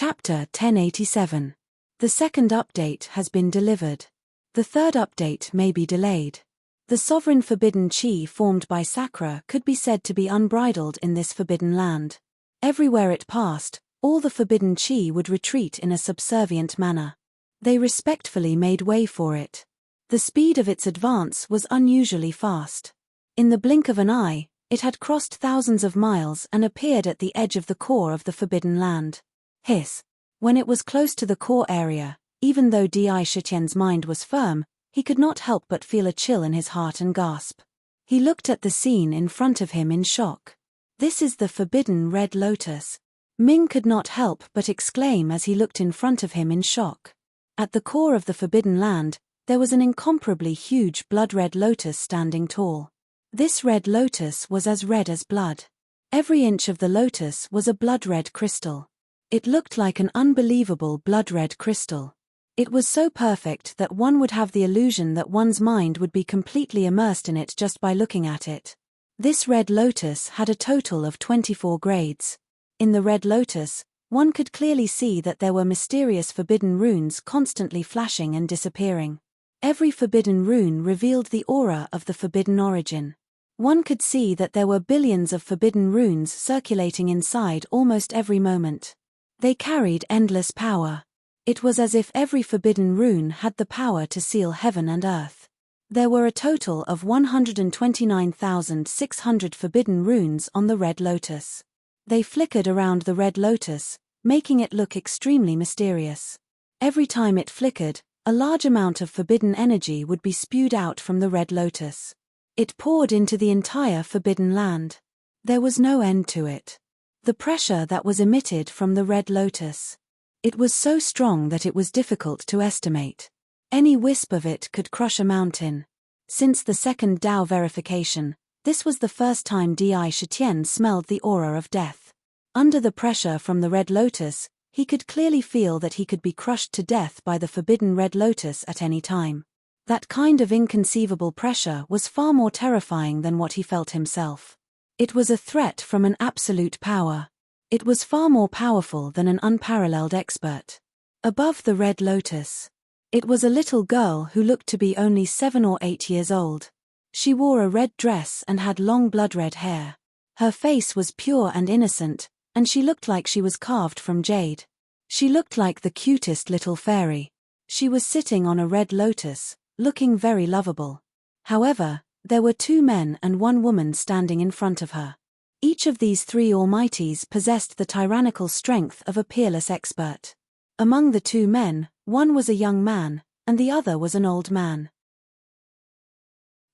Chapter 1087. The second update has been delivered. The third update may be delayed. The sovereign forbidden chi formed by Sakra could be said to be unbridled in this forbidden land. Everywhere it passed, all the forbidden chi would retreat in a subservient manner. They respectfully made way for it. The speed of its advance was unusually fast. In the blink of an eye, it had crossed thousands of miles and appeared at the edge of the core of the forbidden land. Hiss. When it was close to the core area, even though Di Shitian's mind was firm, he could not help but feel a chill in his heart and gasp. He looked at the scene in front of him in shock. This is the forbidden red lotus. Ming could not help but exclaim as he looked in front of him in shock. At the core of the forbidden land, there was an incomparably huge blood-red lotus standing tall. This red lotus was as red as blood. Every inch of the lotus was a blood-red crystal. It looked like an unbelievable blood-red crystal. It was so perfect that one would have the illusion that one's mind would be completely immersed in it just by looking at it. This red lotus had a total of 24 grades. In the red lotus, one could clearly see that there were mysterious forbidden runes constantly flashing and disappearing. Every forbidden rune revealed the aura of the forbidden origin. One could see that there were billions of forbidden runes circulating inside almost every moment. They carried endless power. It was as if every forbidden rune had the power to seal heaven and earth. There were a total of 129,600 forbidden runes on the red lotus. They flickered around the red lotus, making it look extremely mysterious. Every time it flickered, a large amount of forbidden energy would be spewed out from the red lotus. It poured into the entire forbidden land. There was no end to it. The pressure that was emitted from the red lotus. It was so strong that it was difficult to estimate. Any wisp of it could crush a mountain. Since the second Dao verification, this was the first time Di Shitian smelled the aura of death. Under the pressure from the red lotus, he could clearly feel that he could be crushed to death by the forbidden red lotus at any time. That kind of inconceivable pressure was far more terrifying than what he felt himself. It was a threat from an absolute power. It was far more powerful than an unparalleled expert. Above the red lotus, it was a little girl who looked to be only 7 or 8 years old. She wore a red dress and had long blood-red hair. Her face was pure and innocent, and she looked like she was carved from jade. She looked like the cutest little fairy. She was sitting on a red lotus, looking very lovable. However, there were 2 men and 1 woman standing in front of her. Each of these 3 almighties possessed the tyrannical strength of a peerless expert. Among the 2 men, one was a young man, and the other was an old man.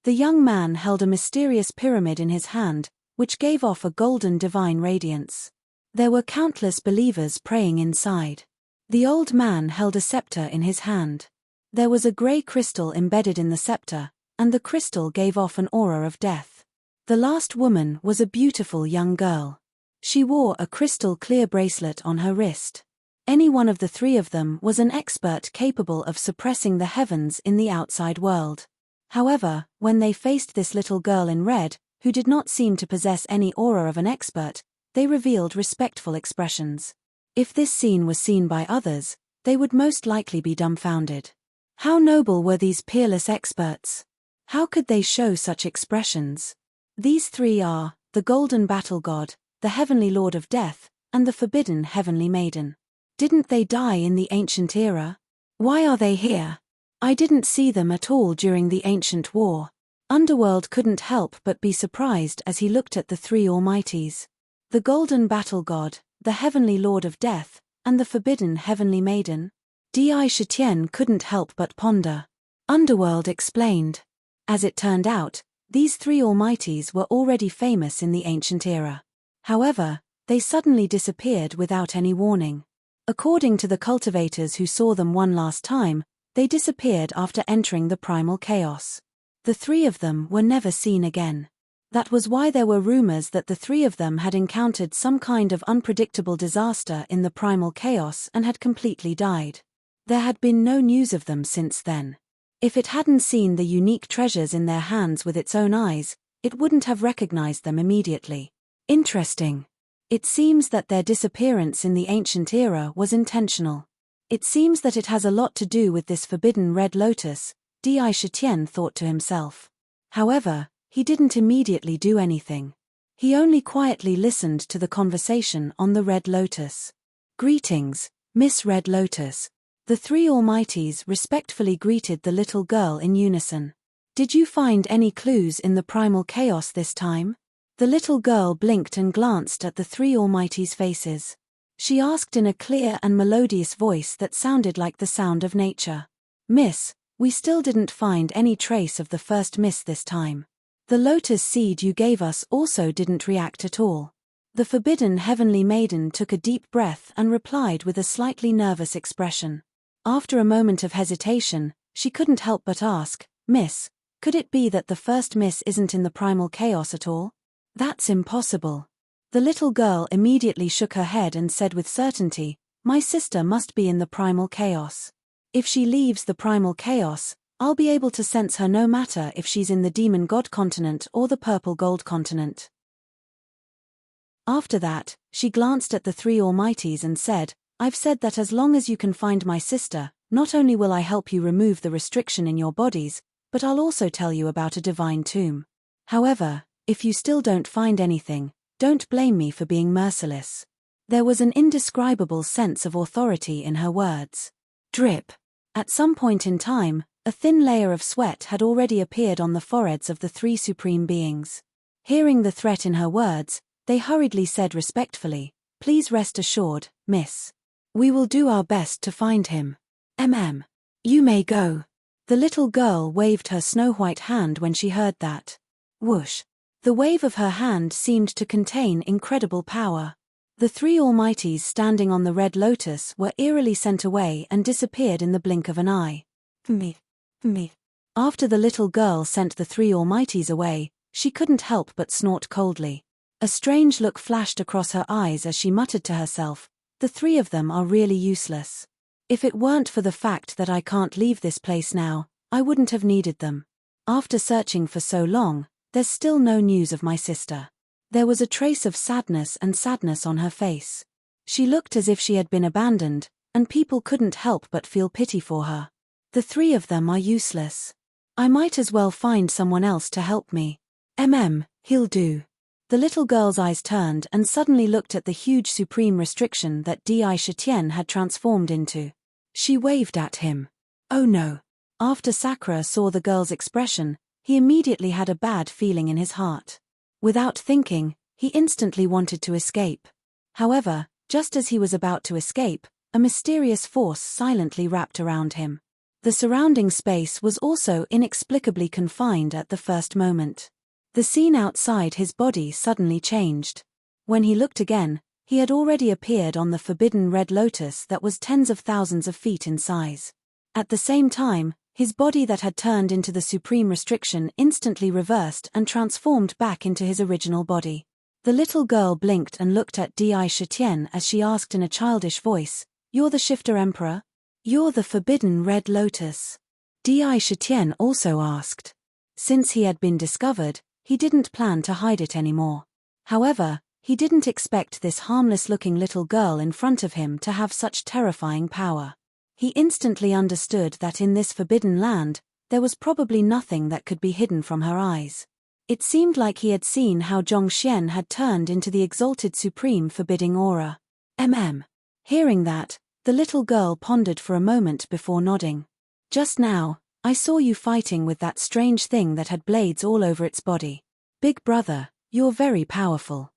The young man held a mysterious pyramid in his hand, which gave off a golden divine radiance. There were countless believers praying inside. The old man held a scepter in his hand. There was a grey crystal embedded in the scepter, and the crystal gave off an aura of death. The last woman was a beautiful young girl. She wore a crystal-clear bracelet on her wrist. Any one of the 3 of them was an expert capable of suppressing the heavens in the outside world. However, when they faced this little girl in red, who did not seem to possess any aura of an expert, they revealed respectful expressions. If this scene was seen by others, they would most likely be dumbfounded. How noble were these peerless experts? How could they show such expressions? These 3 are the Golden Battle God, the Heavenly Lord of Death, and the Forbidden Heavenly Maiden. Didn't they die in the ancient era? Why are they here? I didn't see them at all during the ancient war. Underworld couldn't help but be surprised as he looked at the 3 almighties. The Golden Battle God, the Heavenly Lord of Death, and the Forbidden Heavenly Maiden. Di Shitian couldn't help but ponder. Underworld explained. As it turned out, these 3 almighties were already famous in the ancient era. However, they suddenly disappeared without any warning. According to the cultivators who saw them one last time, they disappeared after entering the primal chaos. The 3 of them were never seen again. That was why there were rumors that the 3 of them had encountered some kind of unpredictable disaster in the primal chaos and had completely died. There had been no news of them since then. If it hadn't seen the unique treasures in their hands with its own eyes, it wouldn't have recognized them immediately. Interesting. It seems that their disappearance in the ancient era was intentional. It seems that it has a lot to do with this forbidden red lotus, Di Shitian thought to himself. However, he didn't immediately do anything. He only quietly listened to the conversation on the red lotus. Greetings, Miss Red Lotus. The three Almighties respectfully greeted the little girl in unison. Did you find any clues in the primal chaos this time? The little girl blinked and glanced at the three Almighties' faces. She asked in a clear and melodious voice that sounded like the sound of nature. Miss, we still didn't find any trace of the first mist this time. The lotus seed you gave us also didn't react at all. The forbidden heavenly maiden took a deep breath and replied with a slightly nervous expression. After a moment of hesitation, she couldn't help but ask, Miss, could it be that the first miss isn't in the primal chaos at all? That's impossible. The little girl immediately shook her head and said with certainty, my sister must be in the primal chaos. If she leaves the primal chaos, I'll be able to sense her no matter if she's in the demon god continent or the purple gold continent. After that, she glanced at the three Almighties and said, I've said that as long as you can find my sister, not only will I help you remove the restriction in your bodies, but I'll also tell you about a divine tomb. However, if you still don't find anything, don't blame me for being merciless. There was an indescribable sense of authority in her words. Drip. At some point in time, a thin layer of sweat had already appeared on the foreheads of the three supreme beings. Hearing the threat in her words, they hurriedly said respectfully, Please rest assured, Miss. We will do our best to find him. You may go. The little girl waved her snow-white hand when she heard that. Whoosh. The wave of her hand seemed to contain incredible power. The three Almighties standing on the red lotus were eerily sent away and disappeared in the blink of an eye. Me. After the little girl sent the three Almighties away, she couldn't help but snort coldly. A strange look flashed across her eyes as she muttered to herself, the three of them are really useless. If it weren't for the fact that I can't leave this place now, I wouldn't have needed them. After searching for so long, there's still no news of my sister. There was a trace of sadness on her face. She looked as if she had been abandoned, and people couldn't help but feel pity for her. The three of them are useless. I might as well find someone else to help me. He'll do. The little girl's eyes turned and suddenly looked at the huge supreme restriction that Di Shitian had transformed into. She waved at him. Oh no. After Sakura saw the girl's expression, he immediately had a bad feeling in his heart. Without thinking, he instantly wanted to escape. However, just as he was about to escape, a mysterious force silently wrapped around him. The surrounding space was also inexplicably confined at the first moment. The scene outside his body suddenly changed. When he looked again, he had already appeared on the forbidden red lotus that was tens of thousands of feet in size. At the same time, his body that had turned into the supreme restriction instantly reversed and transformed back into his original body. The little girl blinked and looked at Di Shitian as she asked in a childish voice, You're the Shifter Emperor? You're the forbidden red lotus? Di Shitian also asked. Since he had been discovered, he didn't plan to hide it anymore. However, he didn't expect this harmless-looking little girl in front of him to have such terrifying power. He instantly understood that in this forbidden land, there was probably nothing that could be hidden from her eyes. It seemed like he had seen how Zhongxian had turned into the exalted supreme forbidding aura. Hearing that, the little girl pondered for a moment before nodding. Just now, I saw you fighting with that strange thing that had blades all over its body. Big brother, you're very powerful.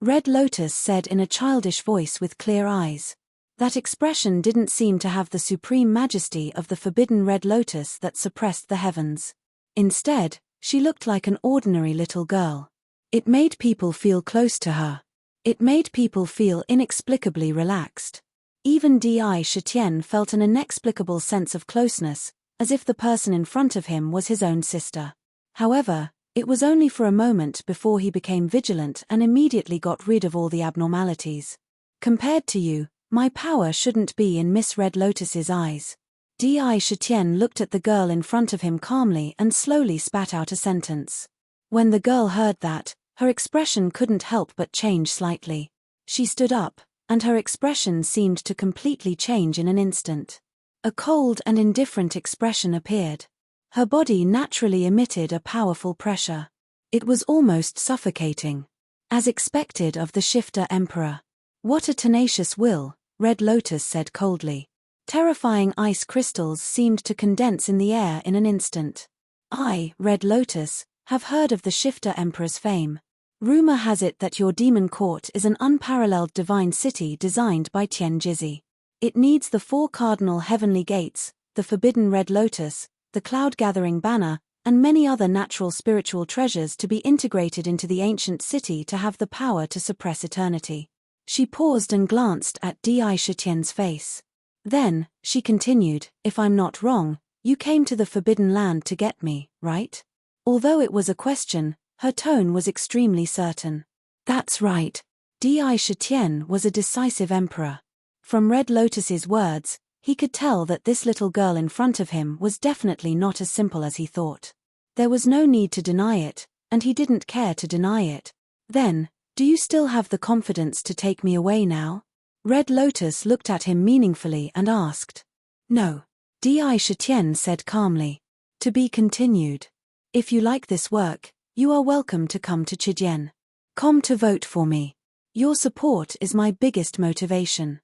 Red Lotus said in a childish voice with clear eyes. That expression didn't seem to have the supreme majesty of the forbidden red lotus that suppressed the heavens. Instead, she looked like an ordinary little girl. It made people feel close to her. It made people feel inexplicably relaxed. Even Di Shitian felt an inexplicable sense of closeness, as if the person in front of him was his own sister. However, it was only for a moment before he became vigilant and immediately got rid of all the abnormalities. Compared to you, my power shouldn't be in Miss Red Lotus's eyes. Di Shitian looked at the girl in front of him calmly and slowly spat out a sentence. When the girl heard that, Her expression couldn't help but change slightly. She stood up, and her expression seemed to completely change in an instant. A cold and indifferent expression appeared. Her body naturally emitted a powerful pressure. It was almost suffocating. As expected of the Shifter Emperor. "What a tenacious will," Red Lotus said coldly. Terrifying ice crystals seemed to condense in the air in an instant. "I, Red Lotus, have heard of the Shifter Emperor's fame. Rumor has it that your demon court is an unparalleled divine city designed by Tian Jizi. It needs the 4 cardinal heavenly gates, the forbidden Red Lotus, the cloud-gathering banner, and many other natural spiritual treasures to be integrated into the ancient city to have the power to suppress eternity." She paused and glanced at Di Shitian's face. Then, she continued, "If I'm not wrong, you came to the Forbidden Land to get me, right?" Although it was a question, her tone was extremely certain. "That's right." Di Shitian was a decisive emperor. From Red Lotus's words, he could tell that this little girl in front of him was definitely not as simple as he thought. There was no need to deny it, and he didn't care to deny it. "Then, do you still have the confidence to take me away now?" Red Lotus looked at him meaningfully and asked. "No." Di Shitian said calmly. "To be continued. If you like this work, you are welcome to come to Chijian. Come to vote for me. Your support is my biggest motivation."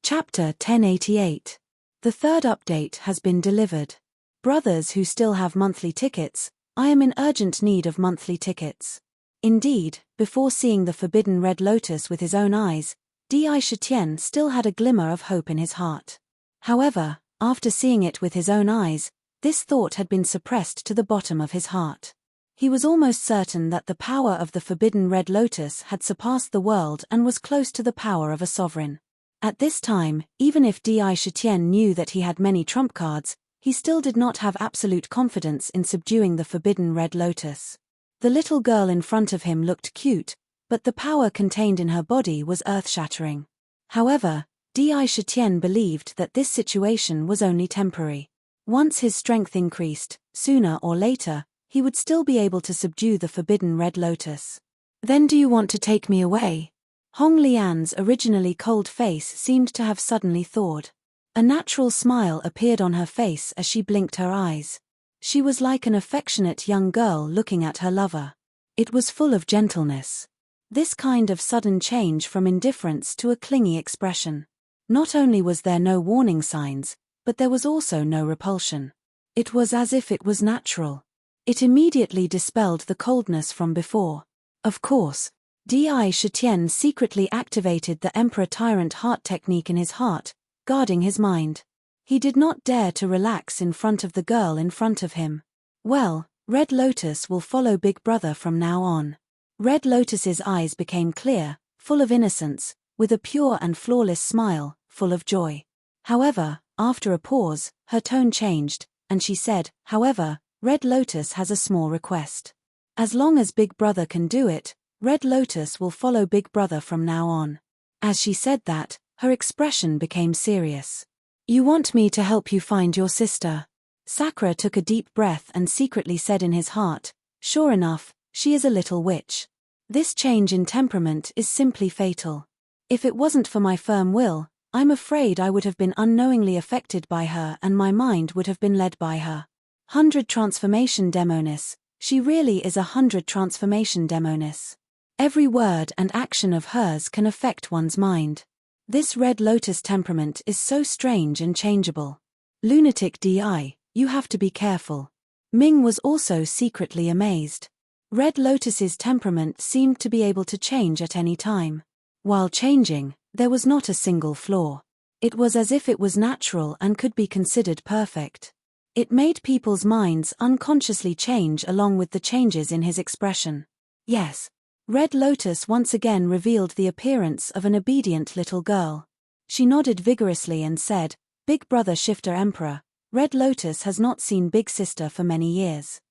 Chapter 1088. The third update has been delivered. Brothers who still have monthly tickets, I am in urgent need of monthly tickets. Indeed, before seeing the forbidden Red Lotus with his own eyes, Di Shitian still had a glimmer of hope in his heart. However, after seeing it with his own eyes, this thought had been suppressed to the bottom of his heart. He was almost certain that the power of the forbidden Red Lotus had surpassed the world and was close to the power of a sovereign. At this time, even if Di Shitian knew that he had many trump cards, he still did not have absolute confidence in subduing the forbidden Red Lotus. The little girl in front of him looked cute, but the power contained in her body was earth-shattering. However, Di Shitian believed that this situation was only temporary. Once his strength increased, sooner or later, he would still be able to subdue the forbidden Red Lotus. "Then do you want to take me away?" Hong Lian's originally cold face seemed to have suddenly thawed. A natural smile appeared on her face as she blinked her eyes. She was like an affectionate young girl looking at her lover. It was full of gentleness. This kind of sudden change from indifference to a clingy expression. Not only was there no warning signs, but there was also no repulsion. It was as if it was natural. It immediately dispelled the coldness from before. Of course, Di Shitian secretly activated the Emperor Tyrant Heart technique in his heart, guarding his mind. He did not dare to relax in front of the girl in front of him. "Well, Red Lotus will follow Big Brother from now on." Red Lotus's eyes became clear, full of innocence, with a pure and flawless smile, full of joy. However, after a pause, her tone changed, and she said, "However, Red Lotus has a small request. As long as Big Brother can do it, Red Lotus will follow Big Brother from now on." As she said that, her expression became serious. "You want me to help you find your sister?" Sakura took a deep breath and secretly said in his heart, "Sure enough, she is a little witch. This change in temperament is simply fatal. If it wasn't for my firm will, I'm afraid I would have been unknowingly affected by her and my mind would have been led by her. 100 transformation demoness, she really is 100 transformation demoness. Every word and action of hers can affect one's mind. This Red Lotus temperament is so strange and changeable. Lunatic Di, you have to be careful." Ming was also secretly amazed. Red Lotus's temperament seemed to be able to change at any time. While changing, there was not a single flaw. It was as if it was natural and could be considered perfect. It made people's minds unconsciously change along with the changes in his expression. Yes. Red Lotus once again revealed the appearance of an obedient little girl. She nodded vigorously and said, "Big Brother Shifter Emperor, Red Lotus has not seen Big Sister for many years.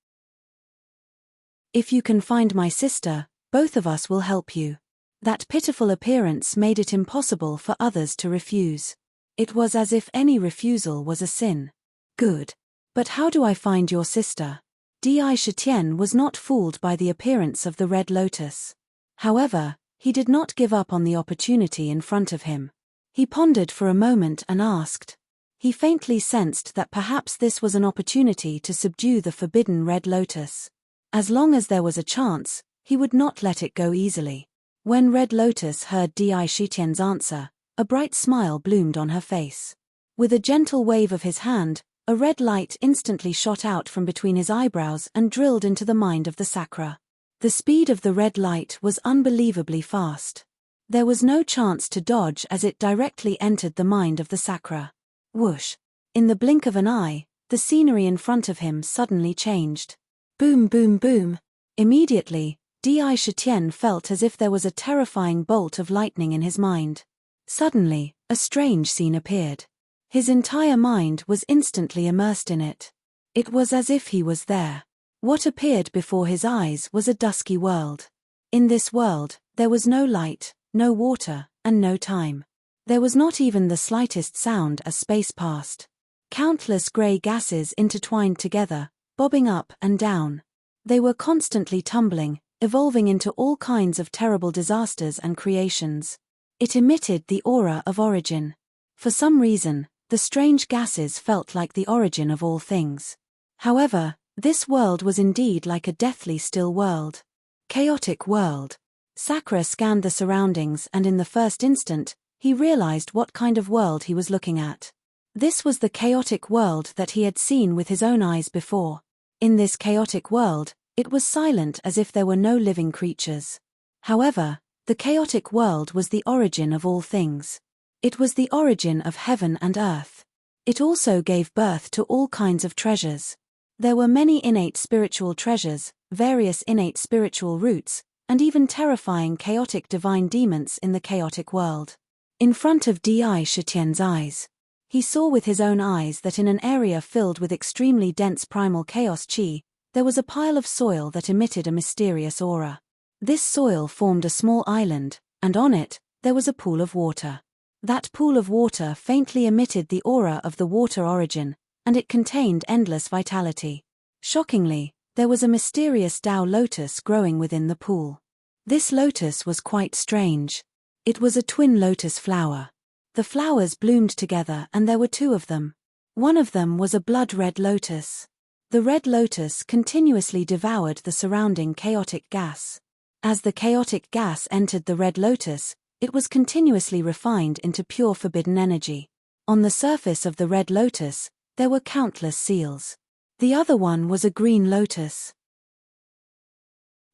If you can find my sister, both of us will help you." That pitiful appearance made it impossible for others to refuse. It was as if any refusal was a sin. "Good. But how do I find your sister?" Di Shitian was not fooled by the appearance of the red lotus. However, he did not give up on the opportunity in front of him. He pondered for a moment and asked. He faintly sensed that perhaps this was an opportunity to subdue the forbidden red lotus. As long as there was a chance, he would not let it go easily. When Red Lotus heard Di Shitian's answer, a bright smile bloomed on her face. With a gentle wave of his hand, a red light instantly shot out from between his eyebrows and drilled into the mind of the Sakra. The speed of the red light was unbelievably fast. There was no chance to dodge as it directly entered the mind of the Sakra. Whoosh! In the blink of an eye, the scenery in front of him suddenly changed. Boom, boom, boom! Immediately, Di Shitian felt as if there was a terrifying bolt of lightning in his mind. Suddenly, a strange scene appeared. His entire mind was instantly immersed in it. It was as if he was there. What appeared before his eyes was a dusky world. In this world, there was no light, no water, and no time. There was not even the slightest sound as space passed. Countless grey gases intertwined together, bobbing up and down. They were constantly tumbling, evolving into all kinds of terrible disasters and creations. It emitted the aura of origin. For some reason, the strange gases felt like the origin of all things. However, this world was indeed like a deathly still world. Chaotic world. Sakra scanned the surroundings and in the first instant, he realized what kind of world he was looking at. This was the chaotic world that he had seen with his own eyes before. In this chaotic world, it was silent as if there were no living creatures. However, the chaotic world was the origin of all things. It was the origin of heaven and earth. It also gave birth to all kinds of treasures. There were many innate spiritual treasures, various innate spiritual roots, and even terrifying chaotic divine demons in the chaotic world. In front of Di Shitian's eyes, he saw with his own eyes that in an area filled with extremely dense primal chaos chi, there was a pile of soil that emitted a mysterious aura. This soil formed a small island, and on it, there was a pool of water. That pool of water faintly emitted the aura of the water origin, and it contained endless vitality. Shockingly, there was a mysterious Tao lotus growing within the pool. This lotus was quite strange. It was a twin lotus flower. The flowers bloomed together and there were two of them. One of them was a blood-red lotus. The red lotus continuously devoured the surrounding chaotic gas. As the chaotic gas entered the red lotus, it was continuously refined into pure forbidden energy. On the surface of the red lotus, there were countless seals. The other one was a green lotus.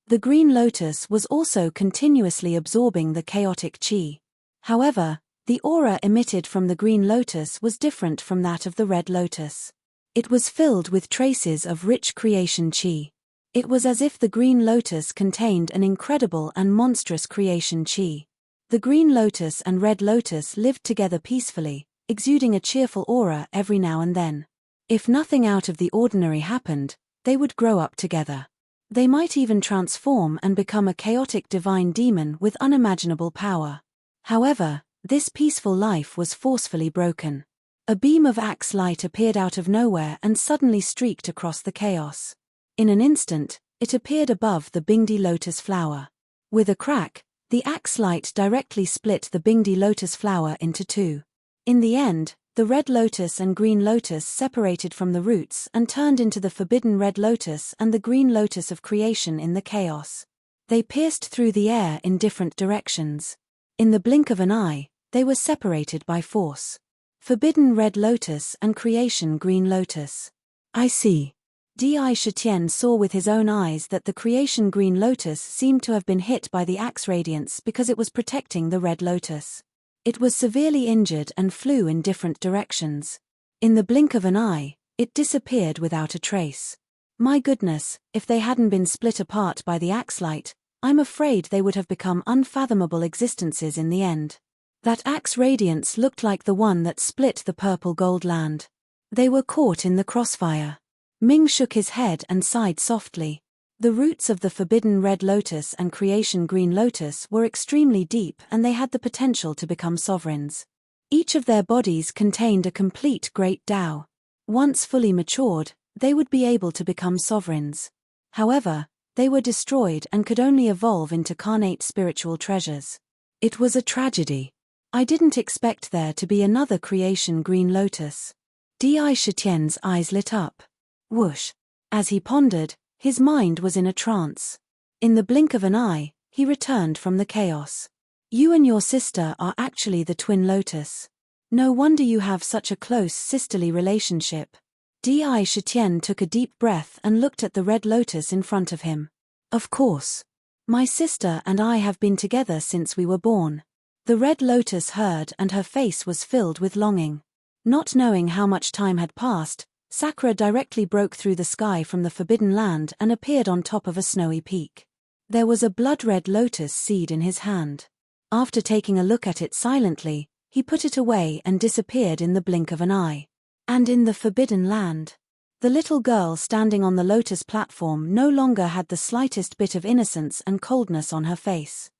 The green lotus was also continuously absorbing the chaotic chi. However, the aura emitted from the green lotus was different from that of the red lotus. It was filled with traces of rich creation chi. It was as if the green lotus contained an incredible and monstrous creation chi. The green lotus and red lotus lived together peacefully, exuding a cheerful aura every now and then. If nothing out of the ordinary happened, they would grow up together. They might even transform and become a chaotic divine demon with unimaginable power. However, this peaceful life was forcefully broken. A beam of axe light appeared out of nowhere and suddenly streaked across the chaos. In an instant, it appeared above the Bingdi lotus flower. With a crack, the axe light directly split the Bingdi lotus flower into two. In the end, the red lotus and green lotus separated from the roots and turned into the forbidden red lotus and the green lotus of creation in the chaos. They pierced through the air in different directions. In the blink of an eye, they were separated by force. Forbidden red lotus and creation green lotus. I see. Di Shitian saw with his own eyes that the creation green lotus seemed to have been hit by the axe radiance because it was protecting the red lotus. It was severely injured and flew in different directions. In the blink of an eye, it disappeared without a trace. My goodness, if they hadn't been split apart by the axe light, I'm afraid they would have become unfathomable existences in the end. That axe radiance looked like the one that split the purple gold land. They were caught in the crossfire. Ming shook his head and sighed softly. The roots of the forbidden red lotus and creation green lotus were extremely deep and they had the potential to become sovereigns. Each of their bodies contained a complete great Tao. Once fully matured, They would be able to become sovereigns. However, they were destroyed and could only evolve into carnate spiritual treasures. It was a tragedy. I didn't expect there to be another creation green lotus. Di Shitian's eyes lit up. Whoosh. As he pondered, his mind was in a trance. In the blink of an eye, he returned from the chaos. You and your sister are actually the twin lotus. No wonder you have such a close sisterly relationship. Di Shitian took a deep breath and looked at the red lotus in front of him. Of course. My sister and I have been together since we were born. The red lotus heard and her face was filled with longing. Not knowing how much time had passed, Sakura directly broke through the sky from the forbidden land and appeared on top of a snowy peak. There was a blood-red lotus seed in his hand. After taking a look at it silently, he put it away and disappeared in the blink of an eye. And in the forbidden land, the little girl standing on the lotus platform no longer had the slightest bit of innocence and coldness on her face.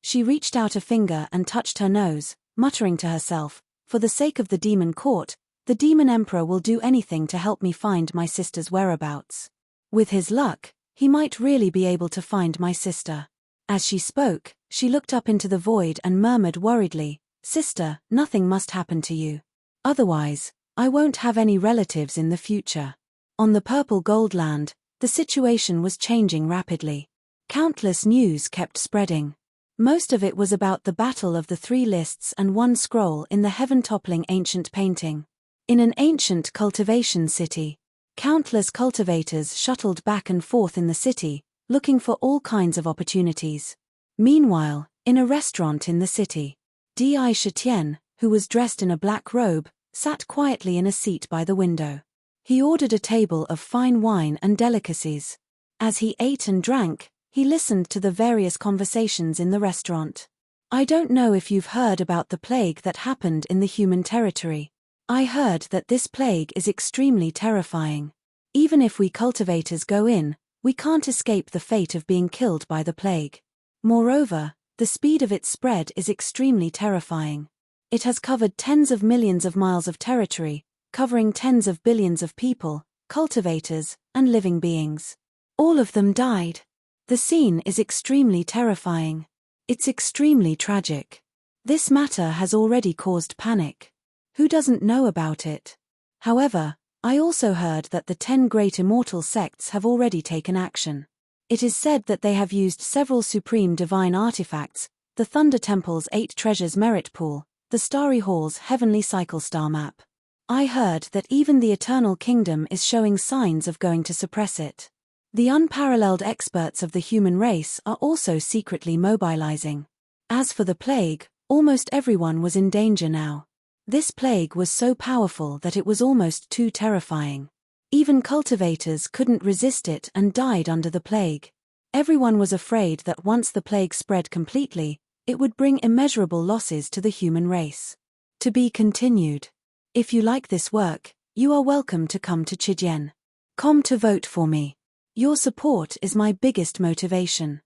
She reached out a finger and touched her nose, muttering to herself, "For the sake of the demon court, the demon emperor will do anything to help me find my sister's whereabouts. With his luck, he might really be able to find my sister." As she spoke, she looked up into the void and murmured worriedly, "Sister, nothing must happen to you. Otherwise, I won't have any relatives in the future." On the purple gold land, the situation was changing rapidly. Countless news kept spreading. Most of it was about the battle of the three lists and one scroll in the heaven-toppling ancient painting. In an ancient cultivation city, countless cultivators shuttled back and forth in the city, looking for all kinds of opportunities. Meanwhile, in a restaurant in the city, Di Shitian, who was dressed in a black robe, sat quietly in a seat by the window. He ordered a table of fine wine and delicacies. As he ate and drank, he listened to the various conversations in the restaurant. "I don't know if you've heard about the plague that happened in the human territory. I heard that this plague is extremely terrifying. Even if we cultivators go in, we can't escape the fate of being killed by the plague. Moreover, the speed of its spread is extremely terrifying. It has covered tens of millions of miles of territory, covering tens of billions of people, cultivators, and living beings. All of them died. The scene is extremely terrifying. It's extremely tragic. This matter has already caused panic. Who doesn't know about it? However, I also heard that the 10 great immortal sects have already taken action. It is said that they have used several supreme divine artifacts, the Thunder Temple's 8 treasures merit pool, the Starry Hall's heavenly cycle star map. I heard that even the Eternal Kingdom is showing signs of going to suppress it. The unparalleled experts of the human race are also secretly mobilizing. As for the plague, almost everyone was in danger now. This plague was so powerful that it was almost too terrifying. Even cultivators couldn't resist it and died under the plague. Everyone was afraid that once the plague spread completely, it would bring immeasurable losses to the human race. To be continued. If you like this work, you are welcome to come to Chidian.com to vote for me. Your support is my biggest motivation.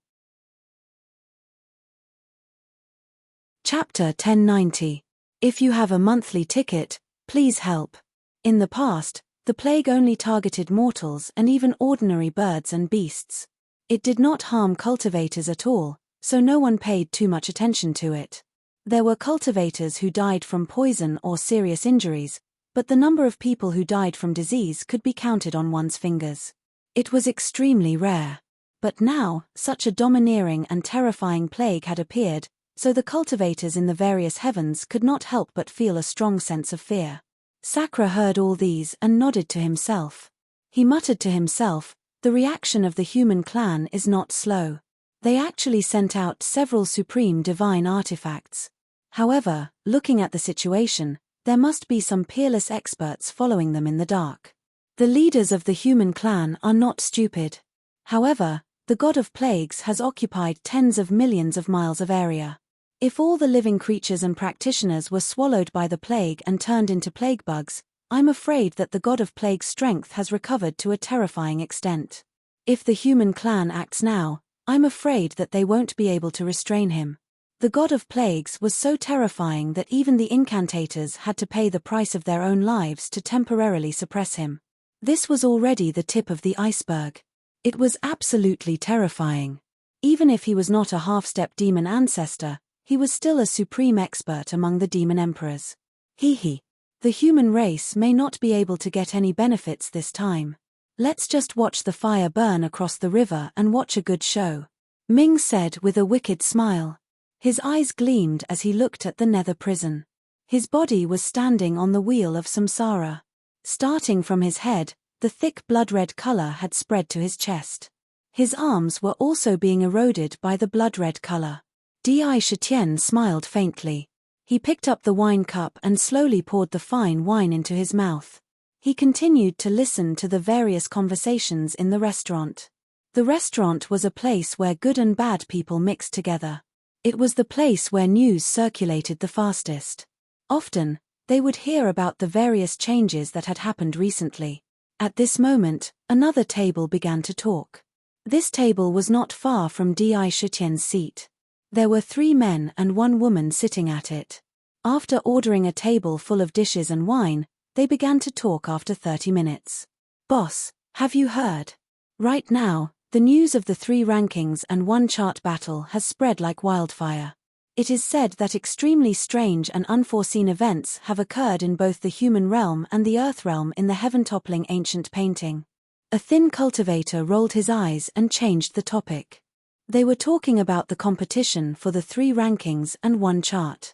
Chapter 1090. If you have a monthly ticket, please help. In the past, the plague only targeted mortals and even ordinary birds and beasts. It did not harm cultivators at all, so no one paid too much attention to it. There were cultivators who died from poison or serious injuries, but the number of people who died from disease could be counted on one's fingers. It was extremely rare. But now, such a domineering and terrifying plague had appeared, so the cultivators in the various heavens could not help but feel a strong sense of fear. Sakura heard all these and nodded to himself. He muttered to himself, "The reaction of the human clan is not slow. They actually sent out several supreme divine artifacts. However, looking at the situation, there must be some peerless experts following them in the dark. The leaders of the human clan are not stupid. However, the god of plagues has occupied tens of millions of miles of area. If all the living creatures and practitioners were swallowed by the plague and turned into plague bugs, I'm afraid that the god of plague's strength has recovered to a terrifying extent. If the human clan acts now, I'm afraid that they won't be able to restrain him. The god of plagues was so terrifying that even the incantators had to pay the price of their own lives to temporarily suppress him. This was already the tip of the iceberg. It was absolutely terrifying. Even if he was not a half-step demon ancestor, he was still a supreme expert among the demon emperors. The human race may not be able to get any benefits this time. Let's just watch the fire burn across the river and watch a good show, Ming said with a wicked smile. His eyes gleamed as he looked at the nether prison. His body was standing on the wheel of samsara. Starting from his head, the thick blood-red color had spread to his chest. His arms were also being eroded by the blood-red color. Di Shitian smiled faintly. He picked up the wine cup and slowly poured the fine wine into his mouth. He continued to listen to the various conversations in the restaurant. The restaurant was a place where good and bad people mixed together. It was the place where news circulated the fastest. Often, they would hear about the various changes that had happened recently. At this moment, another table began to talk. This table was not far from Di Shitian's seat. There were 3 men and 1 woman sitting at it. After ordering a table full of dishes and wine, they began to talk after 30 minutes. Boss, have you heard? Right now, the news of the 3 rankings and 1 chart battle has spread like wildfire. It is said that extremely strange and unforeseen events have occurred in both the human realm and the earth realm in the heaven-toppling ancient painting. A thin cultivator rolled his eyes and changed the topic. They were talking about the competition for the 3 rankings and 1 chart.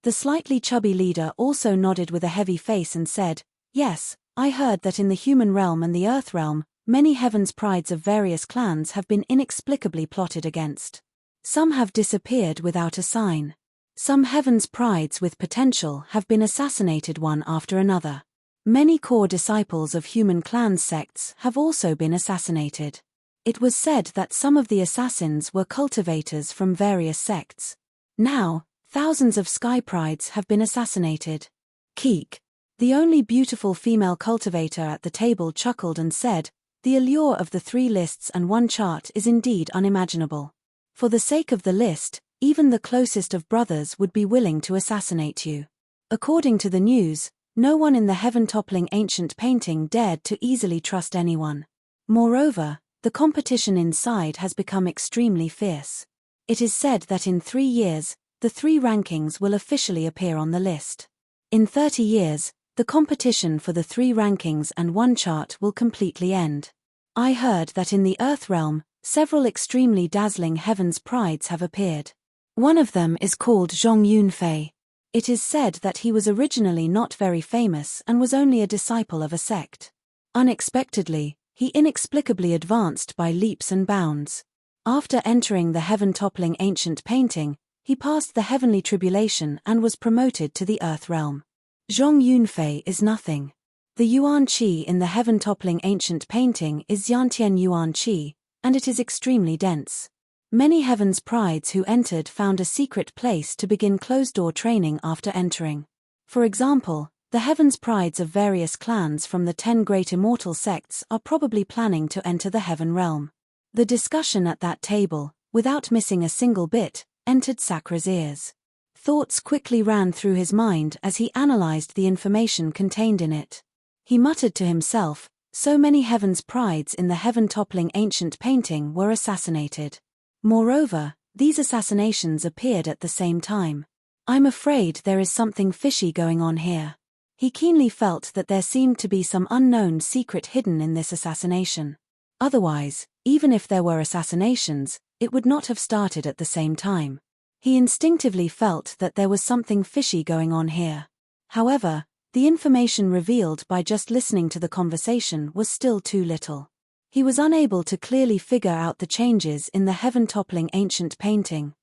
The slightly chubby leader also nodded with a heavy face and said, "Yes, I heard that in the human realm and the earth realm, many heaven's prides of various clans have been inexplicably plotted against. Some have disappeared without a sign. Some heaven's prides with potential have been assassinated one after another. Many core disciples of human clans sects have also been assassinated. It was said that some of the assassins were cultivators from various sects. Now, thousands of sky prides have been assassinated." Keek, the only beautiful female cultivator at the table, chuckled and said, "The allure of the 3 lists and 1 chart is indeed unimaginable. For the sake of the list, even the closest of brothers would be willing to assassinate you. According to the news, no one in the heaven-toppling ancient painting dared to easily trust anyone. Moreover, the competition inside has become extremely fierce. It is said that in 3 years, the 3 rankings will officially appear on the list. In 30 years, the competition for the 3 rankings and 1 chart will completely end. I heard that in the Earth realm, several extremely dazzling heavens prides have appeared. One of them is called Zhong Yunfei. It is said that he was originally not very famous and was only a disciple of a sect. Unexpectedly, he inexplicably advanced by leaps and bounds. After entering the heaven-toppling ancient painting, he passed the heavenly tribulation and was promoted to the Earth realm. Zhong Yunfei is nothing. The Yuan Qi in the heaven-toppling ancient painting is Yantian Yuan Qi, and it is extremely dense. Many heaven's prides who entered found a secret place to begin closed-door training after entering. For example, the heaven's prides of various clans from the 10 great immortal sects are probably planning to enter the heaven realm. The discussion at that table, without missing a single bit, entered Sakra's ears. Thoughts quickly ran through his mind as he analyzed the information contained in it. He muttered to himself, so many heaven's prides in the heaven-toppling ancient painting were assassinated. Moreover, these assassinations appeared at the same time. I'm afraid there is something fishy going on here. He keenly felt that there seemed to be some unknown secret hidden in this assassination. Otherwise, even if there were assassinations, it would not have started at the same time. He instinctively felt that there was something fishy going on here. However, the information revealed by just listening to the conversation was still too little. He was unable to clearly figure out the changes in the heaven-toppling ancient painting.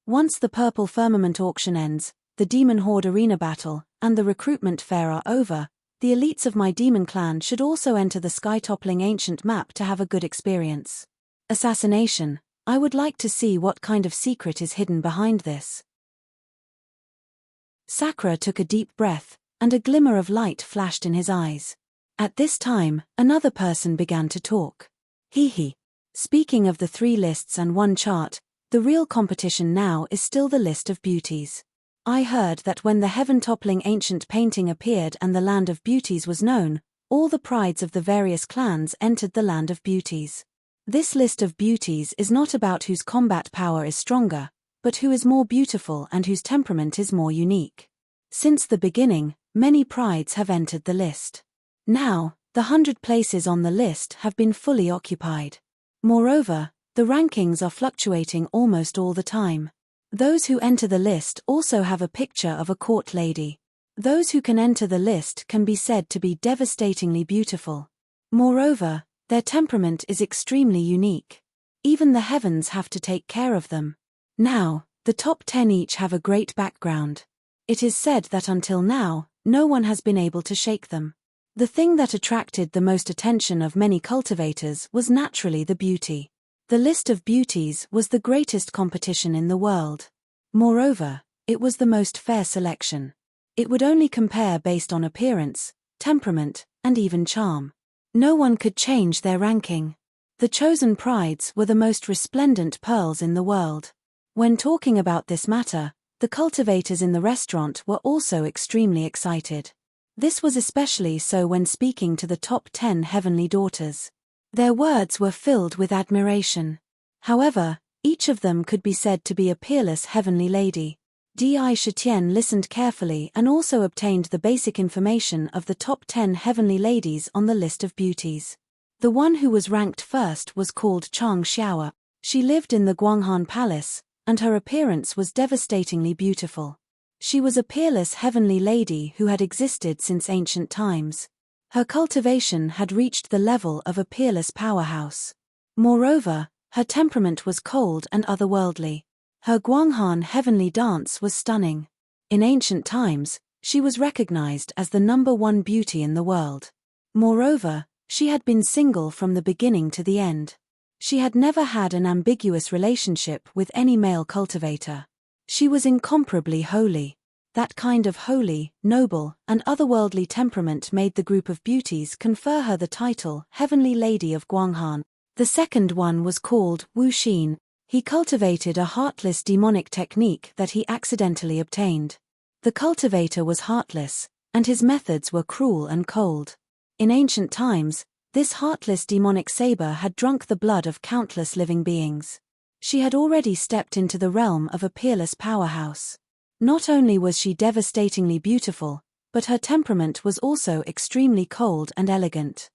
Once the purple firmament auction ends, the demon horde arena battle, and the recruitment fair are over, the elites of my demon clan should also enter the sky-toppling ancient map to have a good experience. Assassination. I would like to see what kind of secret is hidden behind this. Sakra took a deep breath, and a glimmer of light flashed in his eyes. At this time, another person began to talk. Speaking of the 3 lists and 1 chart, The real competition now is still the list of beauties. I heard that when the heaven-toppling ancient painting appeared and the land of beauties was known, all the prides of the various clans entered the land of beauties. This list of beauties is not about whose combat power is stronger, but who is more beautiful and whose temperament is more unique. Since the beginning, many prides have entered the list. Now, the 100 places on the list have been fully occupied. Moreover, the rankings are fluctuating almost all the time. Those who enter the list also have a picture of a court lady. Those who can enter the list can be said to be devastatingly beautiful. Moreover, their temperament is extremely unique. Even the heavens have to take care of them. Now, the top 10 each have a great background. It is said that until now, no one has been able to shake them. The thing that attracted the most attention of many cultivators was naturally the beauty. The list of beauties was the greatest competition in the world. Moreover, it was the most fair selection. It would only compare based on appearance, temperament, and even charm. No one could change their ranking. The chosen prides were the most resplendent pearls in the world. When talking about this matter, the cultivators in the restaurant were also extremely excited. This was especially so when speaking to the top 10 heavenly daughters. Their words were filled with admiration. However, each of them could be said to be a peerless heavenly lady. Di Shitian listened carefully and also obtained the basic information of the top 10 heavenly ladies on the list of beauties. The one who was ranked first was called Chang Xiaoa. She lived in the Guanghan Palace, and her appearance was devastatingly beautiful. She was a peerless heavenly lady who had existed since ancient times. Her cultivation had reached the level of a peerless powerhouse. Moreover, her temperament was cold and otherworldly. Her Guanghan heavenly dance was stunning. In ancient times, she was recognized as the #1 beauty in the world. Moreover, she had been single from the beginning to the end. She had never had an ambiguous relationship with any male cultivator. She was incomparably holy. That kind of holy, noble, and otherworldly temperament made the group of beauties confer her the title Heavenly Lady of Guanghan. The second one was called Wu Xin. He cultivated a heartless demonic technique that he accidentally obtained. The cultivator was heartless, and his methods were cruel and cold. In ancient times, this heartless demonic saber had drunk the blood of countless living beings. She had already stepped into the realm of a peerless powerhouse. Not only was she devastatingly beautiful, but her temperament was also extremely cold and elegant.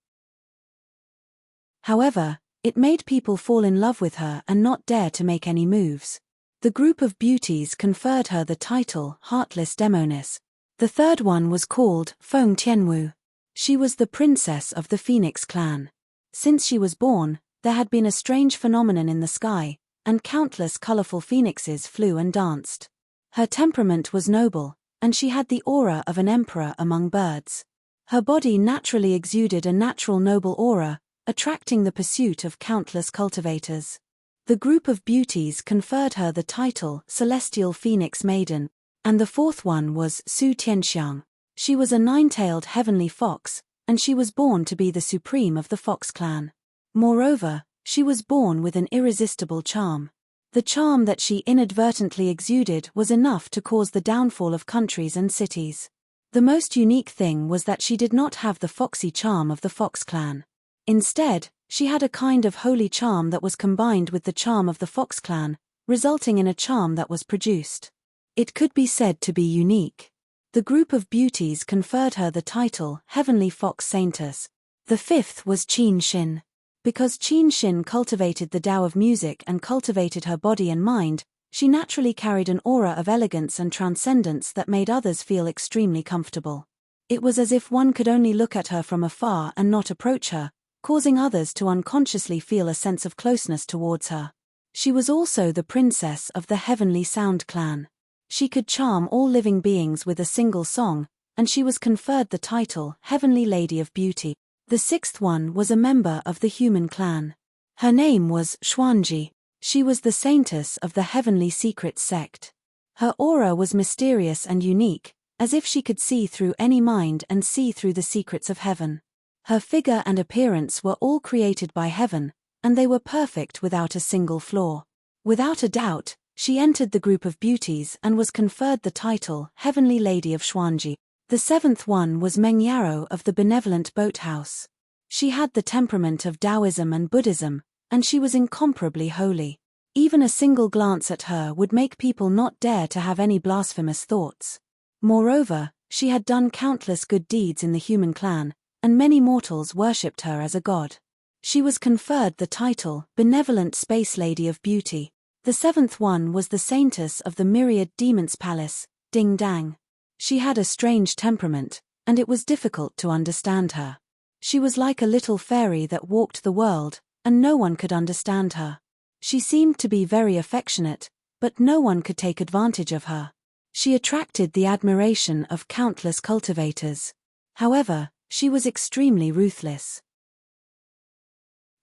However, it made people fall in love with her and not dare to make any moves. The group of beauties conferred her the title Heartless Demoness. The third one was called Feng Tianwu. She was the princess of the Phoenix clan. Since she was born, there had been a strange phenomenon in the sky, and countless colorful phoenixes flew and danced. Her temperament was noble, and she had the aura of an emperor among birds. Her body naturally exuded a natural noble aura, attracting the pursuit of countless cultivators. The group of beauties conferred her the title Celestial Phoenix Maiden, and the fourth one was Su Tianxiang. She was a 9-tailed heavenly fox, and she was born to be the supreme of the fox clan. Moreover, she was born with an irresistible charm. The charm that she inadvertently exuded was enough to cause the downfall of countries and cities. The most unique thing was that she did not have the foxy charm of the fox clan. Instead, she had a kind of holy charm that was combined with the charm of the fox clan, resulting in a charm that was produced. It could be said to be unique. The group of beauties conferred her the title Heavenly Fox Saintess. The fifth was Qin Xin. Because Qin Xin cultivated the Tao of music and cultivated her body and mind, she naturally carried an aura of elegance and transcendence that made others feel extremely comfortable. It was as if one could only look at her from afar and not approach her, causing others to unconsciously feel a sense of closeness towards her. She was also the princess of the Heavenly Sound clan. She could charm all living beings with a single song, and she was conferred the title Heavenly Lady of Beauty. The sixth one was a member of the human clan. Her name was Xuanji. She was the saintess of the Heavenly Secrets sect. Her aura was mysterious and unique, as if she could see through any mind and see through the secrets of heaven. Her figure and appearance were all created by heaven, and they were perfect without a single flaw. Without a doubt, she entered the group of beauties and was conferred the title Heavenly Lady of Xuanji. The seventh one was Meng Yarrow of the Benevolent Boathouse. She had the temperament of Taoism and Buddhism, and she was incomparably holy. Even a single glance at her would make people not dare to have any blasphemous thoughts. Moreover, she had done countless good deeds in the human clan, and many mortals worshipped her as a god. She was conferred the title Benevolent Space Lady of Beauty. The seventh one was the Saintess of the Myriad Demons Palace, Ding Dang. She had a strange temperament, and it was difficult to understand her. She was like a little fairy that walked the world, and no one could understand her. She seemed to be very affectionate, but no one could take advantage of her. She attracted the admiration of countless cultivators. However, she was extremely ruthless.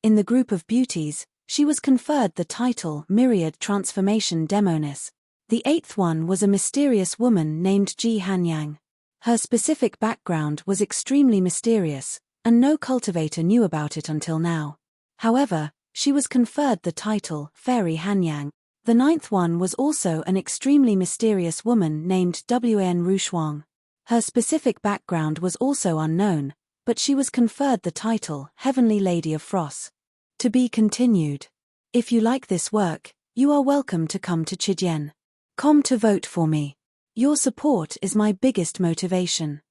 In the group of beauties, she was conferred the title Myriad Transformation Demoness. The eighth one was a mysterious woman named Ji Hanyang. Her specific background was extremely mysterious, and no cultivator knew about it until now. However, she was conferred the title Fairy Hanyang. The ninth one was also an extremely mysterious woman named Wan Rushuang. Her specific background was also unknown, but she was conferred the title Heavenly Lady of Frost. To be continued. If you like this work, you are welcome to come to Chidian.com to vote for me. Your support is my biggest motivation.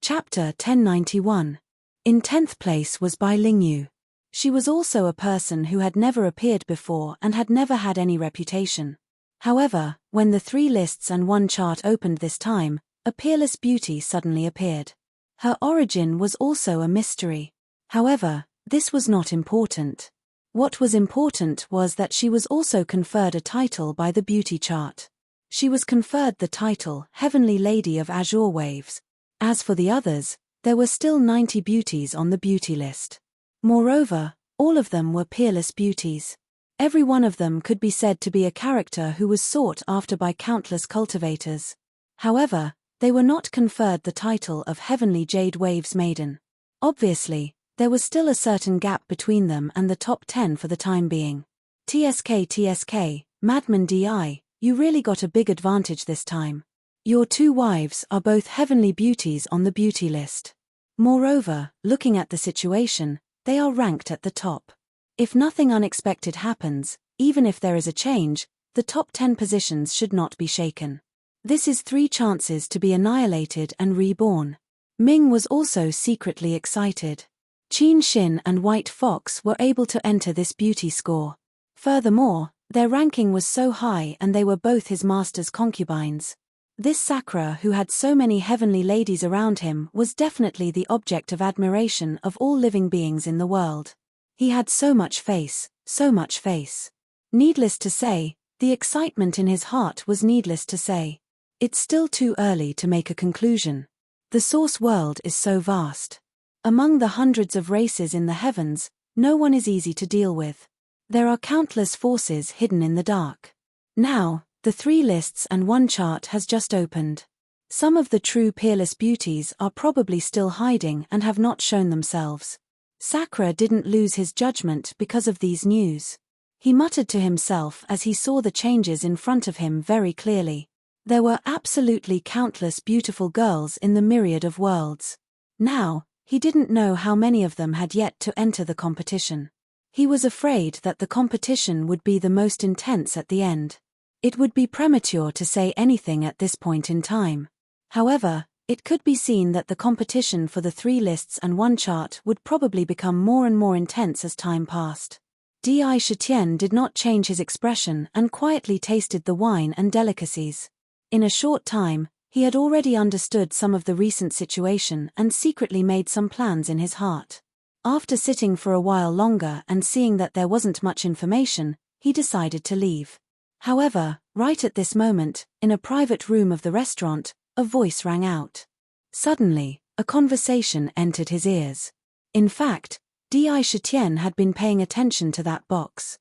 Chapter 1091. In 10th place was Bai Lingyu. She was also a person who had never appeared before and had never had any reputation. However, when the 3 lists and 1 chart opened this time, a peerless beauty suddenly appeared. Her origin was also a mystery. However, this was not important. What was important was that she was also conferred a title by the beauty chart. She was conferred the title Heavenly Lady of Azure Waves. As for the others, there were still 90 beauties on the beauty list. Moreover, all of them were peerless beauties. Every one of them could be said to be a character who was sought after by countless cultivators. However, they were not conferred the title of Heavenly Jade Waves Maiden. Obviously, there was still a certain gap between them and the top 10 for the time being. TSK, Madman DI, you really got a big advantage this time. Your 2 wives are both heavenly beauties on the beauty list. Moreover, looking at the situation, they are ranked at the top. If nothing unexpected happens, even if there is a change, the top 10 positions should not be shaken. This is 3 chances to be annihilated and reborn. Ming was also secretly excited. Qin Xin and White Fox were able to enter this beauty score. Furthermore, their ranking was so high and they were both his master's concubines. This Sakura, who had so many heavenly ladies around him, was definitely the object of admiration of all living beings in the world. He had so much face, so much face. Needless to say, the excitement in his heart was needless to say. It's still too early to make a conclusion. The source world is so vast. Among the hundreds of races in the heavens, no one is easy to deal with. There are countless forces hidden in the dark. Now, the 3 lists and 1 chart has just opened. Some of the true peerless beauties are probably still hiding and have not shown themselves. Sakura didn't lose his judgment because of these news. He muttered to himself as he saw the changes in front of him very clearly. There were absolutely countless beautiful girls in the myriad of worlds. Now, he didn't know how many of them had yet to enter the competition. He was afraid that the competition would be the most intense at the end. It would be premature to say anything at this point in time. However, it could be seen that the competition for the 3 lists and 1 chart would probably become more and more intense as time passed. Di Shitian did not change his expression and quietly tasted the wine and delicacies. In a short time, he had already understood some of the recent situation and secretly made some plans in his heart. After sitting for a while longer and seeing that there wasn't much information, he decided to leave. However, right at this moment, in a private room of the restaurant, a voice rang out. Suddenly, a conversation entered his ears. In fact, Di Shitian had been paying attention to that box.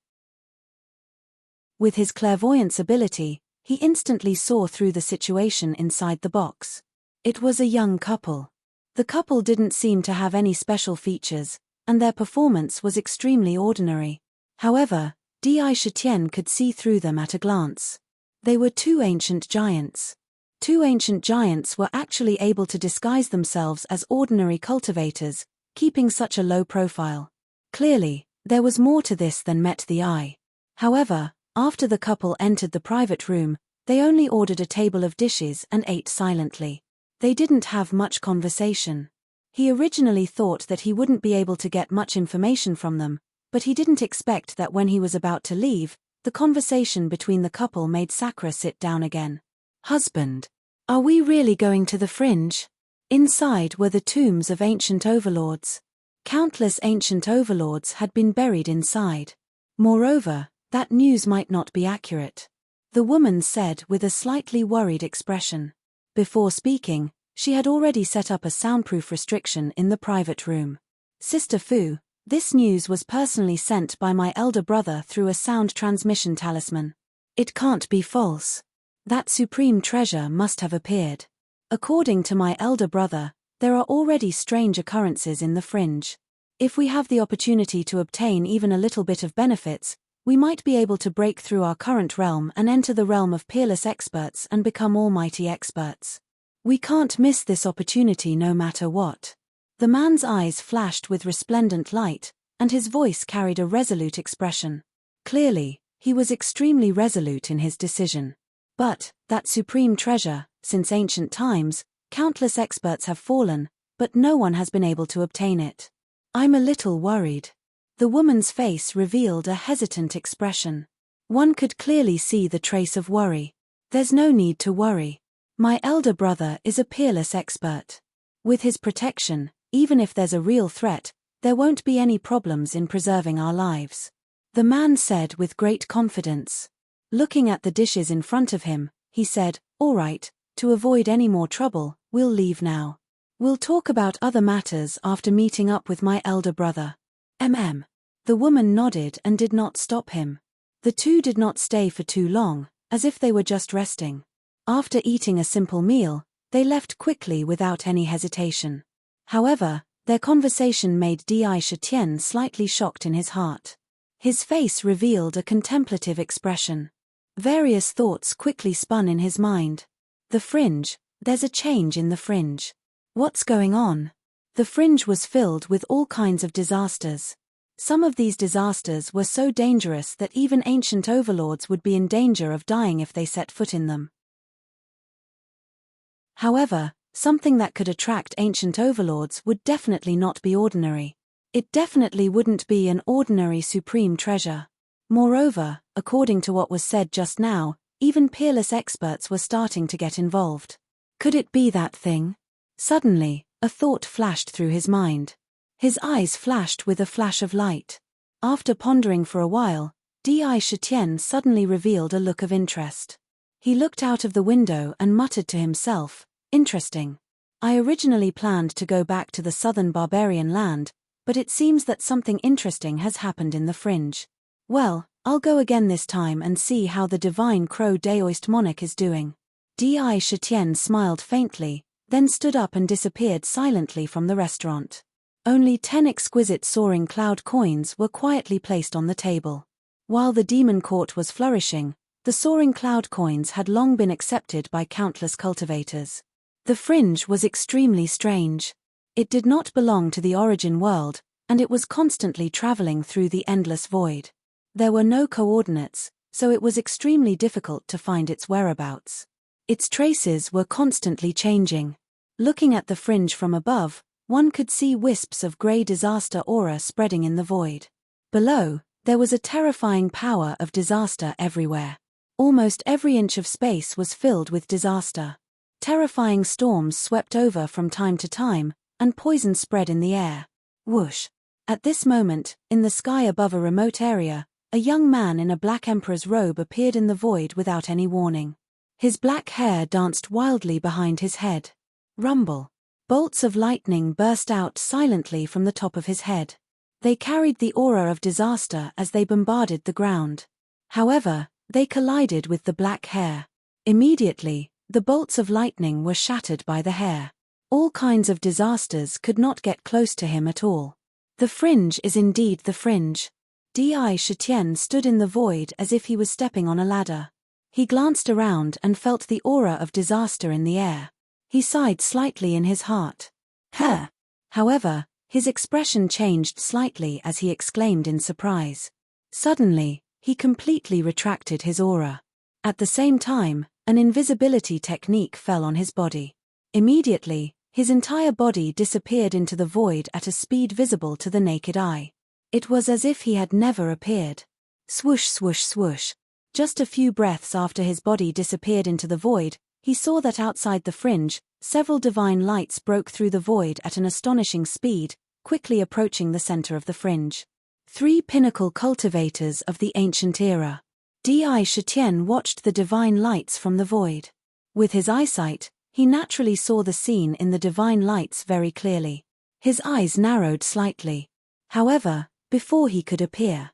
With his clairvoyance ability, he instantly saw through the situation inside the box. It was a young couple. The couple didn't seem to have any special features, and their performance was extremely ordinary. However, Di Shitian could see through them at a glance. They were two ancient giants. Two ancient giants were actually able to disguise themselves as ordinary cultivators, keeping such a low profile. Clearly, there was more to this than met the eye. However, after the couple entered the private room, they only ordered a table of dishes and ate silently. They didn't have much conversation. He originally thought that he wouldn't be able to get much information from them, but he didn't expect that when he was about to leave, the conversation between the couple made Sakura sit down again. "Husband, are we really going to the fringe?" Inside were the tombs of ancient overlords. Countless ancient overlords had been buried inside. Moreover, that news might not be accurate. The woman said with a slightly worried expression. Before speaking, she had already set up a soundproof restriction in the private room. "Sister Fu, this news was personally sent by my elder brother through a sound transmission talisman. It can't be false. That supreme treasure must have appeared. According to my elder brother, there are already strange occurrences in the fringe. If we have the opportunity to obtain even a little bit of benefits, we might be able to break through our current realm and enter the realm of peerless experts and become almighty experts. We can't miss this opportunity no matter what." The man's eyes flashed with resplendent light, and his voice carried a resolute expression. Clearly, he was extremely resolute in his decision. But, that supreme treasure, since ancient times, countless experts have fallen, but no one has been able to obtain it. "I'm a little worried." The woman's face revealed a hesitant expression. One could clearly see the trace of worry. "There's no need to worry. My elder brother is a peerless expert. With his protection, even if there's a real threat, there won't be any problems in preserving our lives," the man said with great confidence. Looking at the dishes in front of him, he said, "All right, to avoid any more trouble, we'll leave now. We'll talk about other matters after meeting up with my elder brother." The woman nodded and did not stop him. The two did not stay for too long, as if they were just resting. After eating a simple meal, they left quickly without any hesitation. However, their conversation made Di Shitian slightly shocked in his heart. His face revealed a contemplative expression. Various thoughts quickly spun in his mind. The fringe, there's a change in the fringe. What's going on? The fringe was filled with all kinds of disasters. Some of these disasters were so dangerous that even ancient overlords would be in danger of dying if they set foot in them. However, something that could attract ancient overlords would definitely not be ordinary. It definitely wouldn't be an ordinary supreme treasure. Moreover, according to what was said just now, even peerless experts were starting to get involved. Could it be that thing? Suddenly, a thought flashed through his mind. His eyes flashed with a flash of light. After pondering for a while, Di Shitian suddenly revealed a look of interest. He looked out of the window and muttered to himself, "Interesting. I originally planned to go back to the southern barbarian land, but it seems that something interesting has happened in the fringe. Well, I'll go again this time and see how the divine Crow Daoist monarch is doing." Di Shitian smiled faintly, then stood up and disappeared silently from the restaurant. Only 10 exquisite soaring cloud coins were quietly placed on the table. While the demon court was flourishing, the soaring cloud coins had long been accepted by countless cultivators. The fringe was extremely strange. It did not belong to the origin world, and it was constantly traveling through the endless void. There were no coordinates, so it was extremely difficult to find its whereabouts. Its traces were constantly changing. Looking at the fringe from above, one could see wisps of grey disaster aura spreading in the void. Below, there was a terrifying power of disaster everywhere. Almost every inch of space was filled with disaster. Terrifying storms swept over from time to time, and poison spread in the air. Whoosh! At this moment, in the sky above a remote area, a young man in a black emperor's robe appeared in the void without any warning. His black hair danced wildly behind his head. Rumble! Bolts of lightning burst out silently from the top of his head. They carried the aura of disaster as they bombarded the ground. However, they collided with the black hair. Immediately, the bolts of lightning were shattered by the hair. All kinds of disasters could not get close to him at all. The fringe is indeed the fringe. Di Shitian stood in the void as if he was stepping on a ladder. He glanced around and felt the aura of disaster in the air. He sighed slightly in his heart. Huh! However, his expression changed slightly as he exclaimed in surprise. Suddenly, he completely retracted his aura. At the same time, an invisibility technique fell on his body. Immediately, his entire body disappeared into the void at a speed visible to the naked eye. It was as if he had never appeared. Swoosh swoosh swoosh. Just a few breaths after his body disappeared into the void, he saw that outside the fringe, several divine lights broke through the void at an astonishing speed, quickly approaching the center of the fringe. 3 pinnacle cultivators of the ancient era. Di Shitian watched the divine lights from the void. With his eyesight, he naturally saw the scene in the divine lights very clearly. His eyes narrowed slightly. However, before he could appear.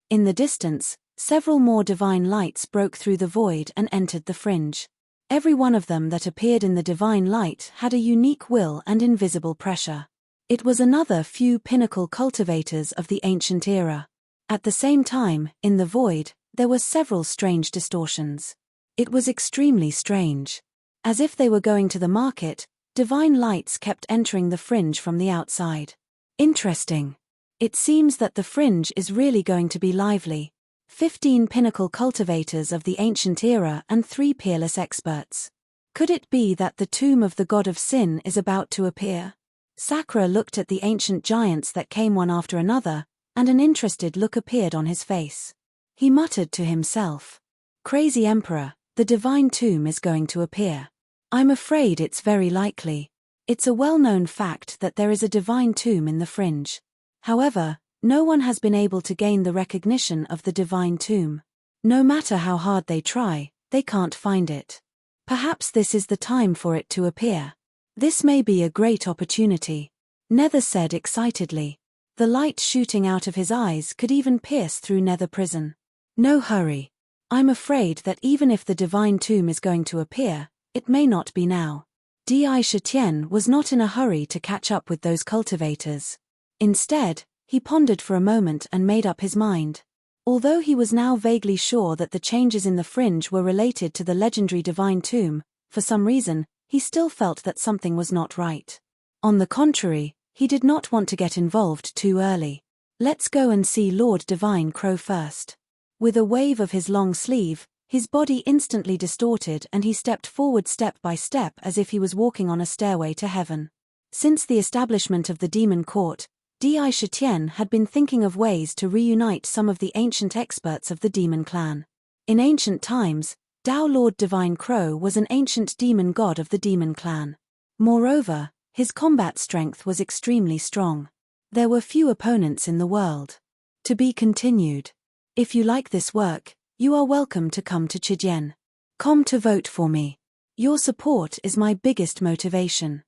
In the distance, several more divine lights broke through the void and entered the fringe. Every one of them that appeared in the divine light had a unique will and invisible pressure. It was another few pinnacle cultivators of the ancient era. At the same time, in the void, there were several strange distortions. It was extremely strange. As if they were going to the market, divine lights kept entering the fringe from the outside. Interesting. It seems that the fringe is really going to be lively. 15 pinnacle cultivators of the ancient era and 3 peerless experts. Could it be that the tomb of the god of sin is about to appear? Sakura looked at the ancient giants that came one after another, and an interested look appeared on his face. He muttered to himself. Crazy Emperor, the divine tomb is going to appear. I'm afraid it's very likely. It's a well-known fact that there is a divine tomb in the fringe. However, no one has been able to gain the recognition of the divine tomb. No matter how hard they try, they can't find it. Perhaps this is the time for it to appear. This may be a great opportunity. Nether said excitedly. The light shooting out of his eyes could even pierce through Nether prison. No hurry. I'm afraid that even if the divine tomb is going to appear, it may not be now. Di Shitian was not in a hurry to catch up with those cultivators. Instead, he pondered for a moment and made up his mind. Although he was now vaguely sure that the changes in the fringe were related to the legendary divine tomb, for some reason, he still felt that something was not right. On the contrary, he did not want to get involved too early. Let's go and see Lord Divine Crow first. With a wave of his long sleeve, his body instantly distorted and he stepped forward step by step as if he was walking on a stairway to heaven. Since the establishment of the demon court, Di Shitian had been thinking of ways to reunite some of the ancient experts of the demon clan. In ancient times, Dao Lord Divine Crow was an ancient demon god of the demon clan. Moreover, his combat strength was extremely strong. There were few opponents in the world. To be continued. If you like this work, you are welcome to come to Chijian.com to vote for me. Your support is my biggest motivation.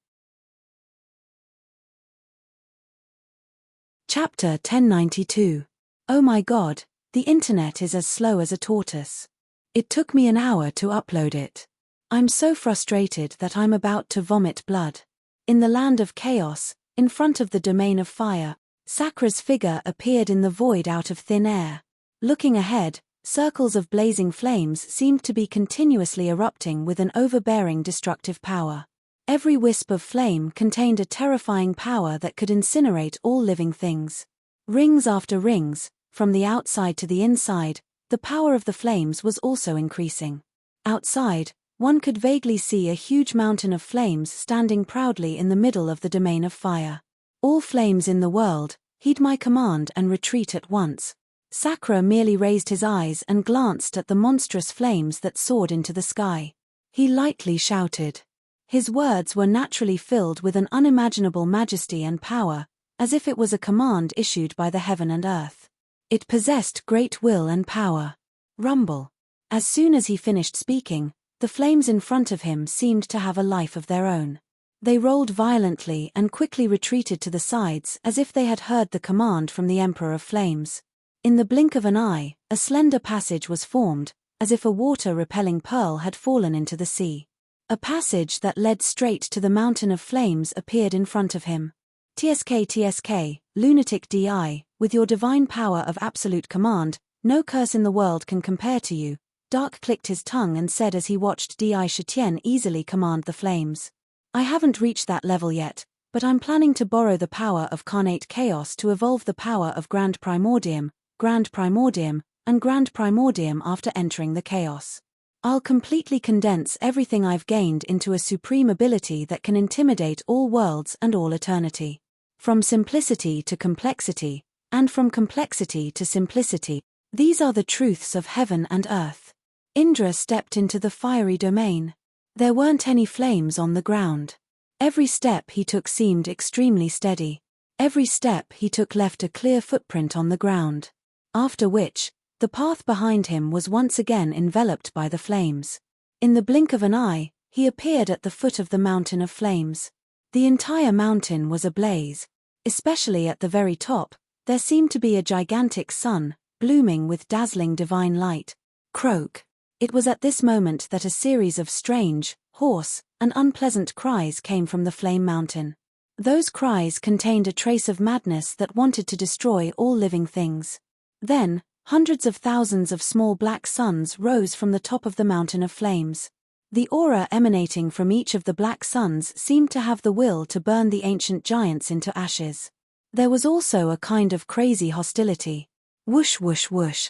Chapter 1092. Oh my god, the internet is as slow as a tortoise. It took me an hour to upload it. I'm so frustrated that I'm about to vomit blood. In the land of chaos, in front of the domain of fire, Sakura's figure appeared in the void out of thin air. Looking ahead, circles of blazing flames seemed to be continuously erupting with an overbearing destructive power. Every wisp of flame contained a terrifying power that could incinerate all living things. Rings after rings, from the outside to the inside, the power of the flames was also increasing. Outside, one could vaguely see a huge mountain of flames standing proudly in the middle of the domain of fire. All flames in the world, heed my command and retreat at once. Sakura merely raised his eyes and glanced at the monstrous flames that soared into the sky. He lightly shouted. His words were naturally filled with an unimaginable majesty and power, as if it was a command issued by the heaven and earth. It possessed great will and power. Rumble. As soon as he finished speaking, the flames in front of him seemed to have a life of their own. They rolled violently and quickly retreated to the sides as if they had heard the command from the Emperor of Flames. In the blink of an eye, a slender passage was formed, as if a water-repelling pearl had fallen into the sea. A passage that led straight to the mountain of flames appeared in front of him. TSK, lunatic DI, with your divine power of absolute command, no curse in the world can compare to you, Dark clicked his tongue and said as he watched Di Shitian easily command the flames. I haven't reached that level yet, but I'm planning to borrow the power of Carnate Chaos to evolve the power of Grand Primordium, and Grand Primordium after entering the Chaos. I'll completely condense everything I've gained into a supreme ability that can intimidate all worlds and all eternity. From simplicity to complexity, and from complexity to simplicity, these are the truths of heaven and earth. Indra stepped into the fiery domain. There weren't any flames on the ground. Every step he took seemed extremely steady. Every step he took left a clear footprint on the ground. After which, the path behind him was once again enveloped by the flames. In the blink of an eye, he appeared at the foot of the mountain of flames. The entire mountain was ablaze. Especially at the very top, there seemed to be a gigantic sun, blooming with dazzling divine light. Croak. It was at this moment that a series of strange, hoarse, and unpleasant cries came from the flame mountain. Those cries contained a trace of madness that wanted to destroy all living things. Then, hundreds of thousands of small black suns rose from the top of the mountain of flames. The aura emanating from each of the black suns seemed to have the will to burn the ancient giants into ashes. There was also a kind of crazy hostility. Whoosh whoosh whoosh.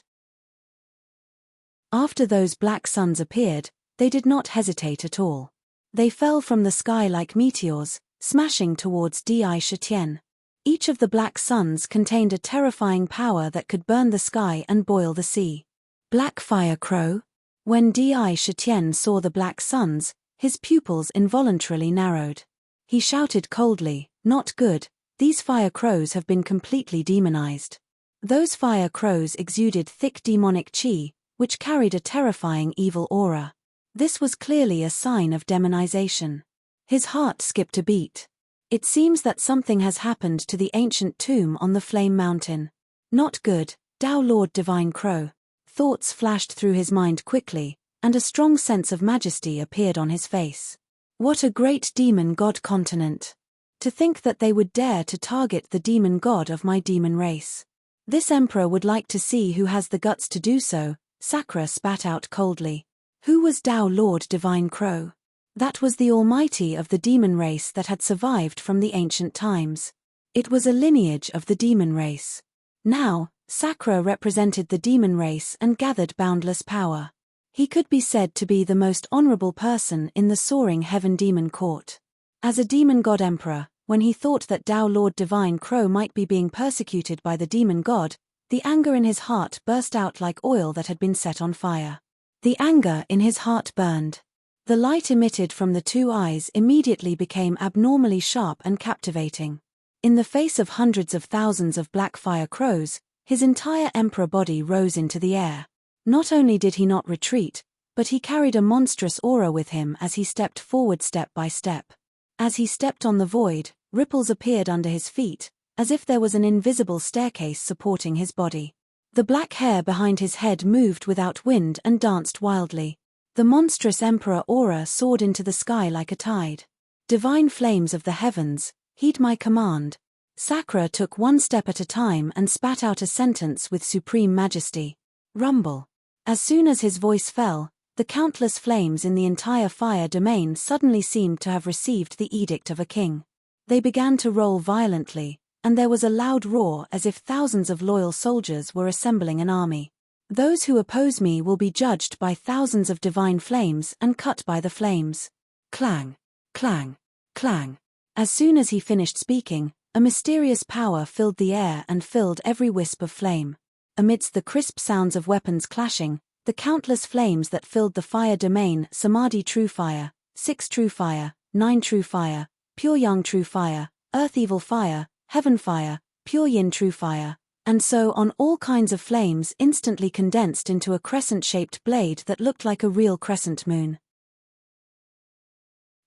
After those black suns appeared, they did not hesitate at all. They fell from the sky like meteors, smashing towards Di Shitian. Each of the black suns contained a terrifying power that could burn the sky and boil the sea. Black fire crow? When Di Shitian saw the black suns, his pupils involuntarily narrowed. He shouted coldly, "Not good, these fire crows have been completely demonized." Those fire crows exuded thick demonic chi, which carried a terrifying evil aura. This was clearly a sign of demonization. His heart skipped a beat. It seems that something has happened to the ancient tomb on the flame mountain. Not good, Tao Lord Divine Crow. Thoughts flashed through his mind quickly, and a strong sense of majesty appeared on his face. What a great demon god continent! To think that they would dare to target the demon god of my demon race. This emperor would like to see who has the guts to do so, Sakura spat out coldly. Who was Tao Lord Divine Crow? That was the almighty of the demon race that had survived from the ancient times. It was a lineage of the demon race. Now, Sakura represented the demon race and gathered boundless power. He could be said to be the most honorable person in the soaring heaven demon court. As a demon god emperor, when he thought that Tao Lord Divine Crow might be being persecuted by the demon god, the anger in his heart burst out like oil that had been set on fire. The anger in his heart burned. The light emitted from the two eyes immediately became abnormally sharp and captivating. In the face of hundreds of thousands of black fire crows, his entire emperor body rose into the air. Not only did he not retreat, but he carried a monstrous aura with him as he stepped forward step by step. As he stepped on the void, ripples appeared under his feet, as if there was an invisible staircase supporting his body. The black hair behind his head moved without wind and danced wildly. The monstrous emperor aura soared into the sky like a tide. Divine flames of the heavens, heed my command. Sakura took one step at a time and spat out a sentence with supreme majesty. Rumble. As soon as his voice fell, the countless flames in the entire fire domain suddenly seemed to have received the edict of a king. They began to roll violently, and there was a loud roar as if thousands of loyal soldiers were assembling an army. Those who oppose me will be judged by thousands of divine flames and cut by the flames. Clang, clang, clang. As soon as he finished speaking, a mysterious power filled the air and filled every wisp of flame. Amidst the crisp sounds of weapons clashing, the countless flames that filled the fire domain, Samadhi True Fire, 6 True Fire, 9 True Fire, Pure Yang True Fire, Earth Evil Fire, Heaven Fire, Pure Yin True Fire, and so on, all kinds of flames instantly condensed into a crescent-shaped blade that looked like a real crescent moon.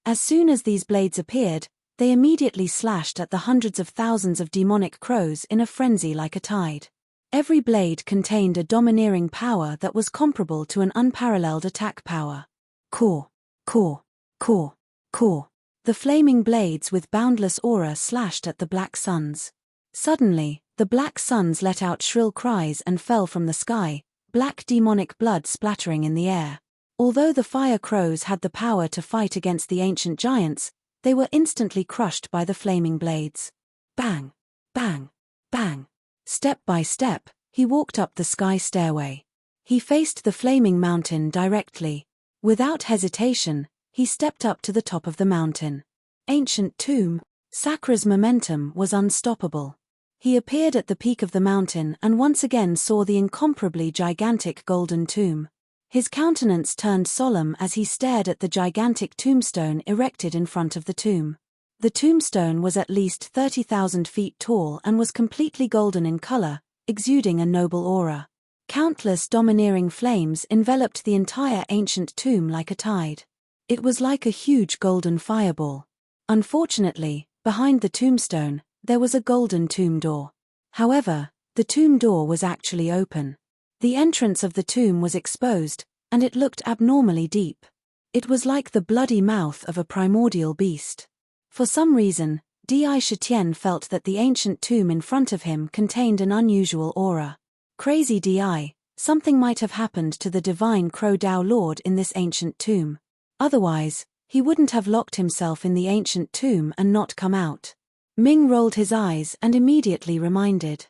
As soon as these blades appeared, they immediately slashed at the hundreds of thousands of demonic crows in a frenzy like a tide. Every blade contained a domineering power that was comparable to an unparalleled attack power. Core, core, core, core. The flaming blades with boundless aura slashed at the black suns. Suddenly, the black suns let out shrill cries and fell from the sky, black demonic blood splattering in the air. Although the fire crows had the power to fight against the ancient giants, they were instantly crushed by the flaming blades. Bang! Bang! Bang! Step by step, he walked up the sky stairway. He faced the flaming mountain directly. Without hesitation, he stepped up to the top of the mountain. Ancient tomb. Sakra's momentum was unstoppable. He appeared at the peak of the mountain and once again saw the incomparably gigantic golden tomb. His countenance turned solemn as he stared at the gigantic tombstone erected in front of the tomb. The tombstone was at least 30,000 feet tall and was completely golden in color, exuding a noble aura. Countless domineering flames enveloped the entire ancient tomb like a tide. It was like a huge golden fireball. Unfortunately, behind the tombstone, there was a golden tomb door. However, the tomb door was actually open. The entrance of the tomb was exposed, and it looked abnormally deep. It was like the bloody mouth of a primordial beast. For some reason, Di Shitian felt that the ancient tomb in front of him contained an unusual aura. Crazy Di, something might have happened to the divine Crow Dao Lord in this ancient tomb. Otherwise, he wouldn't have locked himself in the ancient tomb and not come out. Ming rolled his eyes and immediately reminded.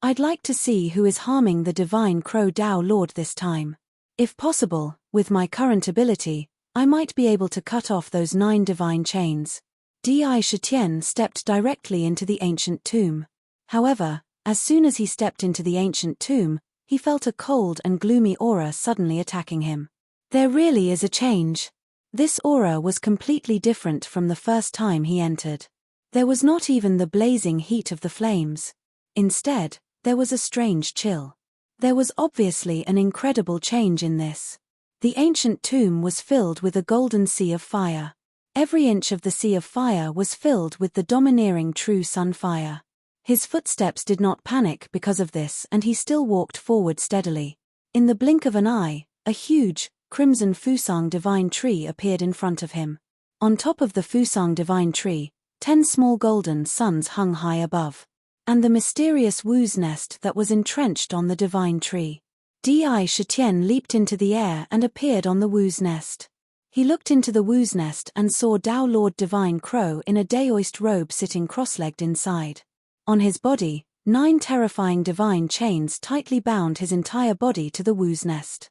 I'd like to see who is harming the divine Crow Dao Lord this time. If possible, with my current ability, I might be able to cut off those 9 divine chains. Di Shitian stepped directly into the ancient tomb. However, as soon as he stepped into the ancient tomb, he felt a cold and gloomy aura suddenly attacking him. There really is a change. This aura was completely different from the first time he entered. There was not even the blazing heat of the flames. Instead, there was a strange chill. There was obviously an incredible change in this. The ancient tomb was filled with a golden sea of fire. Every inch of the sea of fire was filled with the domineering true sun fire. His footsteps did not panic because of this and he still walked forward steadily. In the blink of an eye, a huge, crimson Fusang divine tree appeared in front of him. On top of the Fusang divine tree, 10 small golden suns hung high above. And the mysterious Wu's nest that was entrenched on the divine tree. Di Shitian leaped into the air and appeared on the Wu's nest. He looked into the Wu's nest and saw Dao Lord Divine Crow in a daoist robe sitting cross-legged inside. On his body, 9 terrifying divine chains tightly bound his entire body to the Wu's nest.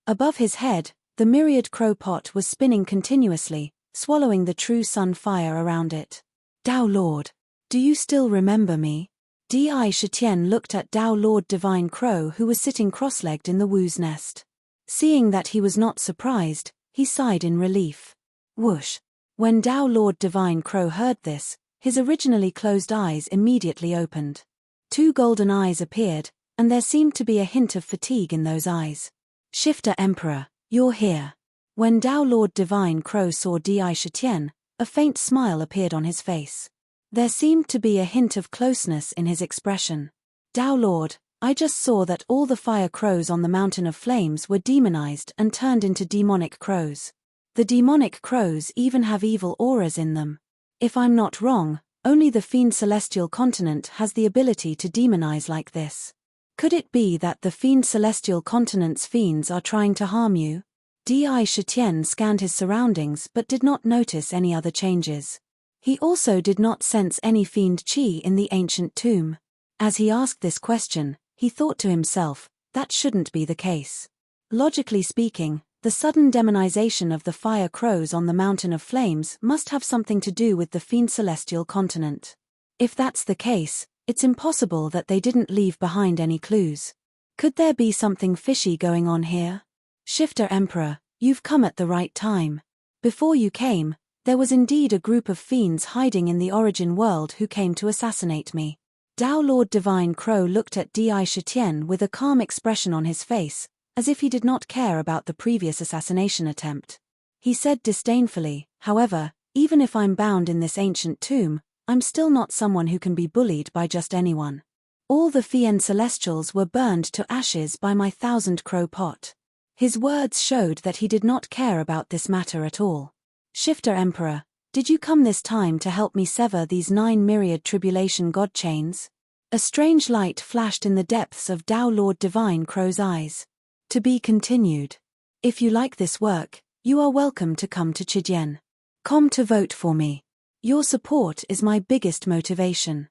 Above his head, the myriad crow pot was spinning continuously, swallowing the true sun fire around it. Dao Lord, do you still remember me? Di Shitian looked at Dao Lord Divine Crow who was sitting cross-legged in the Wu's nest. Seeing that he was not surprised, he sighed in relief. Whoosh! When Dao Lord Divine Crow heard this, his originally closed eyes immediately opened. 2 golden eyes appeared, and there seemed to be a hint of fatigue in those eyes. Shifter Emperor, you're here. When Dao Lord Divine Crow saw Di Shitian, a faint smile appeared on his face. There seemed to be a hint of closeness in his expression. Dao Lord, I just saw that all the fire crows on the Mountain of Flames were demonized and turned into demonic crows. The demonic crows even have evil auras in them. If I'm not wrong, only the Fiend Celestial Continent has the ability to demonize like this. Could it be that the Fiend Celestial Continent's fiends are trying to harm you? Di Shitian scanned his surroundings but did not notice any other changes. He also did not sense any fiend chi in the ancient tomb. As he asked this question, he thought to himself, that shouldn't be the case. Logically speaking, the sudden demonization of the fire crows on the Mountain of Flames must have something to do with the Fiend Celestial Continent. If that's the case, it's impossible that they didn't leave behind any clues. Could there be something fishy going on here? Shifter Emperor, you've come at the right time. Before you came, there was indeed a group of fiends hiding in the origin world who came to assassinate me. Dao Lord Divine Crow looked at Di Shitian with a calm expression on his face, as if he did not care about the previous assassination attempt. He said disdainfully, however, even if I'm bound in this ancient tomb, I'm still not someone who can be bullied by just anyone. All the Fiend Celestials were burned to ashes by my 1000 crow pot. His words showed that he did not care about this matter at all. Shifter Emperor, did you come this time to help me sever these 9 myriad tribulation god chains? A strange light flashed in the depths of Tao Lord Divine Crow's eyes. To be continued. If you like this work, you are welcome to come to Chidian.com to vote for me. Your support is my biggest motivation.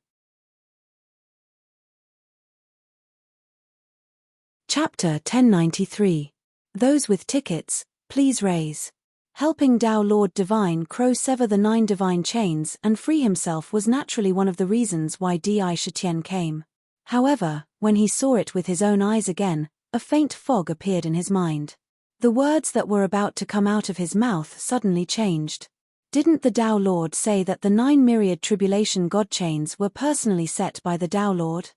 Chapter 1093. Those with tickets, please raise. Helping Tao Lord Divine Crow sever the 9 divine chains and free himself was naturally one of the reasons why Di Shitian came. However, when he saw it with his own eyes again, a faint fog appeared in his mind. The words that were about to come out of his mouth suddenly changed. Didn't the Tao Lord say that the 9 myriad tribulation god chains were personally set by the Tao Lord?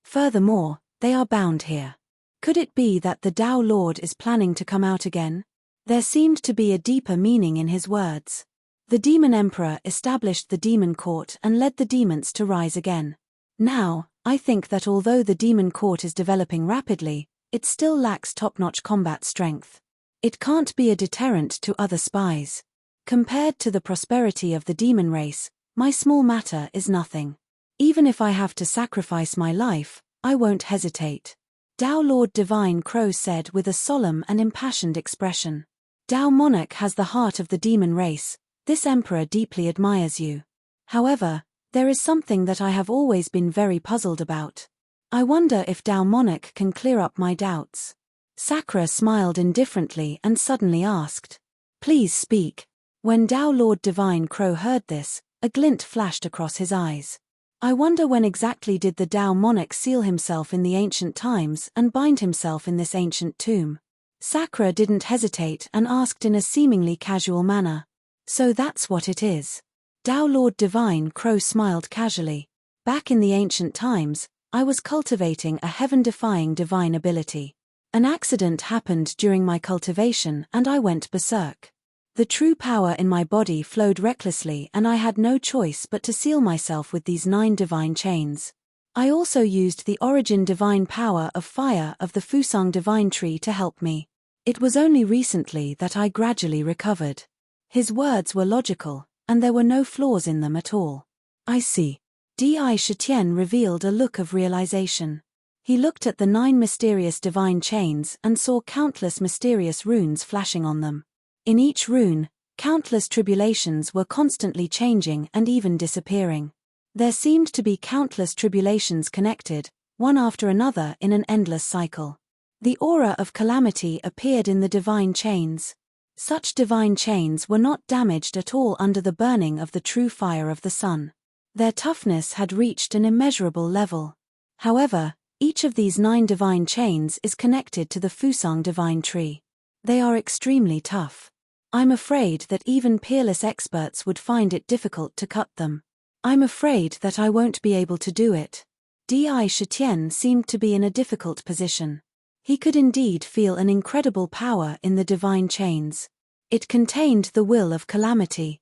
Furthermore, they are bound here. Could it be that the Tao Lord is planning to come out again? There seemed to be a deeper meaning in his words. The Demon Emperor established the Demon Court and led the demons to rise again. Now, I think that although the Demon Court is developing rapidly, it still lacks top-notch combat strength. It can't be a deterrent to other spies. Compared to the prosperity of the demon race, my small matter is nothing. Even if I have to sacrifice my life, I won't hesitate. Tao Lord Divine Crow said with a solemn and impassioned expression. Tao Monarch has the heart of the demon race. This emperor deeply admires you. However, there is something that I have always been very puzzled about. I wonder if Tao Monarch can clear up my doubts. Sakura smiled indifferently and suddenly asked. Please speak. When Tao Lord Divine Crow heard this, a glint flashed across his eyes. I wonder when exactly did the Tao Monarch seal himself in the ancient times and bind himself in this ancient tomb? Sakura didn't hesitate and asked in a seemingly casual manner. So that's what it is. Tao Lord Divine Crow smiled casually. Back in the ancient times, I was cultivating a heaven-defying divine ability. An accident happened during my cultivation and I went berserk. The true power in my body flowed recklessly and I had no choice but to seal myself with these 9 divine chains. I also used the origin divine power of fire of the Fusang divine tree to help me. It was only recently that I gradually recovered. His words were logical, and there were no flaws in them at all. I see. Di Shitian revealed a look of realization. He looked at the 9 mysterious divine chains and saw countless mysterious runes flashing on them. In each rune, countless tribulations were constantly changing and even disappearing. There seemed to be countless tribulations connected, one after another in an endless cycle. The aura of calamity appeared in the divine chains. Such divine chains were not damaged at all under the burning of the true fire of the sun. Their toughness had reached an immeasurable level. However, each of these 9 divine chains is connected to the Fusang divine tree. They are extremely tough. I'm afraid that even peerless experts would find it difficult to cut them. I'm afraid that I won't be able to do it. Di Shitian seemed to be in a difficult position. He could indeed feel an incredible power in the divine chains. It contained the will of calamity.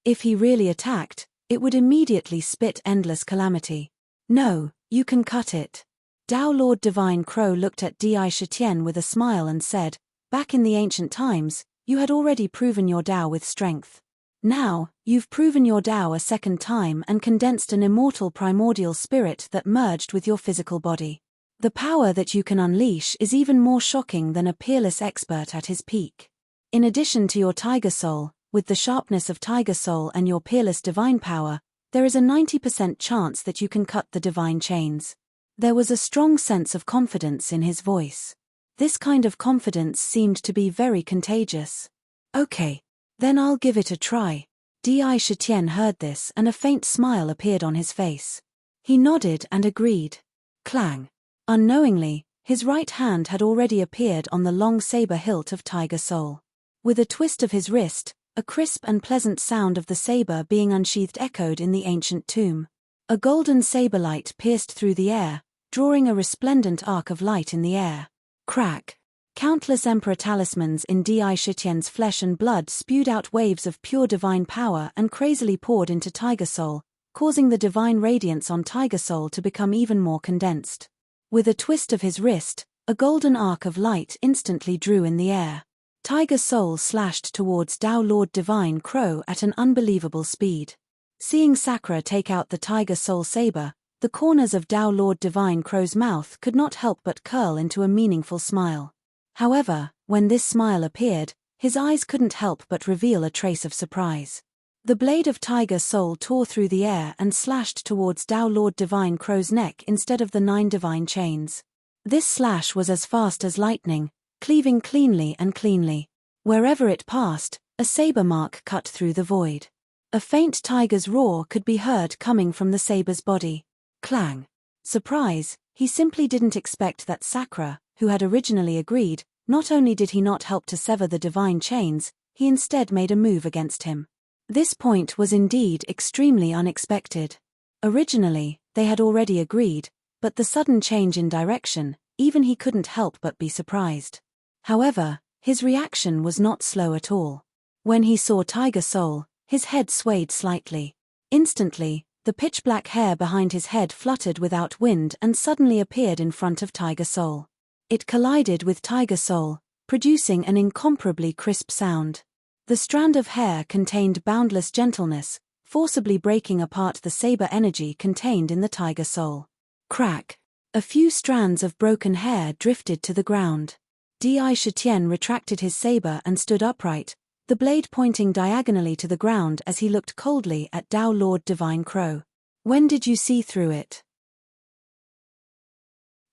If he really attacked, it would immediately spit endless calamity. No, you can cut it. Tao Lord Divine Crow looked at Di Shitian with a smile and said, back in the ancient times, you had already proven your Tao with strength. Now, you've proven your Tao a second time and condensed an immortal primordial spirit that merged with your physical body. The power that you can unleash is even more shocking than a peerless expert at his peak. In addition to your tiger soul, with the sharpness of tiger soul and your peerless divine power, there is a 90% chance that you can cut the divine chains. There was a strong sense of confidence in his voice. This kind of confidence seemed to be very contagious. Okay. Then I'll give it a try. Di Shitian heard this and a faint smile appeared on his face. He nodded and agreed. Clang. Unknowingly, his right hand had already appeared on the long saber hilt of Tiger Soul. With a twist of his wrist, a crisp and pleasant sound of the saber being unsheathed echoed in the ancient tomb. A golden saber light pierced through the air, drawing a resplendent arc of light in the air. Crack. Countless emperor talismans in Di Shitian's flesh and blood spewed out waves of pure divine power and crazily poured into Tiger Soul, causing the divine radiance on Tiger Soul to become even more condensed. With a twist of his wrist, A golden arc of light instantly drew in the air. Tiger Soul slashed towards Tao Lord Divine Crow at an unbelievable speed. Seeing Sakura take out the Tiger Soul saber, the corners of Tao Lord Divine Crow's mouth could not help but curl into a meaningful smile. However, when this smile appeared, his eyes couldn't help but reveal a trace of surprise. The blade of Tiger Soul tore through the air and slashed towards Tao Lord Divine Crow's neck instead of the 9 divine chains. This slash was as fast as lightning, cleaving cleanly and cleanly. Wherever it passed, a saber mark cut through the void. A faint tiger's roar could be heard coming from the saber's body. Clang. Surprise, he simply didn't expect that Sakura, who had originally agreed, not only did he not help to sever the divine chains, he instead made a move against him. This point was indeed extremely unexpected. Originally, they had already agreed, but the sudden change in direction, even he couldn't help but be surprised. However, his reaction was not slow at all. When he saw Tiger Soul, his head swayed slightly. Instantly, the pitch-black hair behind his head fluttered without wind and suddenly appeared in front of Tiger Soul. It collided with Tiger Soul, producing an incomparably crisp sound. The strand of hair contained boundless gentleness, forcibly breaking apart the saber energy contained in the Tiger Soul. Crack! A few strands of broken hair drifted to the ground. Di Shitian retracted his saber and stood upright, the blade pointing diagonally to the ground as he looked coldly at Tao Lord Divine Crow. When did you see through it?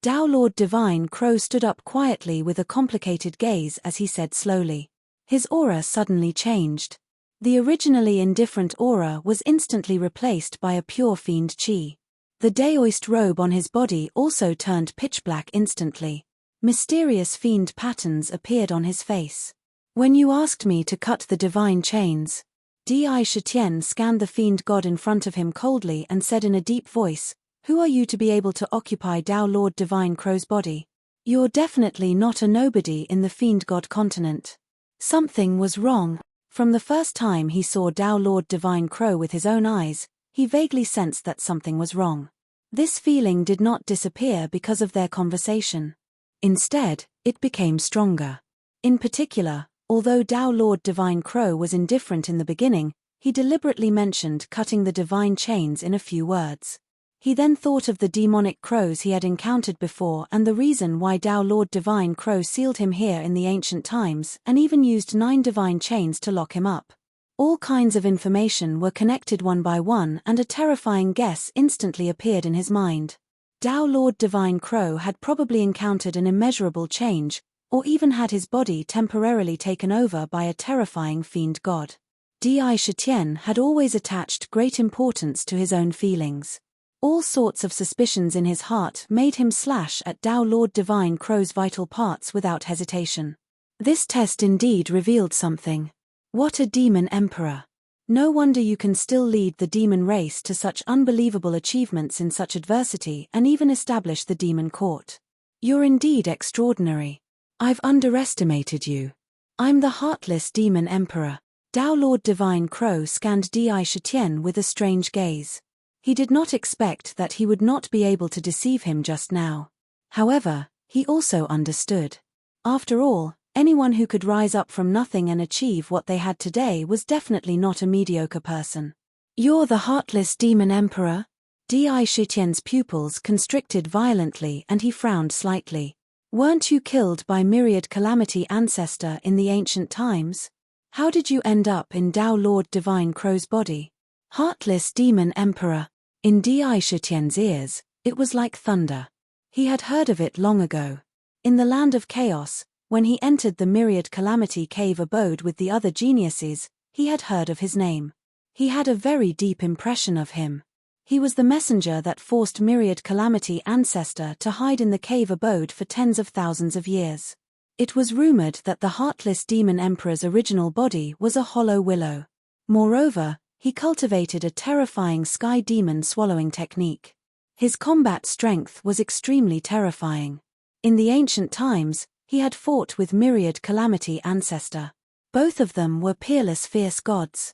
Tao Lord Divine Crow stood up quietly with a complicated gaze as he said slowly. His aura suddenly changed. The originally indifferent aura was instantly replaced by a pure fiend chi. The daoist robe on his body also turned pitch-black instantly. Mysterious fiend patterns appeared on his face. When you asked me to cut the divine chains, Di Shitian scanned the fiend god in front of him coldly and said in a deep voice, "Who are you to be able to occupy Tao Lord Divine Crow's body? You're definitely not a nobody in the fiend god continent." Something was wrong. From the first time he saw Tao Lord Divine Crow with his own eyes, he vaguely sensed that something was wrong. This feeling did not disappear because of their conversation. Instead, it became stronger. In particular, although Tao Lord Divine Crow was indifferent in the beginning, he deliberately mentioned cutting the divine chains in a few words. He then thought of the demonic crows he had encountered before and the reason why Tao Lord Divine Crow sealed him here in the ancient times and even used 9 divine chains to lock him up. All kinds of information were connected one by one and a terrifying guess instantly appeared in his mind. Tao Lord Divine Crow had probably encountered an immeasurable change, or even had his body temporarily taken over by a terrifying fiend god. Di Shitian had always attached great importance to his own feelings. All sorts of suspicions in his heart made him slash at Tao Lord Divine Crow's vital parts without hesitation. This test indeed revealed something. What a demon emperor! No wonder you can still lead the demon race to such unbelievable achievements in such adversity and even establish the demon court. You're indeed extraordinary. I've underestimated you. I'm the heartless demon emperor. Tao Lord Divine Crow scanned Di Shitian with a strange gaze. He did not expect that he would not be able to deceive him just now. However, he also understood. After all, anyone who could rise up from nothing and achieve what they had today was definitely not a mediocre person. You're the heartless demon emperor? Di Shitian's pupils constricted violently and he frowned slightly. Weren't you killed by Myriad Calamity Ancestor in the ancient times? How did you end up in Tao Lord Divine Crow's body? Heartless demon emperor. In Di Shitian's ears, it was like thunder. He had heard of it long ago. In the land of chaos, when he entered the Myriad Calamity cave abode with the other geniuses, he had heard of his name. He had a very deep impression of him. He was the messenger that forced Myriad Calamity Ancestor to hide in the cave abode for tens of thousands of years. It was rumored that the heartless demon emperor's original body was a hollow willow. Moreover, he cultivated a terrifying sky demon swallowing technique. His combat strength was extremely terrifying. In the ancient times, he had fought with Myriad Calamity Ancestor. Both of them were peerless fierce gods.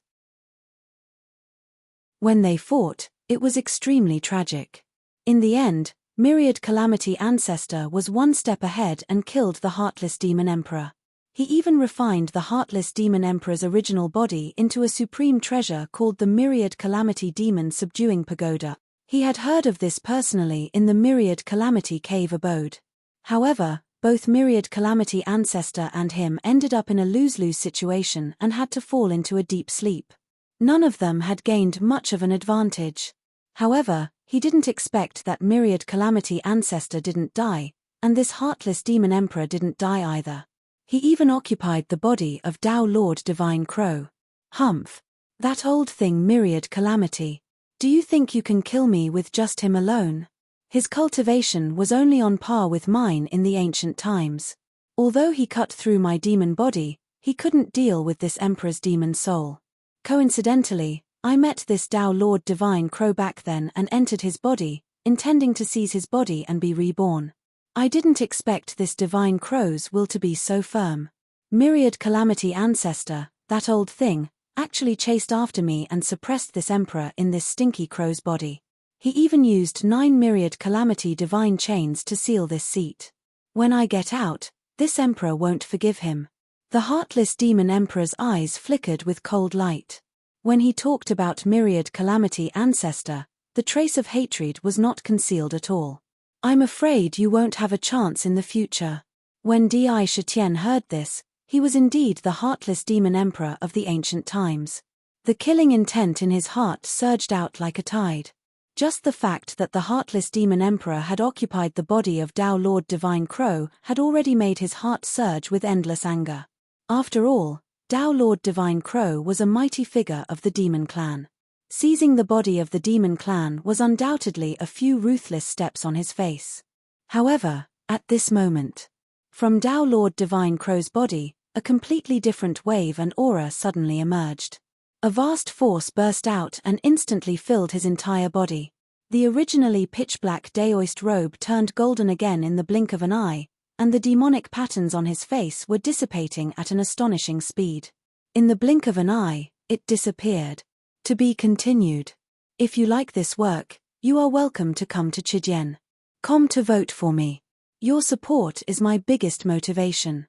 When they fought, it was extremely tragic. In the end, Myriad Calamity Ancestor was one step ahead and killed the Heartless Demon Emperor. He even refined the Heartless Demon Emperor's original body into a supreme treasure called the Myriad Calamity Demon Subduing Pagoda. He had heard of this personally in the Myriad Calamity Cave abode. However, both Myriad Calamity Ancestor and him ended up in a lose-lose situation and had to fall into a deep sleep. None of them had gained much of an advantage. However, he didn't expect that Myriad Calamity Ancestor didn't die, and this Heartless Demon Emperor didn't die either. He even occupied the body of Tao Lord Divine Crow. Humph. That old thing Myriad Calamity. Do you think you can kill me with just him alone? His cultivation was only on par with mine in the ancient times. Although he cut through my demon body, he couldn't deal with this Emperor's demon soul. Coincidentally, I met this Tao Lord Divine Crow back then and entered his body, intending to seize his body and be reborn. I didn't expect this Divine Crow's will to be so firm. Myriad Calamity Ancestor, that old thing, actually chased after me and suppressed this Emperor in this stinky crow's body. He even used 9 Myriad Calamity Divine Chains to seal this seat. When I get out, this Emperor won't forgive him. The Heartless Demon Emperor's eyes flickered with cold light. When he talked about Myriad Calamity Ancestor, the trace of hatred was not concealed at all. I'm afraid you won't have a chance in the future. When Di Shitian heard this, he was indeed the Heartless Demon Emperor of the ancient times. The killing intent in his heart surged out like a tide. Just the fact that the Heartless Demon Emperor had occupied the body of Tao Lord Divine Crow had already made his heart surge with endless anger. After all, Tao Lord Divine Crow was a mighty figure of the Demon Clan. Seizing the body of the Demon Clan was undoubtedly a few ruthless steps on his face. However, at this moment, from Tao Lord Divine Crow's body, a completely different wave and aura suddenly emerged. A vast force burst out and instantly filled his entire body. The originally pitch-black daoist robe turned golden again in the blink of an eye, and the demonic patterns on his face were dissipating at an astonishing speed. In the blink of an eye, it disappeared. To be continued. If you like this work, you are welcome to come to Chidian.com to vote for me. Your support is my biggest motivation.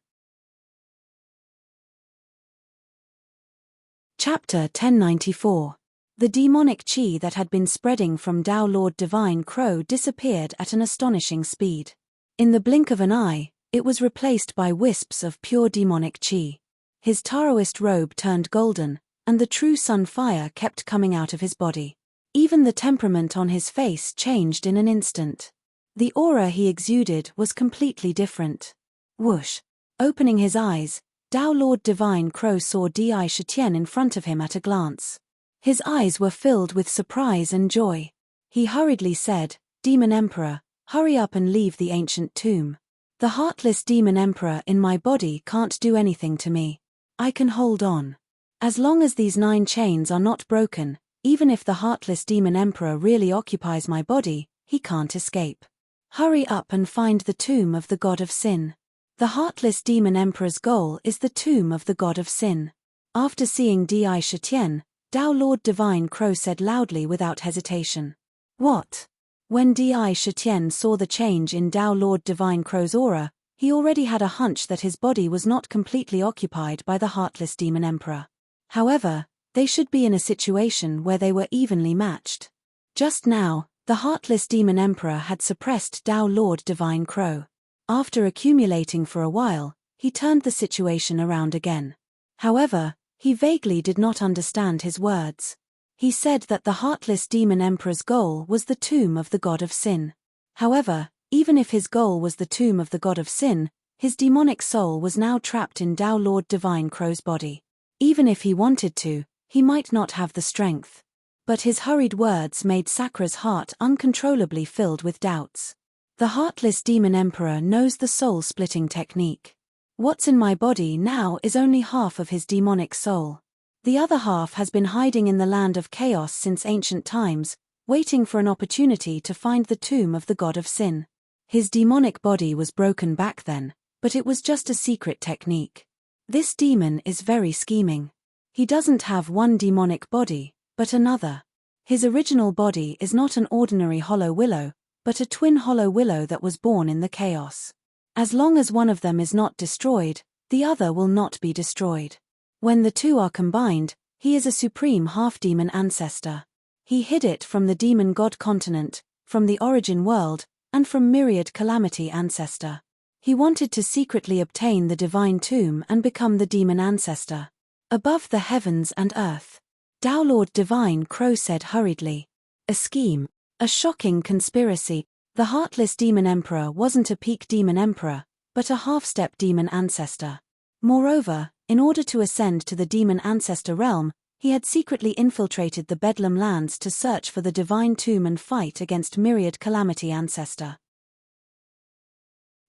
Chapter 1094. The demonic chi that had been spreading from Tao Lord Divine Crow disappeared at an astonishing speed. In the blink of an eye, it was replaced by wisps of pure demonic chi. His Taoist robe turned golden, and the true sun fire kept coming out of his body. Even the temperament on his face changed in an instant. The aura he exuded was completely different. Whoosh! Opening his eyes, Tao Lord Divine Crow saw Di Shitian in front of him at a glance. His eyes were filled with surprise and joy. He hurriedly said, "Demon Emperor, hurry up and leave the ancient tomb. The Heartless Demon Emperor in my body can't do anything to me. I can hold on. As long as these 9 chains are not broken, even if the Heartless Demon Emperor really occupies my body, he can't escape. Hurry up and find the tomb of the God of Sin. The Heartless Demon Emperor's goal is the tomb of the God of Sin." After seeing Di Shitian, Tao Lord Divine Crow said loudly without hesitation. "What?" When Di Shitian saw the change in Tao Lord Divine Crow's aura, he already had a hunch that his body was not completely occupied by the Heartless Demon Emperor. However, they should be in a situation where they were evenly matched. Just now, the Heartless Demon Emperor had suppressed Tao Lord Divine Crow. After accumulating for a while, he turned the situation around again. However, he vaguely did not understand his words. He said that the Heartless Demon Emperor's goal was the tomb of the God of Sin. However, even if his goal was the tomb of the God of Sin, his demonic soul was now trapped in Tao Lord Divine Crow's body. Even if he wanted to, he might not have the strength. But his hurried words made Sakra's heart uncontrollably filled with doubts. The Heartless Demon Emperor knows the soul-splitting technique. What's in my body now is only half of his demonic soul. The other half has been hiding in the land of chaos since ancient times, waiting for an opportunity to find the tomb of the God of Sin. His demonic body was broken back then, but it was just a secret technique. This demon is very scheming. He doesn't have one demonic body, but another. His original body is not an ordinary hollow willow, but a twin hollow willow that was born in the chaos. As long as one of them is not destroyed, the other will not be destroyed. When the two are combined, he is a supreme half-demon ancestor. He hid it from the demon god continent, from the origin world, and from myriad calamity ancestor. He wanted to secretly obtain the divine tomb and become the demon ancestor. Above the heavens and earth. Tao Lord Divine Crow said hurriedly. A scheme. A shocking conspiracy. The heartless demon emperor wasn't a peak demon emperor, but a half-step demon ancestor. Moreover, in order to ascend to the demon ancestor realm, he had secretly infiltrated the Bedlam lands to search for the divine tomb and fight against myriad calamity ancestor.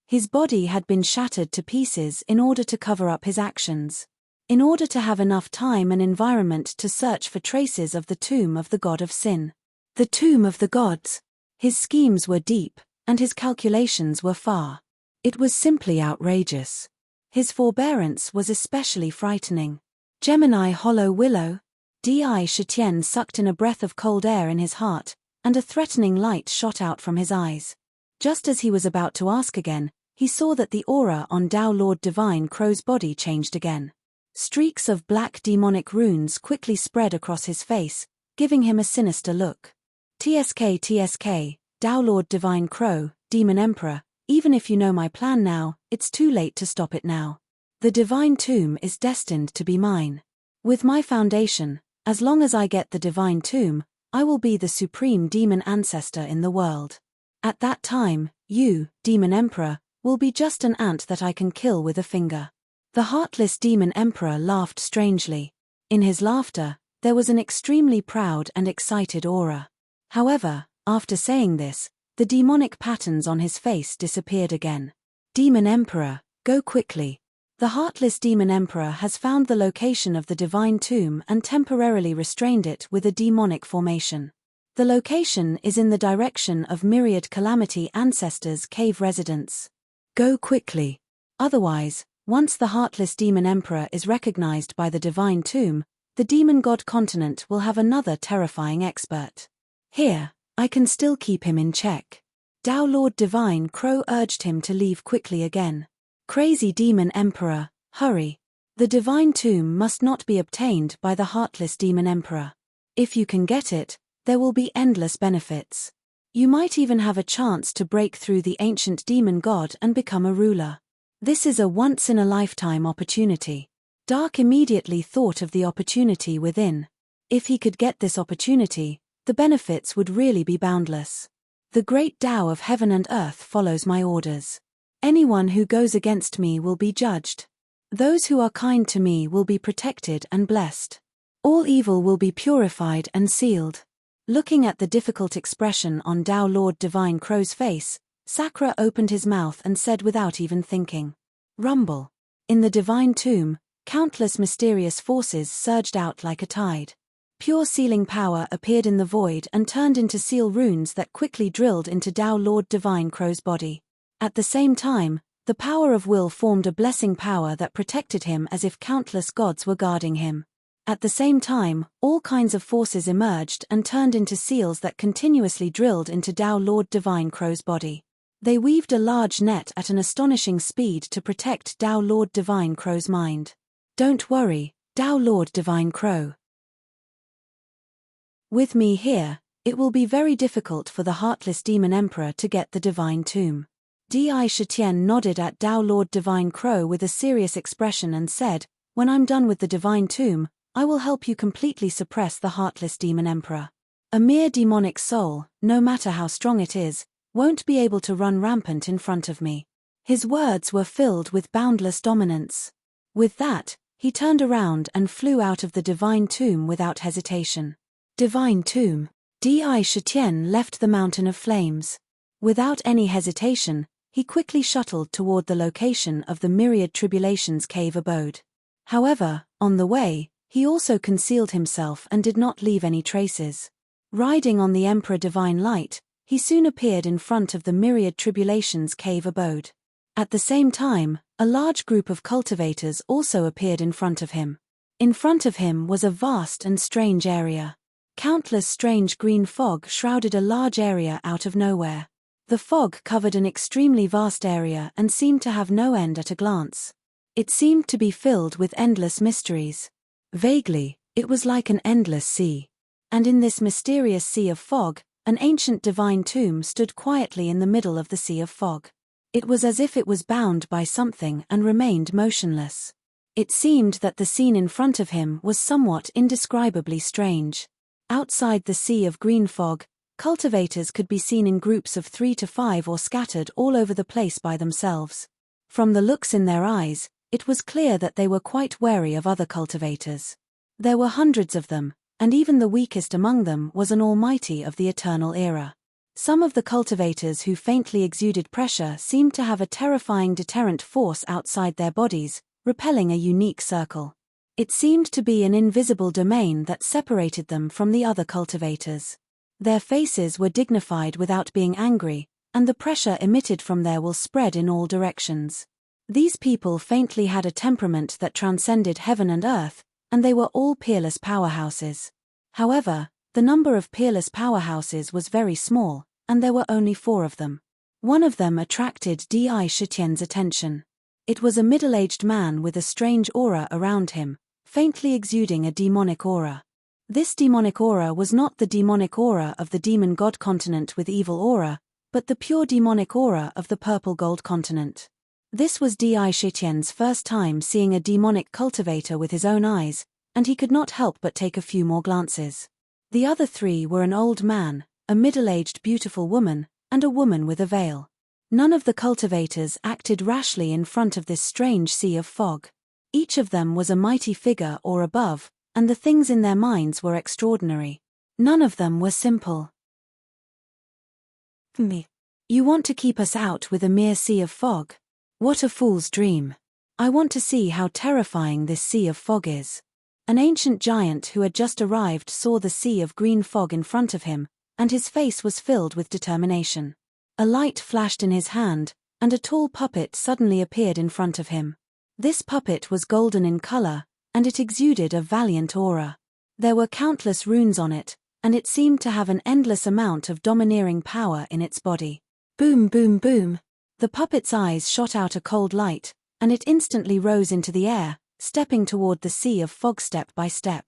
His body had been shattered to pieces in order to cover up his actions. In order to have enough time and environment to search for traces of the tomb of the god of sin. The tomb of the gods. His schemes were deep, and his calculations were far. It was simply outrageous. His forbearance was especially frightening. Gemini Hollow Willow. Di Shitian sucked in a breath of cold air in his heart, and a threatening light shot out from his eyes. Just as he was about to ask again, he saw that the aura on Tao Lord Divine Crow's body changed again. Streaks of black demonic runes quickly spread across his face, giving him a sinister look. TSK, Tao Lord Divine Crow, Demon Emperor, even if you know my plan now, it's too late to stop it now. The divine tomb is destined to be mine. With my foundation, as long as I get the divine tomb, I will be the supreme demon ancestor in the world. At that time, you, Demon Emperor, will be just an ant that I can kill with a finger. The heartless demon emperor laughed strangely. In his laughter, there was an extremely proud and excited aura. However, after saying this, the demonic patterns on his face disappeared again. Demon Emperor, go quickly. The heartless demon emperor has found the location of the divine tomb and temporarily restrained it with a demonic formation. The location is in the direction of myriad calamity ancestors' cave residence. Go quickly. Otherwise, once the heartless demon emperor is recognized by the divine tomb, the demon god continent will have another terrifying expert. Here, I can still keep him in check. Tao Lord Divine Crow urged him to leave quickly again. Crazy demon emperor, hurry. The divine tomb must not be obtained by the heartless demon emperor. If you can get it, there will be endless benefits. You might even have a chance to break through the ancient demon god and become a ruler. This is a once-in-a-lifetime opportunity. Dark immediately thought of the opportunity within. If he could get this opportunity, the benefits would really be boundless. The great Tao of heaven and earth follows my orders. Anyone who goes against me will be judged. Those who are kind to me will be protected and blessed. All evil will be purified and sealed. Looking at the difficult expression on Tao Lord Divine Crow's face, Sakra opened his mouth and said without even thinking. Rumble. In the divine tomb, countless mysterious forces surged out like a tide. Pure sealing power appeared in the void and turned into seal runes that quickly drilled into Tao Lord Divine Crow's body. At the same time, the power of will formed a blessing power that protected him as if countless gods were guarding him. At the same time, all kinds of forces emerged and turned into seals that continuously drilled into Tao Lord Divine Crow's body. They weaved a large net at an astonishing speed to protect Tao Lord Divine Crow's mind. Don't worry, Tao Lord Divine Crow. With me here, it will be very difficult for the heartless demon emperor to get the divine tomb. Di Shitian nodded at Tao Lord Divine Crow with a serious expression and said, when I'm done with the divine tomb, I will help you completely suppress the heartless demon emperor. A mere demonic soul, no matter how strong it is, won't be able to run rampant in front of me. His words were filled with boundless dominance. With that, he turned around and flew out of the divine tomb without hesitation. Divine tomb. Di Shitian left the mountain of flames. Without any hesitation, he quickly shuttled toward the location of the myriad tribulations cave abode. However, on the way, he also concealed himself and did not leave any traces. Riding on the Emperor Divine Light, he soon appeared in front of the myriad tribulations cave abode. At the same time, a large group of cultivators also appeared in front of him. In front of him was a vast and strange area. Countless strange green fog shrouded a large area out of nowhere. The fog covered an extremely vast area and seemed to have no end at a glance. It seemed to be filled with endless mysteries. Vaguely, it was like an endless sea. And in this mysterious sea of fog, an ancient divine tomb stood quietly in the middle of the sea of fog. It was as if it was bound by something and remained motionless. It seemed that the scene in front of him was somewhat indescribably strange. Outside the sea of green fog, cultivators could be seen in groups of 3 to 5 or scattered all over the place by themselves. From the looks in their eyes, it was clear that they were quite wary of other cultivators. There were hundreds of them, and even the weakest among them was an almighty of the eternal era. Some of the cultivators who faintly exuded pressure seemed to have a terrifying deterrent force outside their bodies, repelling a unique circle. It seemed to be an invisible domain that separated them from the other cultivators. Their faces were dignified without being angry, and the pressure emitted from their will spread in all directions. These people faintly had a temperament that transcended heaven and earth, and they were all peerless powerhouses. However, the number of peerless powerhouses was very small, and there were only 4 of them. One of them attracted Di Shitian's attention. It was a middle-aged man with a strange aura around him, faintly exuding a demonic aura. This demonic aura was not the demonic aura of the demon god continent with evil aura, but the pure demonic aura of the purple gold continent. This was Di Shitian's first time seeing a demonic cultivator with his own eyes, and he could not help but take a few more glances. The other 3 were an old man, a middle-aged beautiful woman, and a woman with a veil. None of the cultivators acted rashly in front of this strange sea of fog. Each of them was a mighty figure or above, and the things in their minds were extraordinary. None of them were simple. Me. You want to keep us out with a mere sea of fog? What a fool's dream. I want to see how terrifying this sea of fog is. An ancient giant who had just arrived saw the sea of green fog in front of him, and his face was filled with determination. A light flashed in his hand, and a tall puppet suddenly appeared in front of him. This puppet was golden in color, and it exuded a valiant aura. There were countless runes on it, and it seemed to have an endless amount of domineering power in its body. Boom, boom, boom. The puppet's eyes shot out a cold light, and it instantly rose into the air, stepping toward the sea of fog step by step.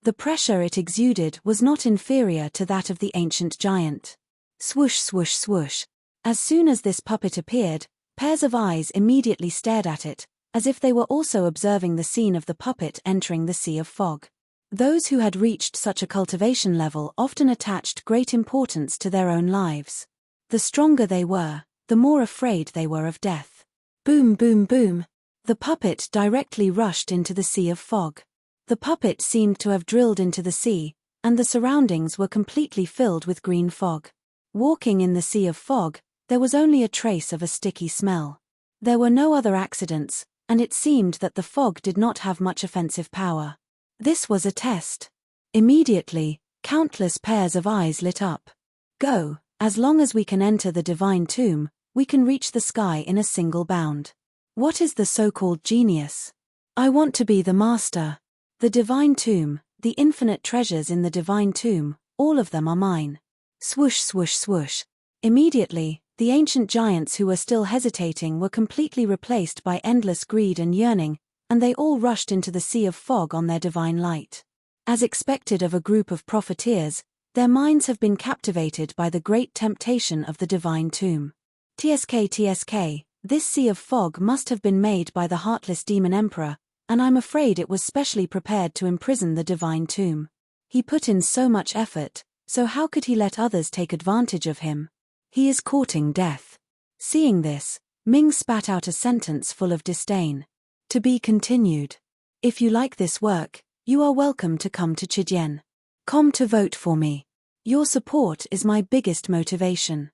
The pressure it exuded was not inferior to that of the ancient giant. Swoosh, swoosh, swoosh. As soon as this puppet appeared, pairs of eyes immediately stared at it, as if they were also observing the scene of the puppet entering the sea of fog. Those who had reached such a cultivation level often attached great importance to their own lives. The stronger they were, the more afraid they were of death. Boom, boom, boom. The puppet directly rushed into the sea of fog. The puppet seemed to have drilled into the sea, and the surroundings were completely filled with green fog. Walking in the sea of fog, there was only a trace of a sticky smell. There were no other accidents, and it seemed that the fog did not have much offensive power. This was a test. Immediately, countless pairs of eyes lit up. Go, as long as we can enter the divine tomb, we can reach the sky in a single bound. What is the so-called genius? I want to be the master. The divine tomb, the infinite treasures in the divine tomb, all of them are mine. Swoosh, swoosh, swoosh. Immediately, the ancient giants who were still hesitating were completely replaced by endless greed and yearning, and they all rushed into the sea of fog on their divine light. As expected of a group of profiteers, their minds have been captivated by the great temptation of the divine tomb. TSK, this sea of fog must have been made by the heartless demon emperor, and I'm afraid it was specially prepared to imprison the divine tomb. He put in so much effort, so how could he let others take advantage of him? He is courting death. Seeing this, Ming spat out a sentence full of disdain. To be continued. If you like this work, you are welcome to come to Chidian. Come to vote for me. Your support is my biggest motivation.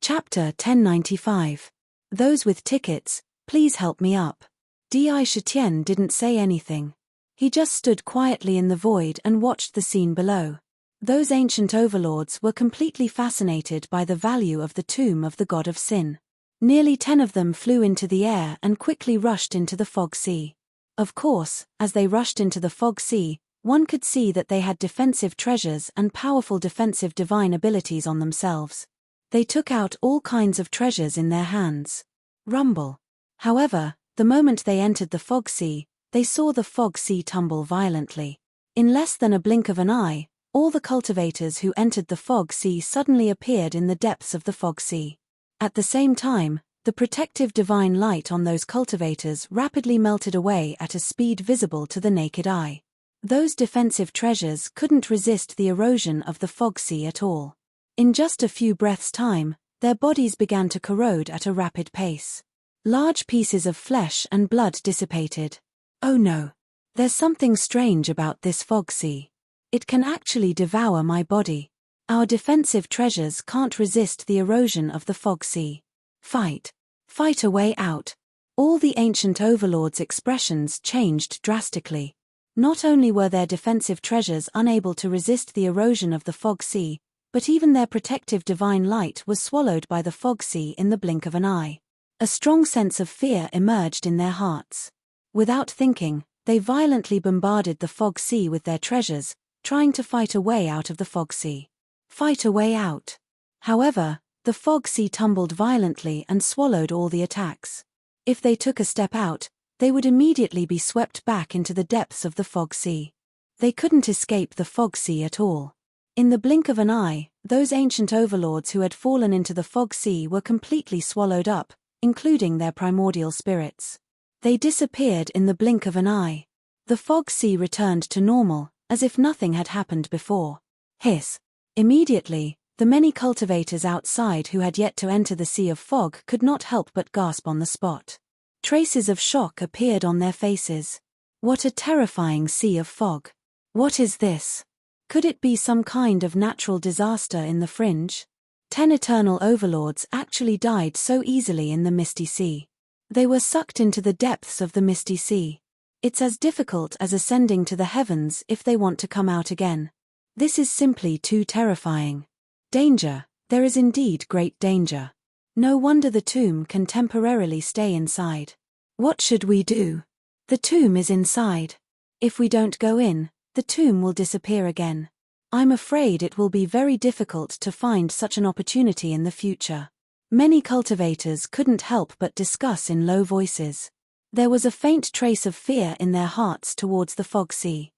Chapter 1095. Those with tickets, please help me up. Di Shitian didn't say anything. He just stood quietly in the void and watched the scene below. Those ancient overlords were completely fascinated by the value of the tomb of the god of sin. Nearly 10 of them flew into the air and quickly rushed into the fog sea. Of course, as they rushed into the fog sea, One could see that they had defensive treasures and powerful defensive divine abilities on themselves. They took out all kinds of treasures in their hands. Rumble. However, the moment they entered the fog sea, they saw the fog sea tumble violently. In less than a blink of an eye, all the cultivators who entered the fog sea suddenly appeared in the depths of the fog sea. At the same time, the protective divine light on those cultivators rapidly melted away at a speed visible to the naked eye. Those defensive treasures couldn't resist the erosion of the fog sea at all. In just a few breaths' time, their bodies began to corrode at a rapid pace. Large pieces of flesh and blood dissipated. Oh no! There's something strange about this fog sea. It can actually devour my body. Our defensive treasures can't resist the erosion of the fog sea. Fight. Fight a way out. All the ancient overlords' expressions changed drastically. Not only were their defensive treasures unable to resist the erosion of the fog sea, but even their protective divine light was swallowed by the fog sea in the blink of an eye. A strong sense of fear emerged in their hearts. Without thinking, they violently bombarded the fog sea with their treasures, trying to fight a way out of the fog sea. Fight a way out. However, the fog sea tumbled violently and swallowed all the attacks. If they took a step out, they would immediately be swept back into the depths of the fog sea. They couldn't escape the fog sea at all. In the blink of an eye, those ancient overlords who had fallen into the fog sea were completely swallowed up, including their primordial spirits. They disappeared in the blink of an eye. The fog sea returned to normal, as if nothing had happened before. Hiss. Immediately, the many cultivators outside who had yet to enter the sea of fog could not help but gasp on the spot. Traces of shock appeared on their faces. What a terrifying sea of fog. What is this? Could it be some kind of natural disaster in the fringe? 10 eternal overlords actually died so easily in the misty sea. They were sucked into the depths of the misty sea. It's as difficult as ascending to the heavens if they want to come out again. This is simply too terrifying. Danger, there is indeed great danger. No wonder the tomb can temporarily stay inside. What should we do? The tomb is inside. If we don't go in, the tomb will disappear again. I'm afraid it will be very difficult to find such an opportunity in the future. Many cultivators couldn't help but discuss in low voices. There was a faint trace of fear in their hearts towards the fog sea.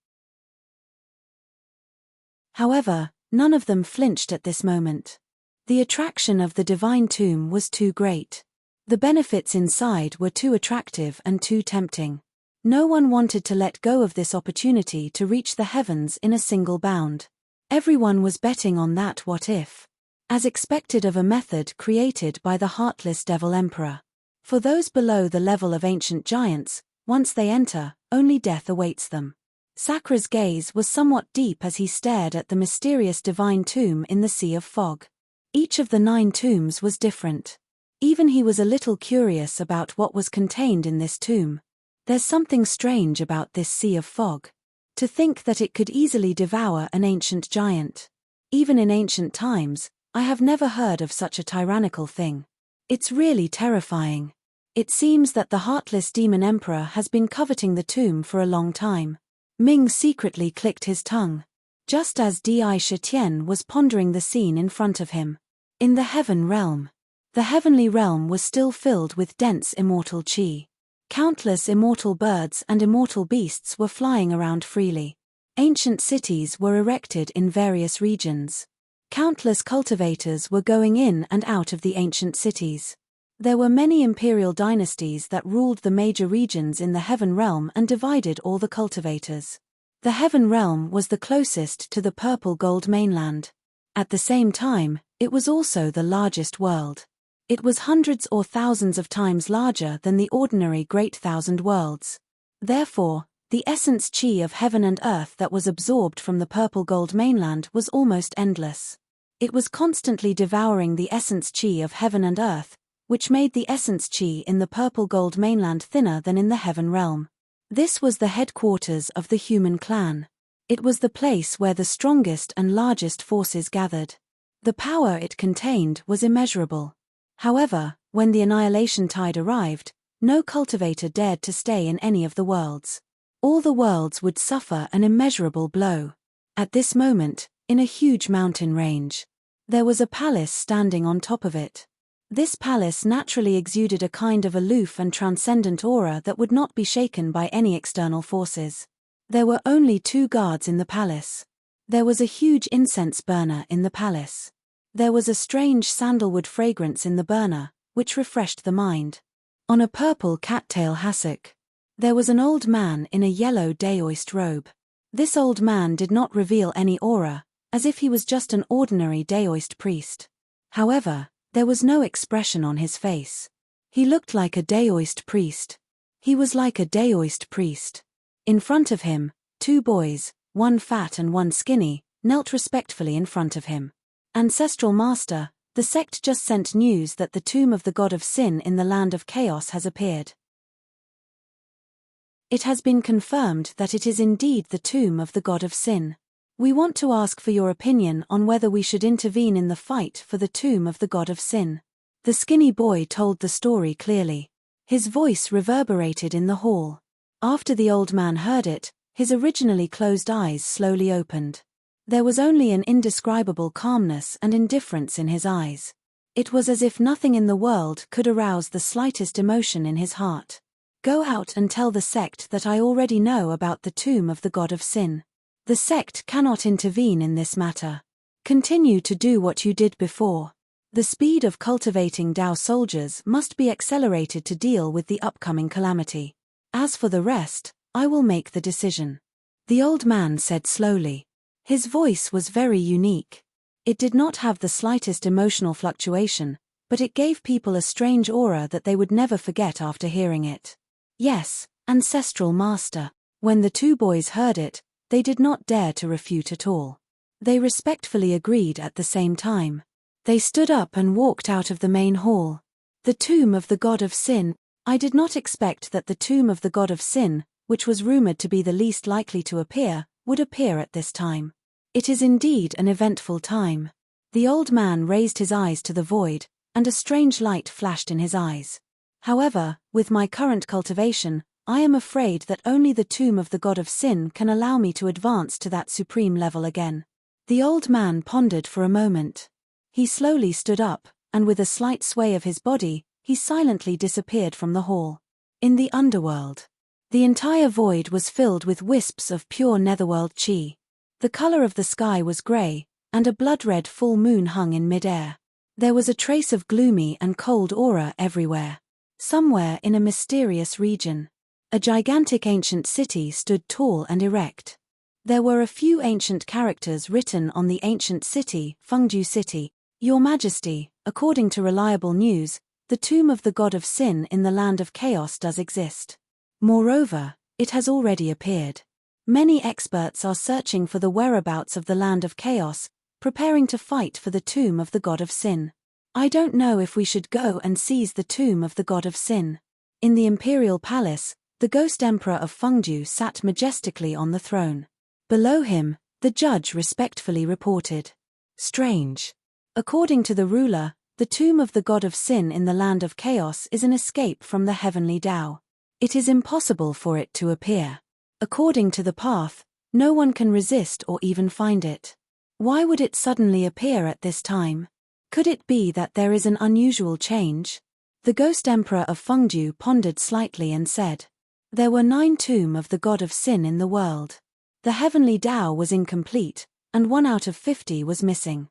However, none of them flinched at this moment. The attraction of the divine tomb was too great. The benefits inside were too attractive and too tempting. No one wanted to let go of this opportunity to reach the heavens in a single bound. Everyone was betting on that what if. As expected of a method created by the heartless devil emperor. For those below the level of ancient giants, once they enter, only death awaits them. Sakra's gaze was somewhat deep as he stared at the mysterious divine tomb in the sea of fog. Each of the 9 tombs was different. Even he was a little curious about what was contained in this tomb. There's something strange about this sea of fog. To think that it could easily devour an ancient giant. Even in ancient times, I have never heard of such a tyrannical thing. It's really terrifying. It seems that the heartless demon emperor has been coveting the tomb for a long time. Ming secretly clicked his tongue. Just as Di Shitian was pondering the scene in front of him. In the heaven realm. The heavenly realm was still filled with dense immortal chi. Countless immortal birds and immortal beasts were flying around freely. Ancient cities were erected in various regions. Countless cultivators were going in and out of the ancient cities. There were many imperial dynasties that ruled the major regions in the heaven realm and divided all the cultivators. The heaven realm was the closest to the purple gold mainland. At the same time, it was also the largest world. It was hundreds or thousands of times larger than the ordinary Great Thousand Worlds. Therefore, the essence chi of heaven and earth that was absorbed from the purple gold mainland was almost endless. It was constantly devouring the essence chi of heaven and earth, which made the essence chi in the purple gold mainland thinner than in the heaven realm. This was the headquarters of the human clan. It was the place where the strongest and largest forces gathered. The power it contained was immeasurable. However, when the annihilation tide arrived, no cultivator dared to stay in any of the worlds. All the worlds would suffer an immeasurable blow. At this moment, in a huge mountain range, there was a palace standing on top of it. This palace naturally exuded a kind of aloof and transcendent aura that would not be shaken by any external forces. There were only 2 guards in the palace. There was a huge incense burner in the palace. There was a strange sandalwood fragrance in the burner, which refreshed the mind. On a purple cattail hassock, there was an old man in a yellow daoist robe. This old man did not reveal any aura, as if he was just an ordinary daoist priest. However, there was no expression on his face. He looked like a daoist priest. He was like a daoist priest. In front of him, 2 boys, one fat and one skinny, knelt respectfully in front of him. Ancestral Master, the sect just sent news that the tomb of the god of sin in the land of chaos has appeared. It has been confirmed that it is indeed the tomb of the god of sin. We want to ask for your opinion on whether we should intervene in the fight for the tomb of the god of sin. The skinny boy told the story clearly. His voice reverberated in the hall. After the old man heard it, his originally closed eyes slowly opened. There was only an indescribable calmness and indifference in his eyes. It was as if nothing in the world could arouse the slightest emotion in his heart. Go out and tell the sect that I already know about the tomb of the god of sin. The sect cannot intervene in this matter. Continue to do what you did before. The speed of cultivating Dao soldiers must be accelerated to deal with the upcoming calamity. As for the rest, I will make the decision. The old man said slowly. His voice was very unique. It did not have the slightest emotional fluctuation, but it gave people a strange aura that they would never forget after hearing it. Yes, Ancestral Master. When the 2 boys heard it, they did not dare to refute at all. They respectfully agreed at the same time. They stood up and walked out of the main hall. The tomb of the god of sin. I did not expect that the tomb of the god of sin, which was rumored to be the least likely to appear, would appear at this time. It is indeed an eventful time. The old man raised his eyes to the void, and a strange light flashed in his eyes. However, with my current cultivation, I am afraid that only the tomb of the god of sin can allow me to advance to that supreme level again. The old man pondered for a moment. He slowly stood up, and with a slight sway of his body, he silently disappeared from the hall. In the underworld, the entire void was filled with wisps of pure netherworld chi. The color of the sky was gray, and a blood-red full moon hung in mid-air. There was a trace of gloomy and cold aura everywhere. Somewhere in a mysterious region, a gigantic ancient city stood tall and erect. There were a few ancient characters written on the ancient city, Fengdu City. Your Majesty, according to reliable news, the tomb of the god of sin in the land of chaos does exist. Moreover, it has already appeared. Many experts are searching for the whereabouts of the land of chaos, preparing to fight for the tomb of the god of sin. I don't know if we should go and seize the tomb of the god of sin. In the imperial palace, the ghost emperor of Fengdu sat majestically on the throne. Below him, the judge respectfully reported. Strange. According to the ruler, the tomb of the god of sin in the land of chaos is an escape from the heavenly Tao. It is impossible for it to appear. According to the path, no one can resist or even find it. Why would it suddenly appear at this time? Could it be that there is an unusual change? The ghost emperor of Fengdu pondered slightly and said, there were 9 tombs of the god of sin in the world. The heavenly Tao was incomplete, and 1 out of 50 was missing.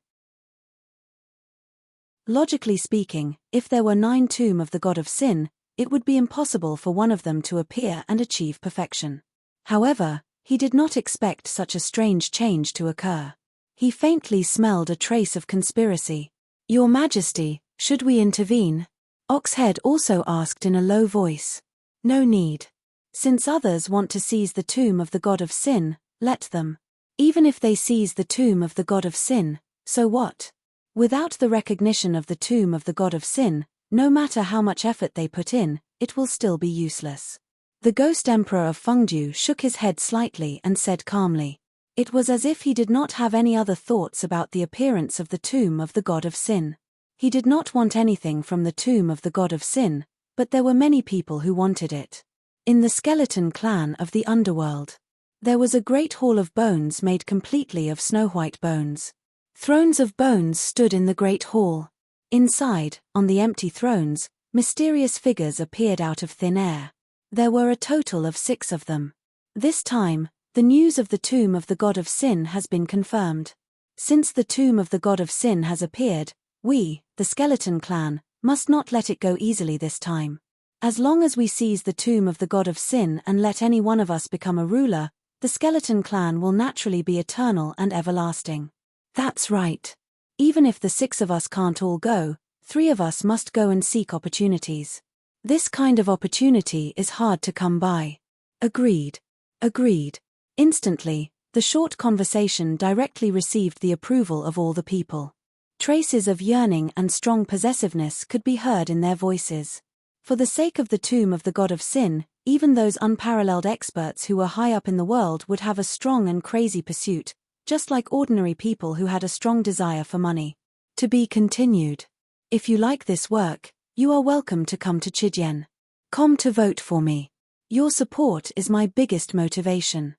Logically speaking, if there were 9 tombs of the god of sin, it would be impossible for one of them to appear and achieve perfection. However, he did not expect such a strange change to occur. He faintly smelled a trace of conspiracy. Your Majesty, should we intervene? Oxhead also asked in a low voice. No need. Since others want to seize the tomb of the god of sin, let them. Even if they seize the tomb of the god of sin, so what? Without the recognition of the tomb of the god of sin, no matter how much effort they put in, it will still be useless. The ghost emperor of Fengdu shook his head slightly and said calmly. It was as if he did not have any other thoughts about the appearance of the tomb of the god of sin. He did not want anything from the tomb of the god of sin, but there were many people who wanted it. In the skeleton clan of the underworld, there was a great hall of bones made completely of snow-white bones. Thrones of bones stood in the great hall. Inside, on the empty thrones, mysterious figures appeared out of thin air. There were a total of 6 of them. This time, the news of the tomb of the god of sin has been confirmed. Since the tomb of the god of sin has appeared, we, the skeleton clan, must not let it go easily this time. As long as we seize the tomb of the god of sin and let any one of us become a ruler, the skeleton clan will naturally be eternal and everlasting. That's right. Even if the 6 of us can't all go, 3 of us must go and seek opportunities. This kind of opportunity is hard to come by. Agreed. Agreed. Instantly, the short conversation directly received the approval of all the people. Traces of yearning and strong possessiveness could be heard in their voices. For the sake of the tomb of the god of sin, even those unparalleled experts who were high up in the world would have a strong and crazy pursuit, just like ordinary people who had a strong desire for money. To be continued. If you like this work, you are welcome to come to Chidyen. Come to vote for me. Your support is my biggest motivation.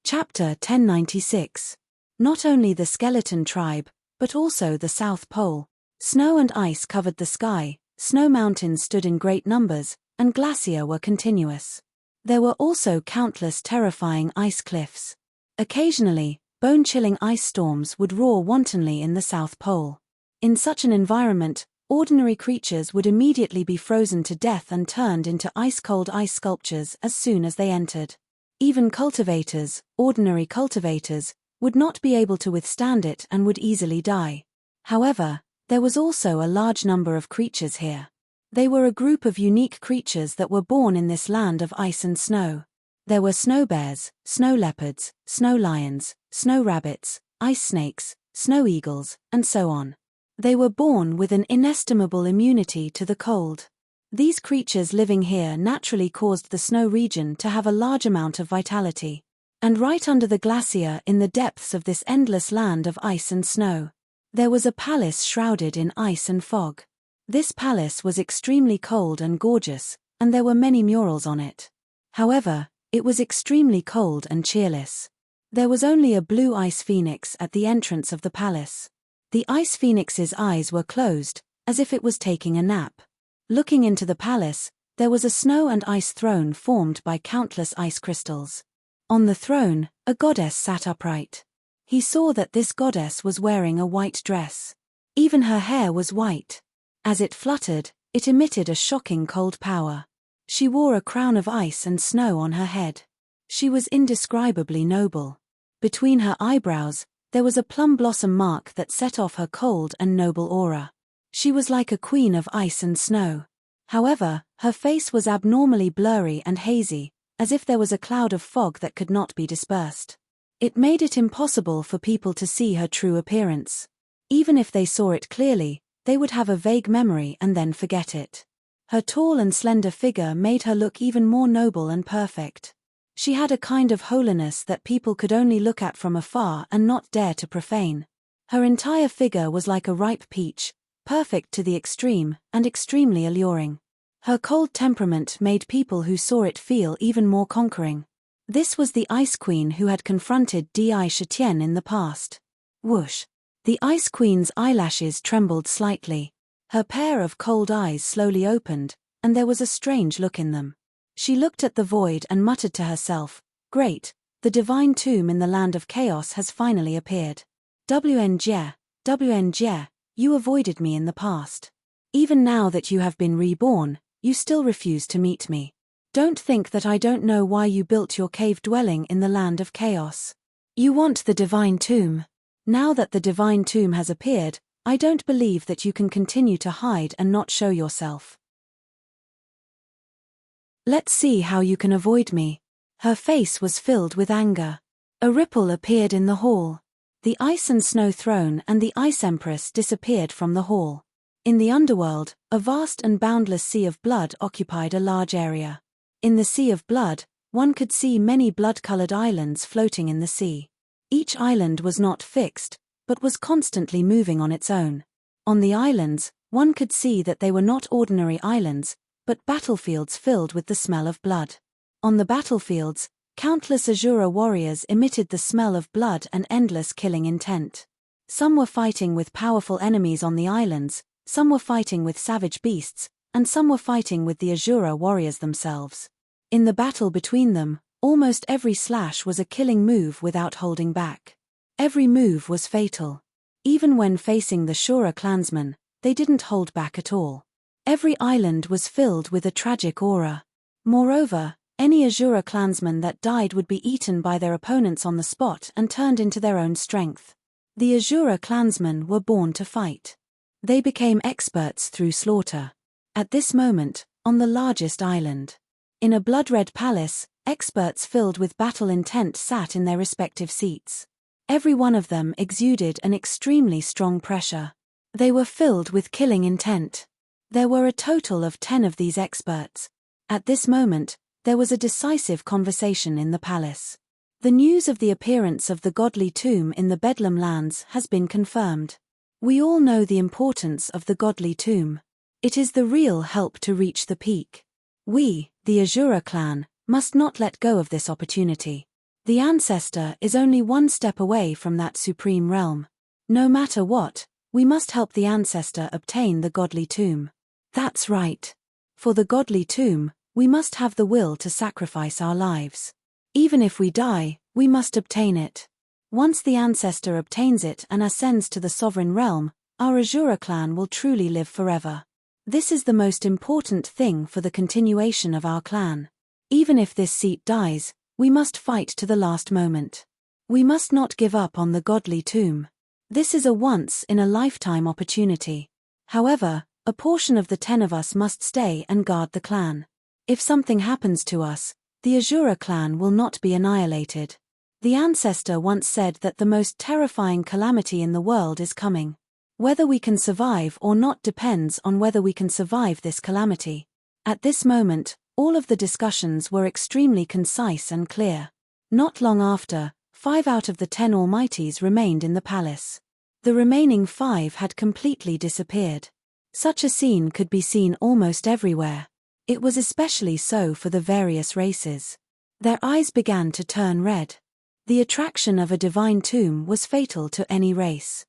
Chapter 1096. Not only the skeleton tribe, but also the South Pole. Snow and ice covered the sky, snow mountains stood in great numbers, and glacier were continuous. There were also countless terrifying ice cliffs. Occasionally, bone-chilling ice storms would roar wantonly in the South Pole. In such an environment, ordinary creatures would immediately be frozen to death and turned into ice-cold ice sculptures as soon as they entered. Even cultivators, ordinary cultivators, would not be able to withstand it and would easily die. However, there was also a large number of creatures here. They were a group of unique creatures that were born in this land of ice and snow. There were snow bears, snow leopards, snow lions, snow rabbits, ice snakes, snow eagles, and so on. They were born with an inestimable immunity to the cold. These creatures living here naturally caused the snow region to have a large amount of vitality. And right under the glacier in the depths of this endless land of ice and snow, there was a palace shrouded in ice and fog. This palace was extremely cold and gorgeous, and there were many murals on it. However, it was extremely cold and cheerless. There was only a blue ice phoenix at the entrance of the palace. The ice phoenix's eyes were closed, as if it was taking a nap. Looking into the palace, there was a snow and ice throne formed by countless ice crystals. On the throne, a goddess sat upright. He saw that this goddess was wearing a white dress. Even her hair was white. As it fluttered, it emitted a shocking cold power. She wore a crown of ice and snow on her head. She was indescribably noble. Between her eyebrows, there was a plum blossom mark that set off her cold and noble aura. She was like a queen of ice and snow. However, her face was abnormally blurry and hazy, as if there was a cloud of fog that could not be dispersed. It made it impossible for people to see her true appearance. Even if they saw it clearly, they would have a vague memory and then forget it. Her tall and slender figure made her look even more noble and perfect. She had a kind of holiness that people could only look at from afar and not dare to profane. Her entire figure was like a ripe peach, perfect to the extreme, and extremely alluring. Her cold temperament made people who saw it feel even more conquering. This was the Ice Queen who had confronted Di Shitian in the past. Whoosh! The Ice Queen's eyelashes trembled slightly. Her pair of cold eyes slowly opened, and there was a strange look in them. She looked at the void and muttered to herself, "Great, the divine tomb in the land of chaos has finally appeared. WNJ, you avoided me in the past. Even now that you have been reborn, you still refuse to meet me. Don't think that I don't know why you built your cave dwelling in the land of chaos. You want the divine tomb. Now that the divine tomb has appeared, I don't believe that you can continue to hide and not show yourself. Let's see how you can avoid me." Her face was filled with anger. A ripple appeared in the hall. The ice and snow throne and the Ice Empress disappeared from the hall. In the underworld, a vast and boundless sea of blood occupied a large area. In the sea of blood, one could see many blood-colored islands floating in the sea. Each island was not fixed, but was constantly moving on its own. On the islands, One could see that they were not ordinary islands, but battlefields filled with the smell of blood. On the battlefields, countless Azura warriors emitted the smell of blood and endless killing intent. Some were fighting with powerful enemies on the islands, some were fighting with savage beasts, and some were fighting with the Azura warriors themselves. In the battle between them, almost every slash was a killing move without holding back. Every move was fatal. Even when facing the Shura clansmen, they didn't hold back at all. Every island was filled with a tragic aura. Moreover, any Azura clansman that died would be eaten by their opponents on the spot and turned into their own strength. The Azura clansmen were born to fight. They became experts through slaughter. At this moment, on the largest island, in a blood-red palace, experts filled with battle intent sat in their respective seats. Every one of them exuded an extremely strong pressure. They were filled with killing intent. There were a total of 10 of these experts. At this moment, there was a decisive conversation in the palace. The news of the appearance of the godly tomb in the Bedlam lands has been confirmed. We all know the importance of the godly tomb. It is the real help to reach the peak. We, the Azura clan, must not let go of this opportunity. The ancestor is only one step away from that supreme realm. No matter what, we must help the ancestor obtain the godly tomb. That's right. For the godly tomb, we must have the will to sacrifice our lives. Even if we die, we must obtain it. Once the ancestor obtains it and ascends to the sovereign realm, our Azura clan will truly live forever. This is the most important thing for the continuation of our clan. Even if this seat dies, we must fight to the last moment. We must not give up on the godly tomb. This is a once-in-a-lifetime opportunity. However, a portion of the 10 of us must stay and guard the clan. If something happens to us, the Azura clan will not be annihilated. The ancestor once said that the most terrifying calamity in the world is coming. Whether we can survive or not depends on whether we can survive this calamity. At this moment, all of the discussions were extremely concise and clear. Not long after, 5 out of the 10 Almighties remained in the palace. The remaining 5 had completely disappeared. Such a scene could be seen almost everywhere. It was especially so for the various races. Their eyes began to turn red. The attraction of a divine tomb was fatal to any race.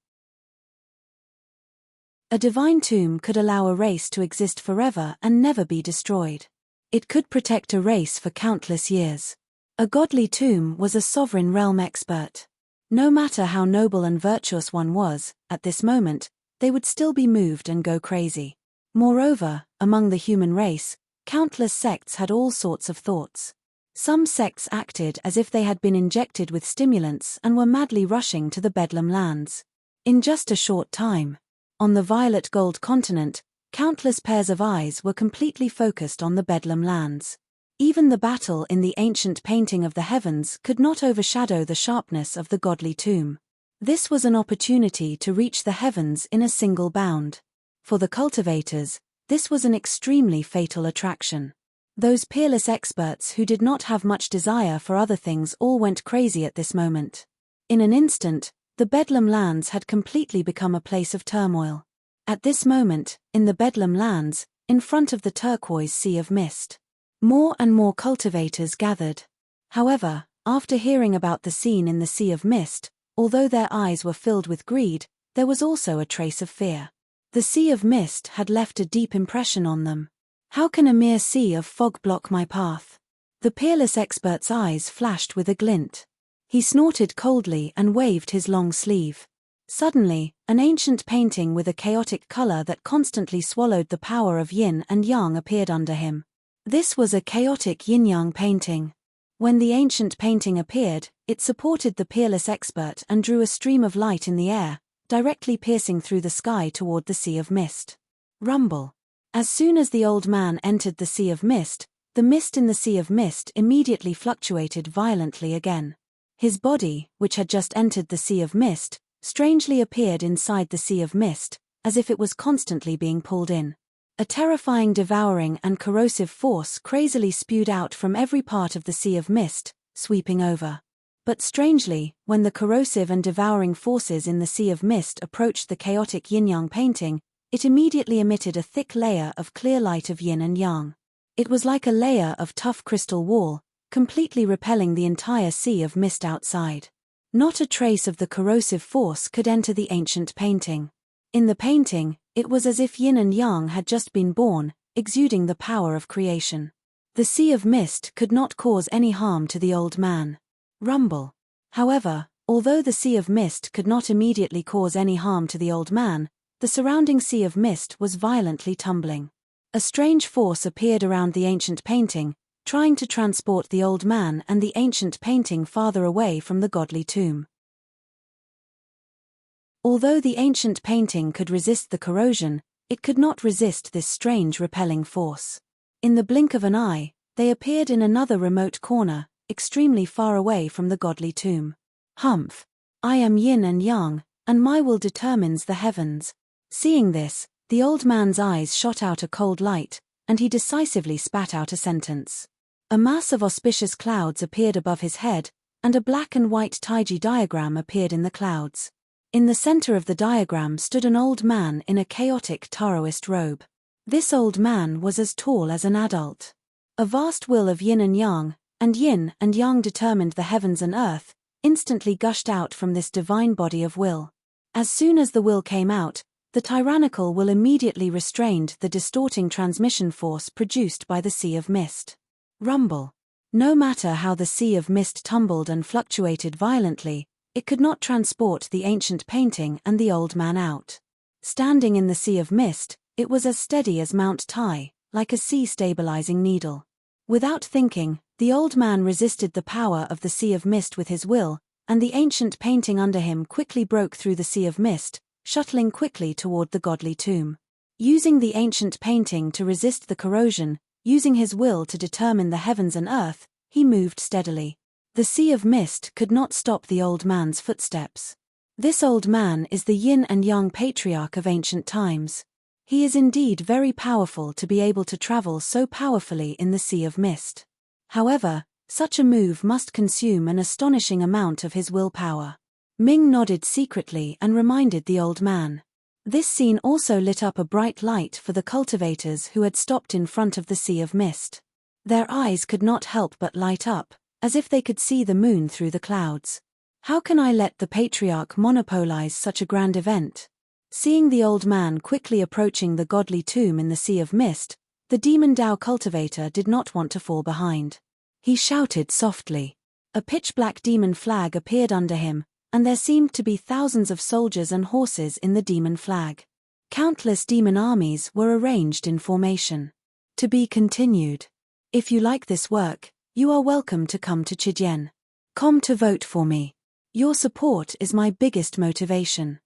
A divine tomb could allow a race to exist forever and never be destroyed. It could protect a race for countless years. A godly tomb was a sovereign realm expert. No matter how noble and virtuous one was, at this moment, they would still be moved and go crazy. Moreover, among the human race, countless sects had all sorts of thoughts. Some sects acted as if they had been injected with stimulants and were madly rushing to the Bedlam lands. In just a short time, on the violet gold continent, countless pairs of eyes were completely focused on the Bedlam lands. Even the battle in the ancient painting of the heavens could not overshadow the sharpness of the godly tomb. This was an opportunity to reach the heavens in a single bound. For the cultivators, this was an extremely fatal attraction. Those peerless experts who did not have much desire for other things all went crazy at this moment. In an instant, the Bedlam lands had completely become a place of turmoil. At this moment, in the Bedlam lands, in front of the turquoise sea of mist, more and more cultivators gathered. However, after hearing about the scene in the Sea of Mist, although their eyes were filled with greed, there was also a trace of fear. The Sea of Mist had left a deep impression on them. How can a mere sea of fog block my path? The peerless expert's eyes flashed with a glint. He snorted coldly and waved his long sleeve. Suddenly, an ancient painting with a chaotic color that constantly swallowed the power of yin and yang appeared under him. This was a chaotic yin-yang painting. When the ancient painting appeared, it supported the peerless expert and drew a stream of light in the air, directly piercing through the sky toward the Sea of Mist. Rumble. As soon as the old man entered the Sea of Mist, the mist in the Sea of Mist immediately fluctuated violently again. His body, which had just entered the Sea of Mist, strangely appeared inside the Sea of Mist, as if it was constantly being pulled in. A terrifying devouring and corrosive force crazily spewed out from every part of the Sea of Mist, sweeping over. But strangely, when the corrosive and devouring forces in the Sea of Mist approached the chaotic yin-yang painting, it immediately emitted a thick layer of clear light of yin and yang. It was like a layer of tough crystal wall, completely repelling the entire sea of mist outside. Not a trace of the corrosive force could enter the ancient painting. In the painting, it was as if yin and yang had just been born, exuding the power of creation. The sea of mist could not cause any harm to the old man. Rumble. However, although the sea of mist could not immediately cause any harm to the old man, the surrounding sea of mist was violently tumbling. A strange force appeared around the ancient painting, trying to transport the old man and the ancient painting farther away from the godly tomb. Although the ancient painting could resist the corrosion, it could not resist this strange repelling force. In the blink of an eye, they appeared in another remote corner, extremely far away from the godly tomb. Humph! I am yin and yang, and my will determines the heavens. Seeing this, the old man's eyes shot out a cold light, and he decisively spat out a sentence. A mass of auspicious clouds appeared above his head, and a black and white Taiji diagram appeared in the clouds. In the center of the diagram stood an old man in a chaotic Taoist robe. This old man was as tall as an adult. A vast will of yin and yang determined the heavens and earth, instantly gushed out from this divine body of will. As soon as the will came out, the tyrannical will immediately restrained the distorting transmission force produced by the sea of mist. Rumble. No matter how the sea of mist tumbled and fluctuated violently, it could not transport the ancient painting and the old man out. Standing in the sea of mist, it was as steady as Mount Tai, like a sea-stabilizing needle. Without thinking, the old man resisted the power of the sea of mist with his will, and the ancient painting under him quickly broke through the sea of mist, shuttling quickly toward the godly tomb. Using the ancient painting to resist the corrosion, using his will to determine the heavens and earth, he moved steadily. The sea of mist could not stop the old man's footsteps. This old man is the yin and yang patriarch of ancient times. He is indeed very powerful to be able to travel so powerfully in the sea of mist. However, such a move must consume an astonishing amount of his willpower. Ming nodded secretly and reminded the old man. This scene also lit up a bright light for the cultivators who had stopped in front of the sea of mist. Their eyes could not help but light up, as if they could see the moon through the clouds. How can I let the patriarch monopolize such a grand event? Seeing the old man quickly approaching the godly tomb in the sea of mist, the demon Dao cultivator did not want to fall behind. He shouted softly. A pitch-black demon flag appeared under him, and there seemed to be thousands of soldiers and horses in the demon flag. Countless demon armies were arranged in formation. To be continued. If you like this work, you are welcome to come to Chijian.com to vote for me. Your support is my biggest motivation.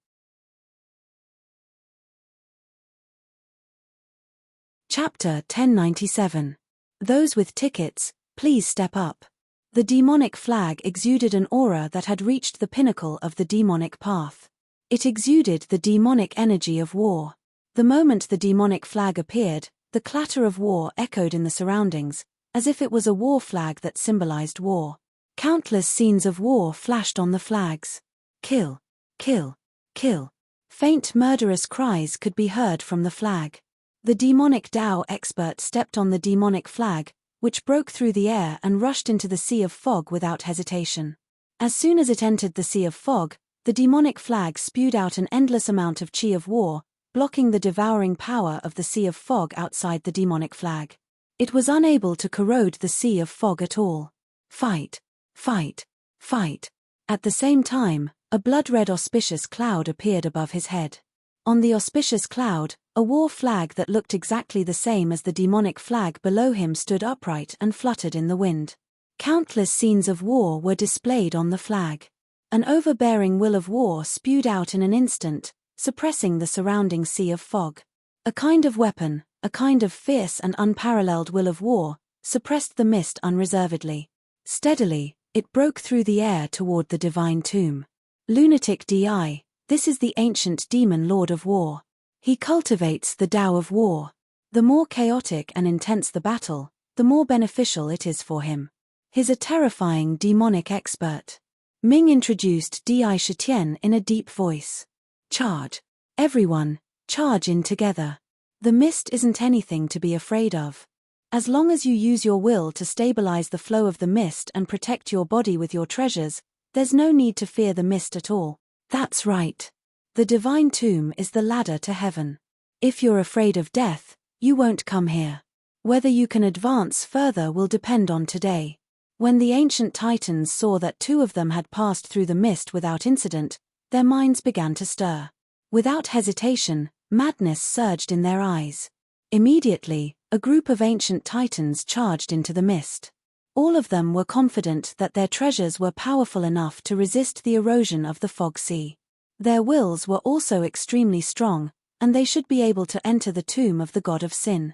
Chapter 1097. Those with tickets, please step up. The demonic flag exuded an aura that had reached the pinnacle of the demonic path. It exuded the demonic energy of war. The moment the demonic flag appeared, the clatter of war echoed in the surroundings, as if it was a war flag that symbolized war. Countless scenes of war flashed on the flags. Kill, kill, kill. Faint murderous cries could be heard from the flag. The demonic Dao expert stepped on the demonic flag, which broke through the air and rushed into the sea of fog without hesitation. As soon as it entered the sea of fog, the demonic flag spewed out an endless amount of chi of war, blocking the devouring power of the sea of fog outside the demonic flag. It was unable to corrode the sea of fog at all. Fight, fight, fight. At the same time, a blood-red auspicious cloud appeared above his head. On the auspicious cloud, a war flag that looked exactly the same as the demonic flag below him stood upright and fluttered in the wind. Countless scenes of war were displayed on the flag. An overbearing will of war spewed out in an instant, suppressing the surrounding sea of fog. A kind of weapon, a kind of fierce and unparalleled will of war, suppressed the mist unreservedly. Steadily, it broke through the air toward the divine tomb. Lunatic Di, this is the ancient demon lord of war. He cultivates the Tao of war. The more chaotic and intense the battle, the more beneficial it is for him. He's a terrifying demonic expert. Ming introduced Di Shitian in a deep voice. Charge. Everyone, Charge in together. The mist isn't anything to be afraid of. As long as you use your will to stabilize the flow of the mist and protect your body with your treasures, there's no need to fear the mist at all. That's right. The divine tomb is the ladder to heaven. If you're afraid of death, you won't come here. Whether you can advance further will depend on today. When the ancient titans saw that 2 of them had passed through the mist without incident, their minds began to stir. Without hesitation, madness surged in their eyes. Immediately, a group of ancient titans charged into the mist. All of them were confident that their treasures were powerful enough to resist the erosion of the fog sea. Their wills were also extremely strong, and they should be able to enter the tomb of the god of sin.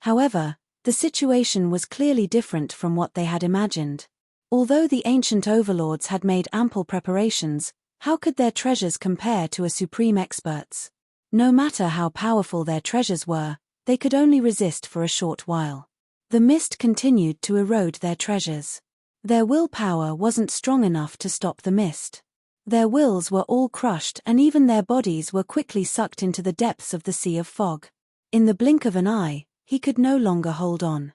However, the situation was clearly different from what they had imagined. Although the ancient overlords had made ample preparations, how could their treasures compare to a supreme expert's? No matter how powerful their treasures were, they could only resist for a short while. The mist continued to erode their treasures. Their willpower wasn't strong enough to stop the mist. Their wills were all crushed and even their bodies were quickly sucked into the depths of the sea of fog. In the blink of an eye, he could no longer hold on.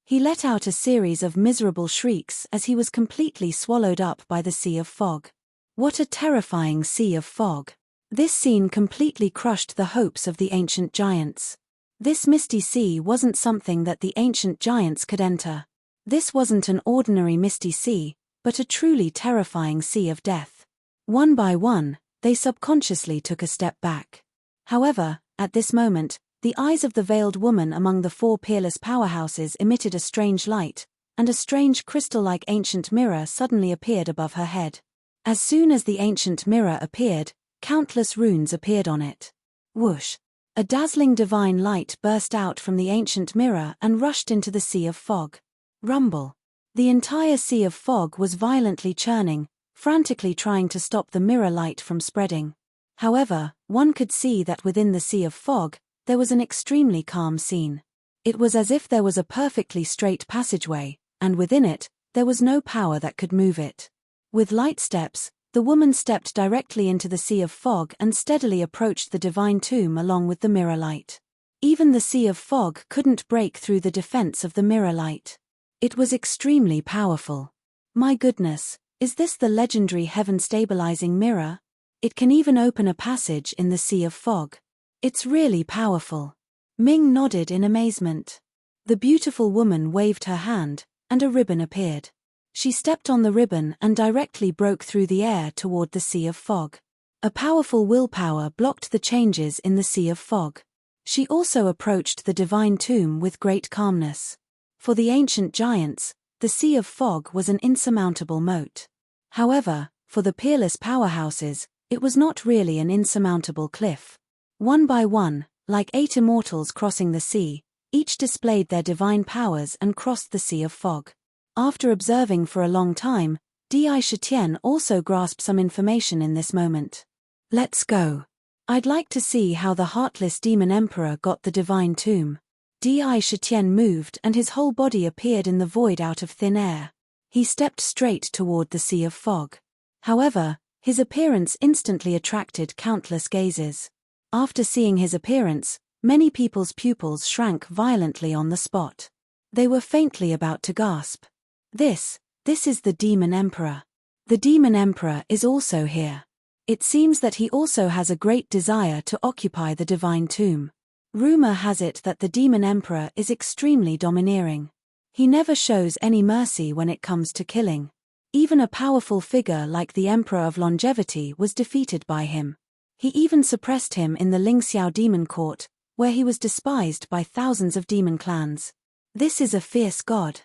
He let out a series of miserable shrieks as he was completely swallowed up by the sea of fog. What a terrifying sea of fog! This scene completely crushed the hopes of the ancient giants. This misty sea wasn't something that the ancient giants could enter. This wasn't an ordinary misty sea, but a truly terrifying sea of death. One by one, they subconsciously took a step back. However, at this moment, the eyes of the veiled woman among the 4 peerless powerhouses emitted a strange light, and a strange crystal-like ancient mirror suddenly appeared above her head. As soon as the ancient mirror appeared, countless runes appeared on it. Whoosh! A dazzling divine light burst out from the ancient mirror and rushed into the sea of fog. Rumble! The entire sea of fog was violently churning, frantically trying to stop the mirror light from spreading. However, one could see that within the sea of fog, there was an extremely calm scene. It was as if there was a perfectly straight passageway, and within it, there was no power that could move it. With light steps, the woman stepped directly into the sea of fog and steadily approached the divine tomb along with the mirror light. Even the sea of fog couldn't break through the defense of the mirror light. It was extremely powerful. My goodness, is this the legendary heaven-stabilizing mirror? It can even open a passage in the sea of fog. It's really powerful. Ming nodded in amazement. The beautiful woman waved her hand, and a ribbon appeared. She stepped on the ribbon and directly broke through the air toward the sea of fog. A powerful willpower blocked the changes in the sea of fog. She also approached the divine tomb with great calmness. For the ancient giants, the sea of fog was an insurmountable moat. However, for the peerless powerhouses, it was not really an insurmountable cliff. One by one, like 8 immortals crossing the sea, each displayed their divine powers and crossed the sea of fog. After observing for a long time, Di Shitian also grasped some information in this moment. Let's go. I'd like to see how the heartless demon emperor got the divine tomb. Di Shitian moved and his whole body appeared in the void out of thin air. He stepped straight toward the sea of fog. However, his appearance instantly attracted countless gazes. After seeing his appearance, many people's pupils shrank violently on the spot. They were faintly about to gasp. This is the Demon Emperor. The Demon Emperor is also here. It seems that he also has a great desire to occupy the divine tomb. Rumor has it that the Demon Emperor is extremely domineering. He never shows any mercy when it comes to killing. Even a powerful figure like the Emperor of Longevity was defeated by him. He even suppressed him in the Lingxiao Demon Court, where he was despised by thousands of demon clans. This is a fierce god.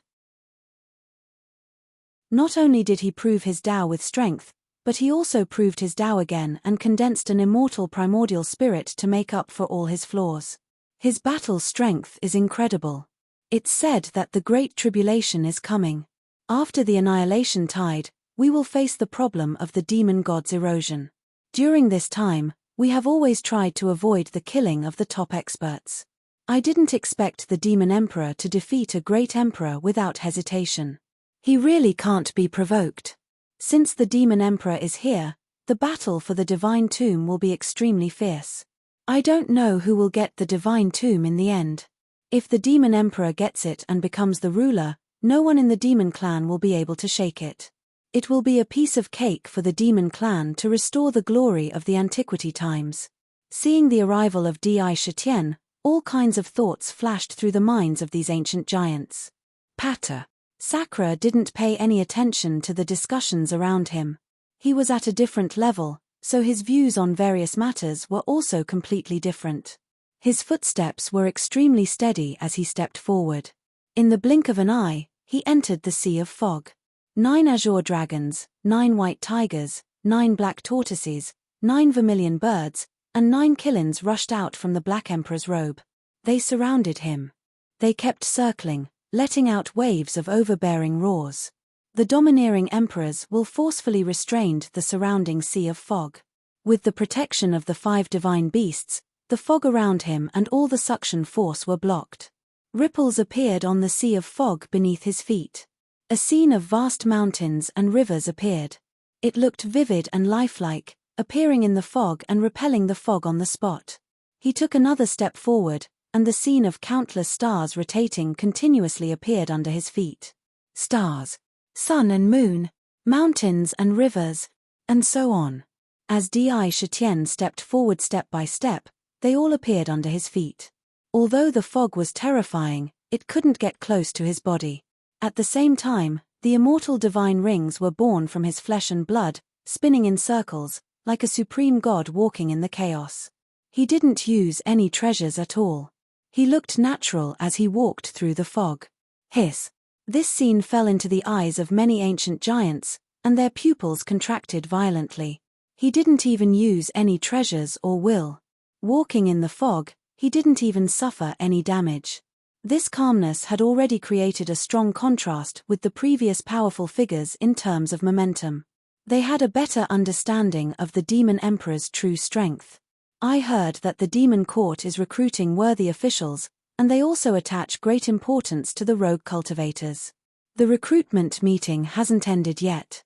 Not only did he prove his Tao with strength, but he also proved his Tao again and condensed an immortal primordial spirit to make up for all his flaws. His battle strength is incredible. It's said that the Great Tribulation is coming. After the annihilation tide, we will face the problem of the demon god's erosion. During this time, we have always tried to avoid the killing of the top experts. I didn't expect the Demon Emperor to defeat a great emperor without hesitation. He really can't be provoked. Since the Demon Emperor is here, The battle for the divine tomb will be extremely fierce. I don't know who will get the divine tomb in the end. If the demon emperor gets it and becomes the ruler, no one in the demon clan will be able to shake it. It will be a piece of cake for the demon clan to restore the glory of the antiquity times. Seeing the arrival of Di Shitian, all kinds of thoughts flashed through the minds of these ancient giants. Patter. Sakura didn't pay any attention to the discussions around him. He was at a different level, so his views on various matters were also completely different. His footsteps were extremely steady as he stepped forward. In the blink of an eye, he entered the sea of fog. 9 azure dragons, 9 white tigers, 9 black tortoises, 9 vermilion birds, and 9 killins rushed out from the Black Emperor's robe. They surrounded him. They kept circling, letting out waves of overbearing roars. The domineering emperors will forcefully restrain the surrounding sea of fog. With the protection of the 5 divine beasts, the fog around him and all the suction force were blocked. Ripples appeared on the sea of fog beneath his feet. A scene of vast mountains and rivers appeared. It looked vivid and lifelike, appearing in the fog and repelling the fog on the spot. He took another step forward, and the scene of countless stars rotating continuously appeared under his feet. Stars, sun and moon, mountains and rivers, and so on. As Di Shitian stepped forward step by step, they all appeared under his feet. Although the fog was terrifying, it couldn't get close to his body. At the same time, the immortal divine rings were born from his flesh and blood, spinning in circles, like a supreme god walking in the chaos. He didn't use any treasures at all. He looked natural as he walked through the fog. Hiss. This scene fell into the eyes of many ancient giants, and their pupils contracted violently. He didn't even use any treasures or will. Walking in the fog, he didn't even suffer any damage. This calmness had already created a strong contrast with the previous powerful figures in terms of momentum. They had a better understanding of the demon emperor's true strength. I heard that the demon court is recruiting worthy officials, and they also attach great importance to the rogue cultivators. The recruitment meeting hasn't ended yet.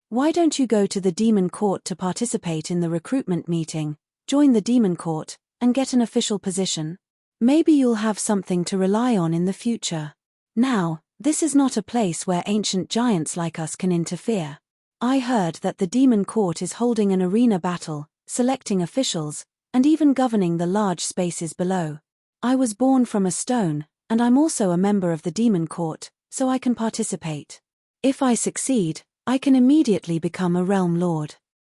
Why don't you go to the demon court to participate in the recruitment meeting, join the demon court, and get an official position? Maybe you'll have something to rely on in the future. Now, this is not a place where ancient giants like us can interfere. I heard that the demon court is holding an arena battle, selecting officials, and even governing the large spaces below. I was born from a stone, and I'm also a member of the demon court, so I can participate. If I succeed, I can immediately become a realm lord.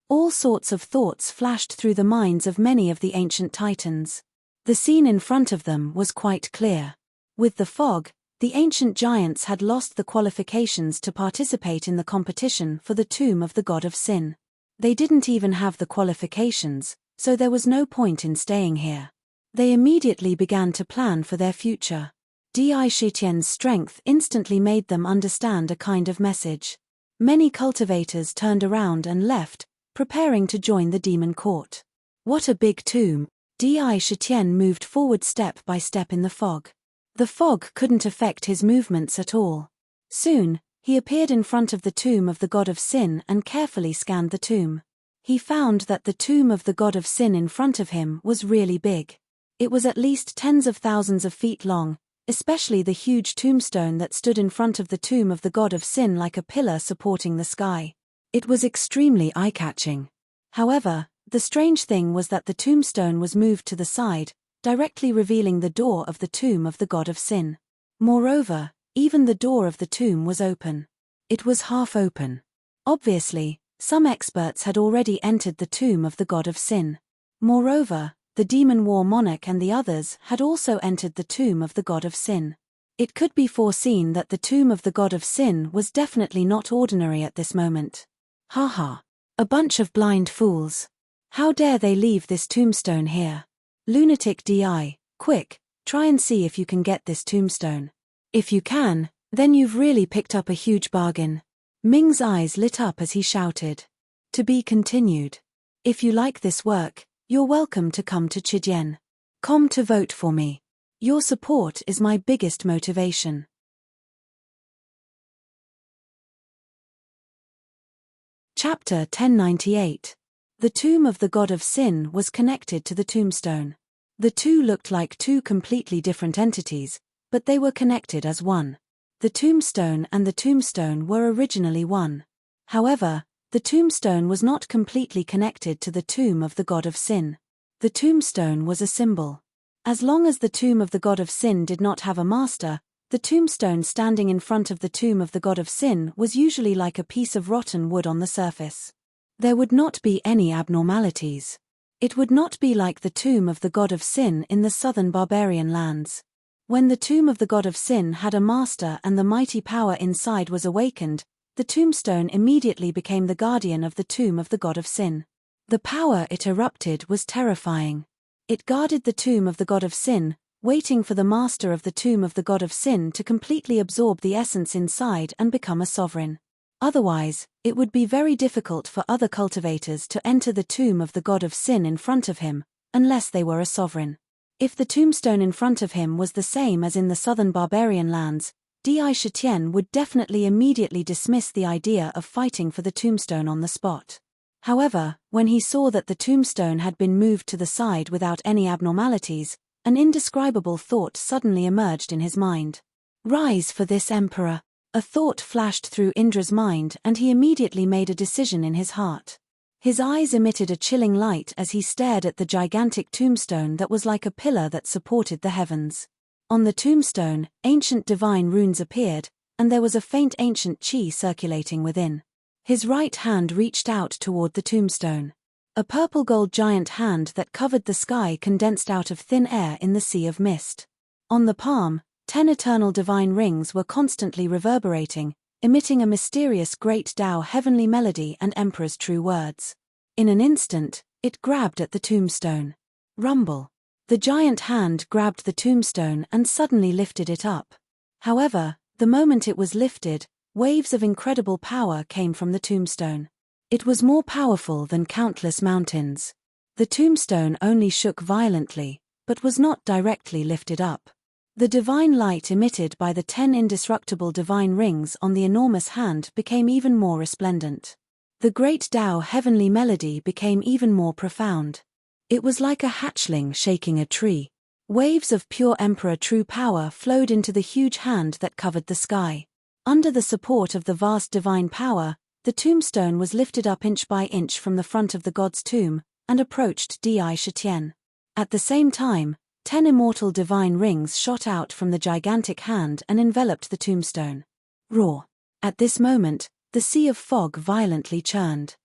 All sorts of thoughts flashed through the minds of many of the ancient titans. The scene in front of them was quite clear. With the fog, the ancient giants had lost the qualifications to participate in the competition for the tomb of the god of sin. They didn't even have the qualifications, so there was no point in staying here. They immediately began to plan for their future. Di Shitian's strength instantly made them understand a kind of message. Many cultivators turned around and left, preparing to join the demon court. What a big tomb! Di Shitian moved forward step by step in the fog. The fog couldn't affect his movements at all. Soon, he appeared in front of the tomb of the god of sin and carefully scanned the tomb. He found that the tomb of the god of sin in front of him was really big. It was at least tens of thousands of feet long, especially the huge tombstone that stood in front of the tomb of the god of sin like a pillar supporting the sky. It was extremely eye-catching. However, the strange thing was that the tombstone was moved to the side, directly revealing the door of the tomb of the god of sin. Moreover, even the door of the tomb was open. It was half open. Obviously, some experts had already entered the tomb of the god of sin. Moreover, the demon war monarch and the others had also entered the tomb of the god of sin. It could be foreseen that the tomb of the god of sin was definitely not ordinary at this moment. Haha. A bunch of blind fools. How dare they leave this tombstone here? Lunatic Di, quick, try and see if you can get this tombstone. If you can, then you've really picked up a huge bargain. Ming's eyes lit up as he shouted. To be continued. If you like this work, you're welcome to come to Chidian. Come to vote for me. Your support is my biggest motivation. Chapter 1098. The tomb of the god of sin was connected to the tombstone. The two looked like two completely different entities, but they were connected as one. The tombstone and the tombstone were originally one. However, the tombstone was not completely connected to the tomb of the god of sin. The tombstone was a symbol. As long as the tomb of the god of sin did not have a master, the tombstone standing in front of the tomb of the god of sin was usually like a piece of rotten wood on the surface. There would not be any abnormalities. It would not be like the tomb of the god of sin in the southern barbarian lands. When the tomb of the god of sin had a master and the mighty power inside was awakened, the tombstone immediately became the guardian of the tomb of the god of sin. The power it erupted was terrifying. It guarded the tomb of the god of sin, waiting for the master of the tomb of the god of sin to completely absorb the essence inside and become a sovereign. Otherwise, it would be very difficult for other cultivators to enter the tomb of the god of sin in front of him, unless they were a sovereign. If the tombstone in front of him was the same as in the southern barbarian lands, defy would definitely immediately dismiss the idea of fighting for the tombstone on the spot. However, when he saw that the tombstone had been moved to the side without any abnormalities, an indescribable thought suddenly emerged in his mind. Rise for this emperor. A thought flashed through Indra's mind and he immediately made a decision in his heart. His eyes emitted a chilling light as he stared at the gigantic tombstone that was like a pillar that supported the heavens. On the tombstone, ancient divine runes appeared, and there was a faint ancient chi circulating within. His right hand reached out toward the tombstone. A purple-gold giant hand that covered the sky condensed out of thin air in the sea of mist. On the palm, 10 eternal divine rings were constantly reverberating, emitting a mysterious great Tao heavenly melody and Emperor's true words. In an instant, it grabbed at the tombstone. Rumble. The giant hand grabbed the tombstone and suddenly lifted it up. However, the moment it was lifted, waves of incredible power came from the tombstone. It was more powerful than countless mountains. The tombstone only shook violently, but was not directly lifted up. The divine light emitted by the 10 indestructible divine rings on the enormous hand became even more resplendent. The great Tao heavenly melody became even more profound. It was like a hatchling shaking a tree. Waves of pure Emperor true power flowed into the huge hand that covered the sky. Under the support of the vast divine power, the tombstone was lifted up inch by inch from the front of the god's tomb, and approached defy. At the same time, 10 immortal divine rings shot out from the gigantic hand and enveloped the tombstone. Roar. At this moment, the sea of fog violently churned.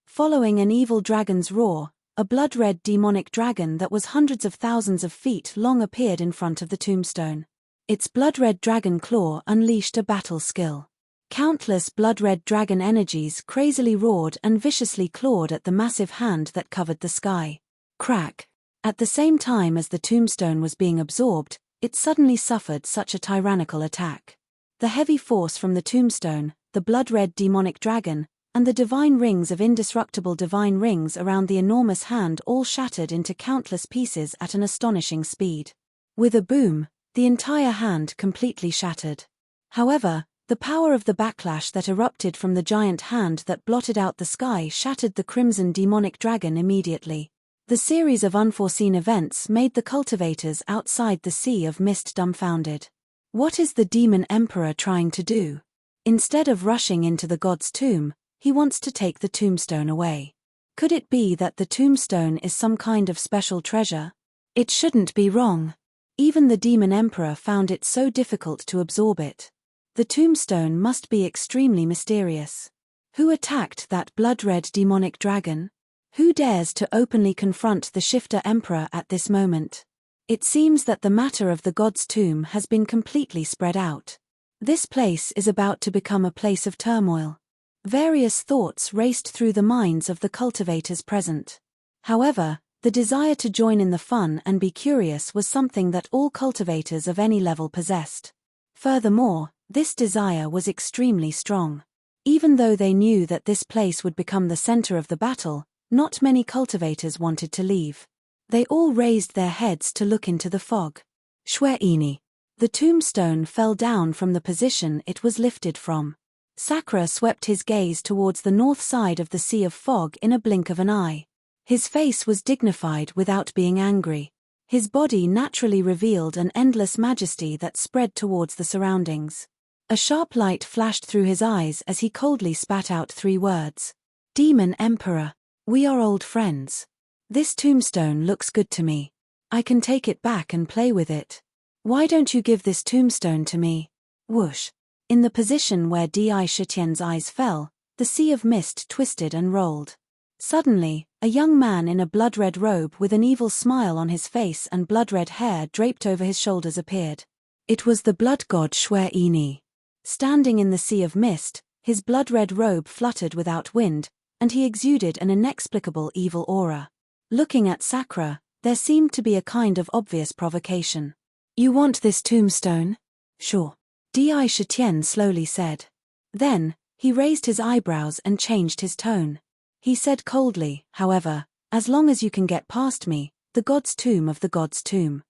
Following an evil dragon's roar, a blood-red demonic dragon that was hundreds of thousands of feet long appeared in front of the tombstone. Its blood-red dragon claw unleashed a battle skill. Countless blood-red dragon energies crazily roared and viciously clawed at the massive hand that covered the sky. Crack. At the same time as the tombstone was being absorbed, it suddenly suffered such a tyrannical attack. The heavy force from the tombstone, the blood-red demonic dragon, and the divine rings of indestructible divine rings around the enormous hand all shattered into countless pieces at an astonishing speed. With a boom, the entire hand completely shattered. However, the power of the backlash that erupted from the giant hand that blotted out the sky shattered the crimson demonic dragon immediately. The series of unforeseen events made the cultivators outside the sea of mist dumbfounded. What is the demon emperor trying to do? Instead of rushing into the god's tomb, he wants to take the tombstone away. Could it be that the tombstone is some kind of special treasure? It shouldn't be wrong. Even the demon emperor found it so difficult to absorb it. The tombstone must be extremely mysterious. Who attacked that blood-red demonic dragon? Who dares to openly confront the shifter emperor at this moment? It seems that the matter of the god's tomb has been completely spread out. This place is about to become a place of turmoil. Various thoughts raced through the minds of the cultivators present. However, the desire to join in the fun and be curious was something that all cultivators of any level possessed. Furthermore, this desire was extremely strong. Even though they knew that this place would become the center of the battle, not many cultivators wanted to leave. They all raised their heads to look into the fog. Shweini. The tombstone fell down from the position it was lifted from. Sakra swept his gaze towards the north side of the sea of fog in a blink of an eye. His face was dignified without being angry. His body naturally revealed an endless majesty that spread towards the surroundings. A sharp light flashed through his eyes as he coldly spat out 3 words. Demon Emperor, we are old friends. This tombstone looks good to me. I can take it back and play with it. Why don't you give this tombstone to me? Whoosh. In the position where Di Shitian's eyes fell, the sea of mist twisted and rolled. Suddenly, a young man in a blood-red robe with an evil smile on his face and blood-red hair draped over his shoulders appeared. It was the blood god Shue. Standing in the sea of mist, his blood-red robe fluttered without wind, and he exuded an inexplicable evil aura. Looking at Sakra, there seemed to be a kind of obvious provocation. You want this tombstone? Sure. Di Shitian slowly said. Then, he raised his eyebrows and changed his tone. He said coldly, however, as long as you can get past me, the god's tomb of the god's tomb.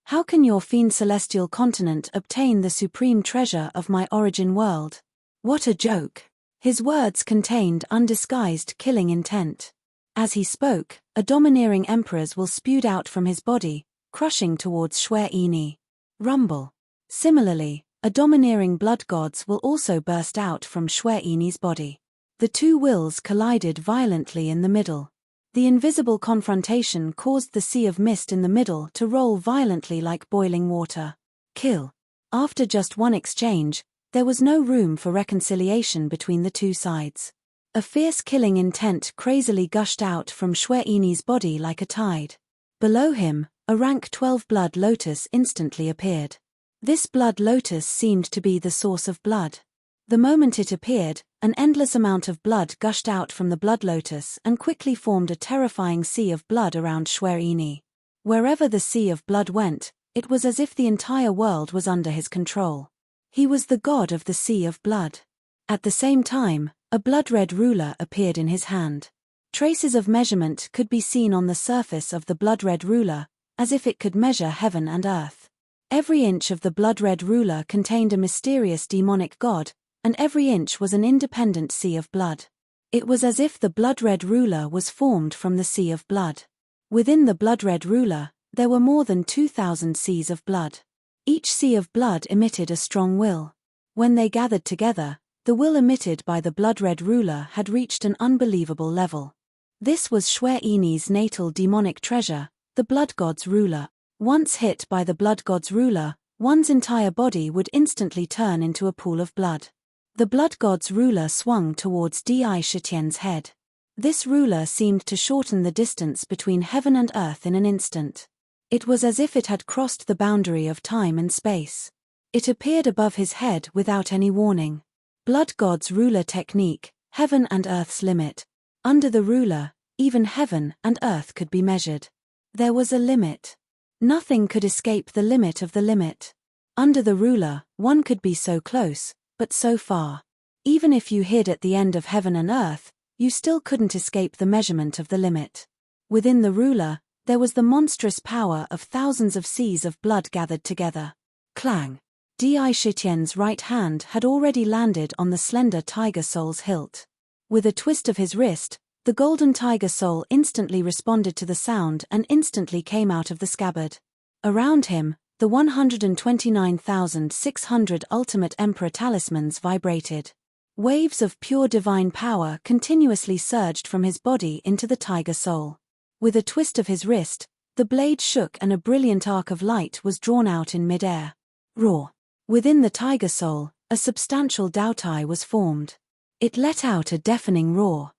How can your fiend celestial continent obtain the supreme treasure of my origin world? What a joke! His words contained undisguised killing intent. As he spoke, a domineering emperor's will spewed out from his body, crushing towards Shue. Rumble. Similarly, a domineering blood god's will also burst out from Shue's body. The 2 wills collided violently in the middle. The invisible confrontation caused the sea of mist in the middle to roll violently like boiling water. Kill. After just one exchange, there was no room for reconciliation between the 2 sides. A fierce killing intent crazily gushed out from Shue's body like a tide. Below him, a rank 12 blood lotus instantly appeared. This blood lotus seemed to be the source of blood. The moment it appeared, an endless amount of blood gushed out from the blood lotus and quickly formed a terrifying sea of blood around Shue. Wherever the sea of blood went, it was as if the entire world was under his control. He was the god of the sea of blood. At the same time, a blood-red ruler appeared in his hand. Traces of measurement could be seen on the surface of the blood-red ruler, as if it could measure heaven and earth. Every inch of the blood-red ruler contained a mysterious demonic god, and every inch was an independent sea of blood. It was as if the blood-red ruler was formed from the sea of blood. Within the blood-red ruler, there were more than 2,000 seas of blood. Each sea of blood emitted a strong will. When they gathered together, the will emitted by the blood-red ruler had reached an unbelievable level. This was Shue's natal demonic treasure, the blood god's ruler. Once hit by the blood god's ruler, one's entire body would instantly turn into a pool of blood. The blood god's ruler swung towards Di Shitian's head. This ruler seemed to shorten the distance between heaven and earth in an instant. It was as if it had crossed the boundary of time and space. It appeared above his head without any warning. Blood god's ruler technique, heaven and earth's limit. Under the ruler, even heaven and earth could be measured. There was a limit. Nothing could escape the limit of the limit. Under the ruler, one could be so close, but so far. Even if you hid at the end of heaven and earth, you still couldn't escape the measurement of the limit. Within the ruler, there was the monstrous power of thousands of seas of blood gathered together. Clang. Di Shitian's right hand had already landed on the slender tiger soul's hilt. With a twist of his wrist, the golden tiger soul instantly responded to the sound and instantly came out of the scabbard. Around him, the 129,600 ultimate emperor talismans vibrated. Waves of pure divine power continuously surged from his body into the tiger soul. With a twist of his wrist, the blade shook and a brilliant arc of light was drawn out in midair. Roar. Within the tiger soul, a substantial Daotai was formed. It let out a deafening roar.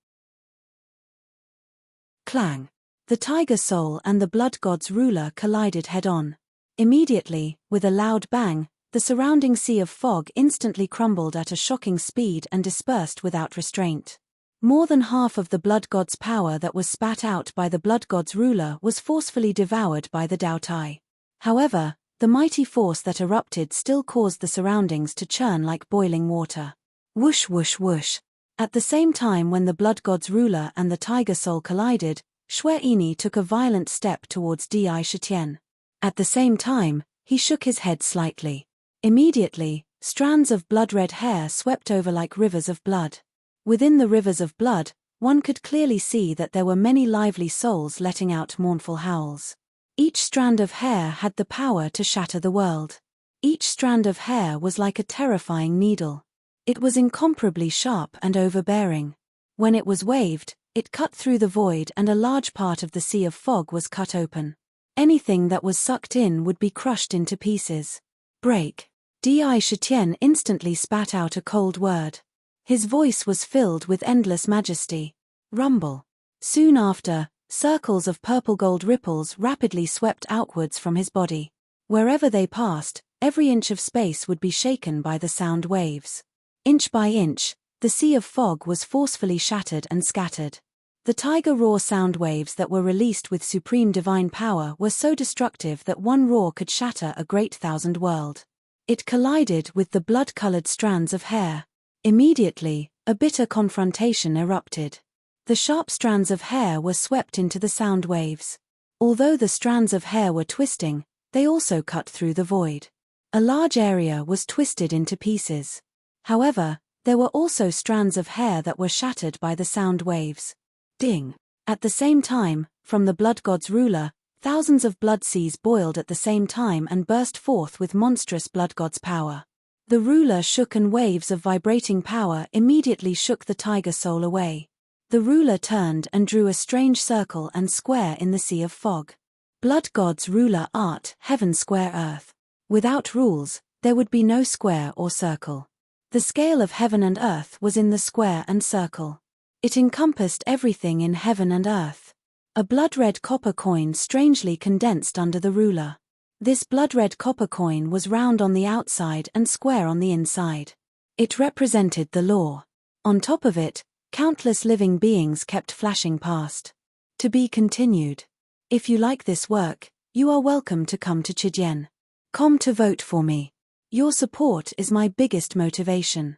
Clang. The tiger soul and the blood god's ruler collided head-on. Immediately, with a loud bang, the surrounding sea of fog instantly crumbled at a shocking speed and dispersed without restraint. More than half of the blood god's power that was spat out by the blood god's ruler was forcefully devoured by the Daotai. However, the mighty force that erupted still caused the surroundings to churn like boiling water. Whoosh whoosh whoosh. At the same time when the blood god's ruler and the tiger soul collided, Shue took a violent step towards Di Shitian. At the same time, he shook his head slightly. Immediately, Strands of blood-red hair swept over like rivers of blood. Within the rivers of blood, one could clearly see that there were many lively souls letting out mournful howls. Each strand of hair had the power to shatter the world. Each strand of hair was like a terrifying needle. It was incomparably sharp and overbearing. When it was waved, it cut through the void and a large part of the sea of fog was cut open. Anything that was sucked in would be crushed into pieces. Break. Di Shitian instantly spat out a cold word. His voice was filled with endless majesty. Rumble. Soon after, circles of purple-gold ripples rapidly swept outwards from his body. Wherever they passed, every inch of space would be shaken by the sound waves. Inch by inch, the sea of fog was forcefully shattered and scattered. The tiger roar sound waves that were released with supreme divine power were so destructive that one roar could shatter a great thousand world. It collided with the blood-colored strands of hair. Immediately, a bitter confrontation erupted. The sharp strands of hair were swept into the sound waves. Although the strands of hair were twisting, they also cut through the void. A large area was twisted into pieces. However, there were also strands of hair that were shattered by the sound waves. Ding! At the same time, from the blood god's ruler, thousands of blood seas boiled at the same time and burst forth with monstrous blood god's power. The ruler shook and waves of vibrating power immediately shook the tiger soul away. The ruler turned and drew a strange circle and square in the sea of fog. Blood god's ruler art, heaven square earth. Without rules, there would be no square or circle. The scale of heaven and earth was in the square and circle. It encompassed everything in heaven and earth. A blood-red copper coin strangely condensed under the ruler. This blood-red copper coin was round on the outside and square on the inside. It represented the law. On top of it, countless living beings kept flashing past. To be continued. If you like this work, you are welcome to come to Chijien.com to vote for me. Your support is my biggest motivation.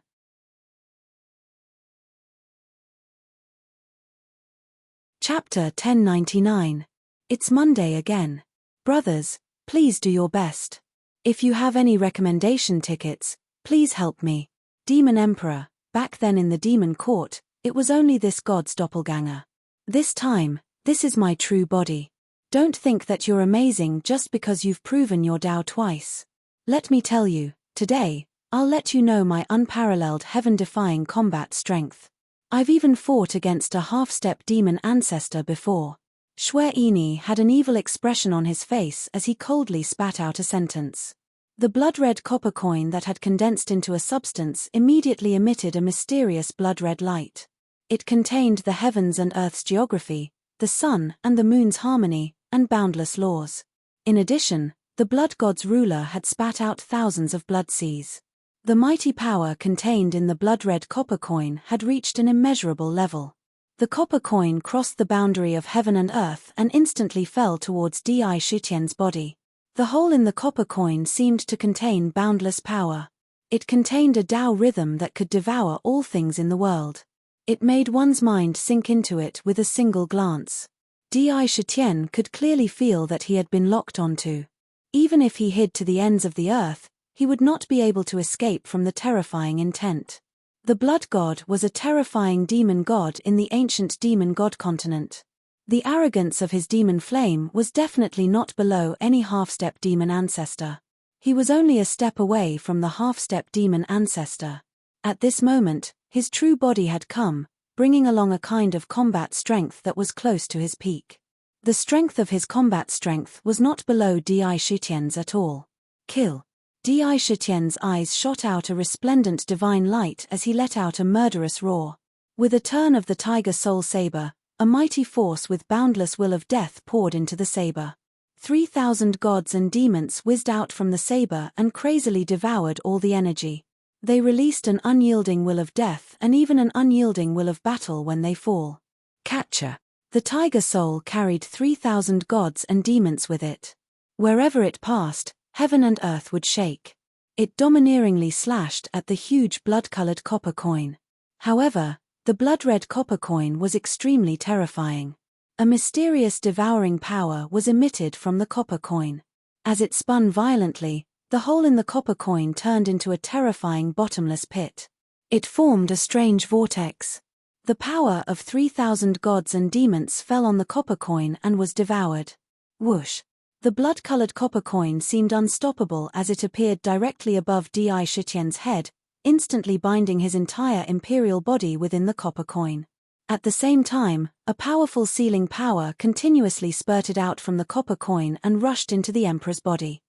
Chapter 1099. It's Monday again. Brothers, please do your best. If you have any recommendation tickets, please help me. Demon Emperor. Back then in the demon court, it was only this god's doppelganger. This time, this is my true body. Don't think that you're amazing just because you've proven your Tao twice. Let me tell you, today, I'll let you know my unparalleled heaven-defying combat strength. I've even fought against a half-step demon ancestor before. Shui Ini had an evil expression on his face as he coldly spat out a sentence. The blood-red copper coin that had condensed into a substance immediately emitted a mysterious blood-red light. It contained the heavens and earth's geography, the sun and the moon's harmony, and boundless laws. In addition, the blood god's ruler had spat out thousands of blood seas. The mighty power contained in the blood-red copper coin had reached an immeasurable level. The copper coin crossed the boundary of heaven and earth and instantly fell towards Di Shitian's body. The hole in the copper coin seemed to contain boundless power. It contained a Tao rhythm that could devour all things in the world. It made one's mind sink into it with a single glance. Di Shitian could clearly feel that he had been locked onto. Even if he hid to the ends of the earth, he would not be able to escape from the terrifying intent. The blood god was a terrifying demon god in the ancient demon god continent. The arrogance of his demon flame was definitely not below any half-step demon ancestor. He was only a step away from the half-step demon ancestor. At this moment, his true body had come, bringing along a kind of combat strength that was close to his peak. The strength of his combat strength was not below Di Shitian's at all. Kill. Di Shitian's eyes shot out a resplendent divine light as he let out a murderous roar. With a turn of the tiger soul saber, a mighty force with boundless will of death poured into the saber. 3,000 gods and demons whizzed out from the saber and crazily devoured all the energy. They released an unyielding will of death and even an unyielding will of battle when they fall. Catcher. The tiger soul carried 3,000 gods and demons with it. Wherever it passed, heaven and earth would shake. It domineeringly slashed at the huge blood-colored copper coin. However, the blood-red copper coin was extremely terrifying. A mysterious devouring power was emitted from the copper coin. As it spun violently, The hole in the copper coin turned into a terrifying bottomless pit. It formed a strange vortex. The power of 3,000 gods and demons fell on the copper coin and was devoured. Whoosh! The blood-colored copper coin seemed unstoppable as it appeared directly above Di Shitian's head, instantly binding his entire imperial body within the copper coin. At the same time, a powerful sealing power continuously spurted out from the copper coin and rushed into the emperor's body.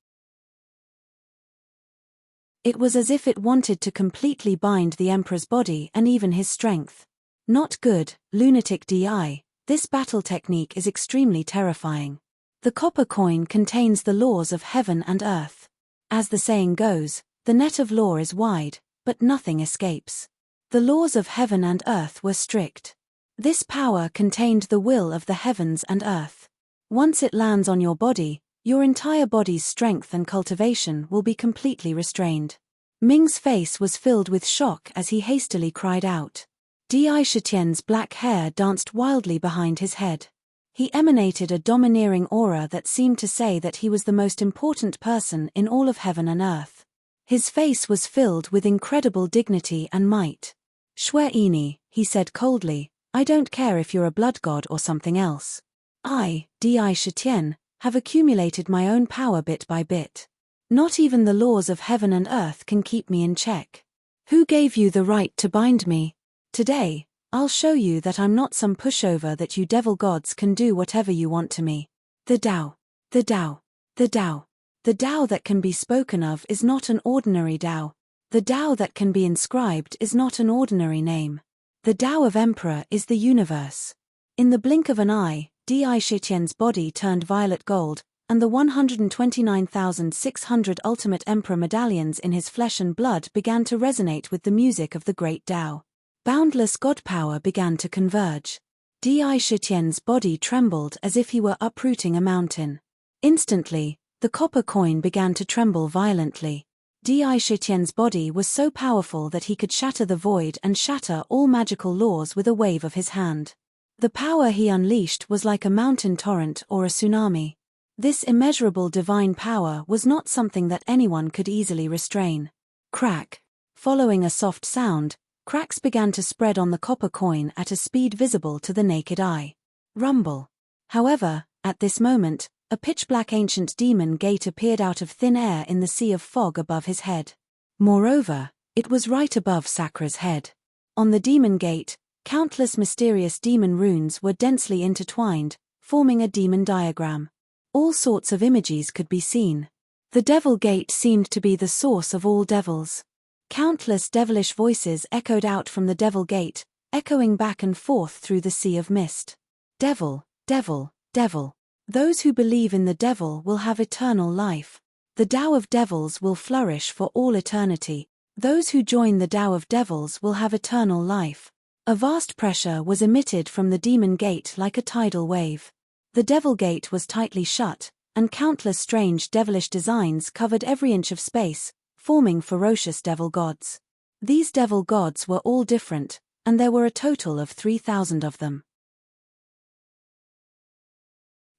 It was as if it wanted to completely bind the emperor's body and even his strength. Not good, lunatic Di. This battle technique is extremely terrifying. The copper coin contains the laws of heaven and earth. As the saying goes, the net of law is wide, but nothing escapes. The laws of heaven and earth were strict. This power contained the will of the heavens and earth. Once it lands on your body, your entire body's strength and cultivation will be completely restrained. Ming's face was filled with shock as he hastily cried out. Di Shitian's black hair danced wildly behind his head. He emanated a domineering aura that seemed to say that he was the most important person in all of heaven and earth. His face was filled with incredible dignity and might. Shue Ini, he said coldly, I don't care if you're a blood god or something else. I, Di Shitian, have accumulated my own power bit by bit. Not even the laws of heaven and earth can keep me in check. Who gave you the right to bind me? Today, I'll show you that I'm not some pushover that you devil gods can do whatever you want to me. The Tao. The Tao. The Tao. The Tao that can be spoken of is not an ordinary Tao. The Tao that can be inscribed is not an ordinary name. The Tao of Emperor is the universe. In the blink of an eye, Di Shitian's body turned violet gold, and the 129,600 ultimate Emperor medallions in his flesh and blood began to resonate with the music of the great Tao. Boundless god power began to converge. Di Shitian's body trembled as if he were uprooting a mountain. Instantly, the copper coin began to tremble violently. Di Shitian's body was so powerful that he could shatter the void and shatter all magical laws with a wave of his hand. The power he unleashed was like a mountain torrent or a tsunami. This immeasurable divine power was not something that anyone could easily restrain. Crack. Following a soft sound, cracks began to spread on the copper coin at a speed visible to the naked eye. Rumble. However, at this moment, a pitch-black ancient demon gate appeared out of thin air in the sea of fog above his head. Moreover, it was right above Sakra's head. On the demon gate, countless mysterious demon runes were densely intertwined, forming a demon diagram. All sorts of images could be seen. The devil gate seemed to be the source of all devils. Countless devilish voices echoed out from the devil gate, echoing back and forth through the sea of mist. Devil, devil, devil. Those who believe in the devil will have eternal life. The Tao of devils will flourish for all eternity. Those who join the Tao of devils will have eternal life. A vast pressure was emitted from the demon gate like a tidal wave. The devil gate was tightly shut, and countless strange devilish designs covered every inch of space, forming ferocious devil gods. These devil gods were all different, and there were a total of 3,000 of them.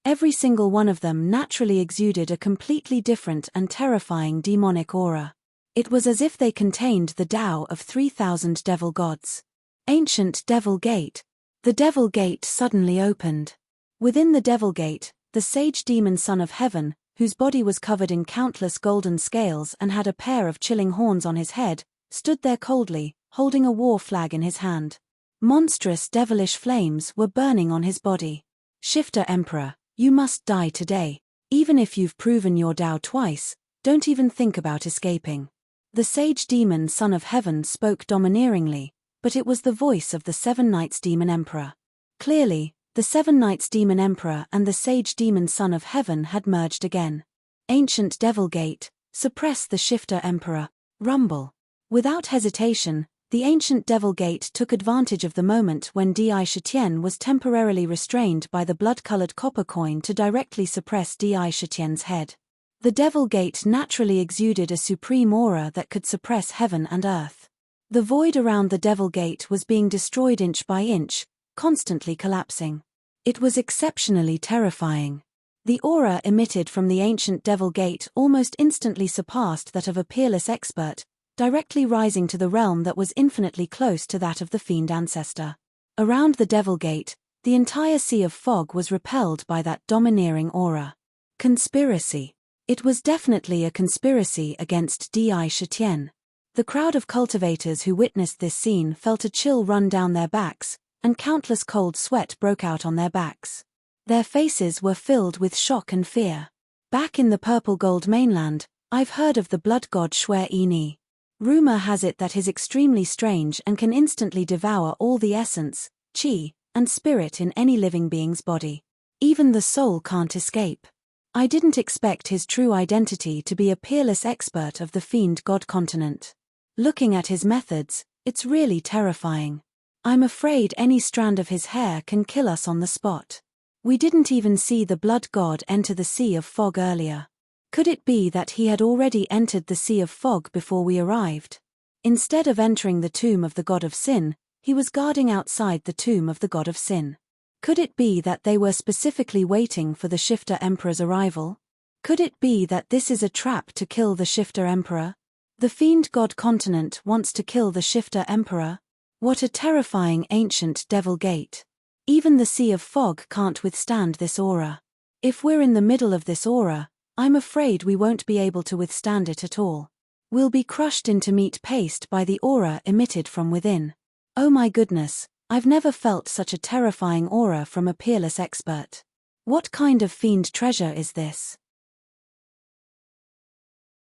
Every single one of them naturally exuded a completely different and terrifying demonic aura. It was as if they contained the Tao of 3,000 devil gods. Ancient Devil Gate. The Devil Gate suddenly opened. Within the Devil Gate, the sage demon son of heaven, whose body was covered in countless golden scales and had a pair of chilling horns on his head, stood there coldly, holding a war flag in his hand. Monstrous devilish flames were burning on his body. Shifter Emperor, you must die today. Even if you've proven your Tao twice, don't even think about escaping. The sage demon son of heaven spoke domineeringly, but it was the voice of the Seven Knights Demon Emperor. Clearly, the Seven Knights Demon Emperor and the Sage Demon Son of Heaven had merged again. Ancient Devil Gate, suppress the Shifter Emperor. Rumble. Without hesitation, the Ancient Devil Gate took advantage of the moment when Di Shitian was temporarily restrained by the blood-colored copper coin to directly suppress Di Shitian's head. The Devil Gate naturally exuded a supreme aura that could suppress heaven and earth. The void around the Devil Gate was being destroyed inch by inch, constantly collapsing. It was exceptionally terrifying. The aura emitted from the ancient Devil Gate almost instantly surpassed that of a peerless expert, directly rising to the realm that was infinitely close to that of the fiend ancestor. Around the Devil Gate, the entire sea of fog was repelled by that domineering aura. Conspiracy. It was definitely a conspiracy against Di Shitian. The crowd of cultivators who witnessed this scene felt a chill run down their backs, and countless cold sweat broke out on their backs. Their faces were filled with shock and fear. Back in the purple gold mainland, I've heard of the blood god Shue-Ini. Rumor has it that he's extremely strange and can instantly devour all the essence, chi, and spirit in any living being's body. Even the soul can't escape. I didn't expect his true identity to be a peerless expert of the fiend god continent. Looking at his methods, it's really terrifying. I'm afraid any strand of his hair can kill us on the spot. We didn't even see the blood god enter the sea of fog earlier. Could it be that he had already entered the sea of fog before we arrived? Instead of entering the tomb of the god of sin, he was guarding outside the tomb of the god of sin. Could it be that they were specifically waiting for the Shifter Emperor's arrival? Could it be that this is a trap to kill the Shifter Emperor? The fiend god continent wants to kill the Shifter Emperor? What a terrifying ancient Devil Gate. Even the sea of fog can't withstand this aura. If we're in the middle of this aura, I'm afraid we won't be able to withstand it at all. We'll be crushed into meat paste by the aura emitted from within. Oh my goodness, I've never felt such a terrifying aura from a peerless expert. What kind of fiend treasure is this?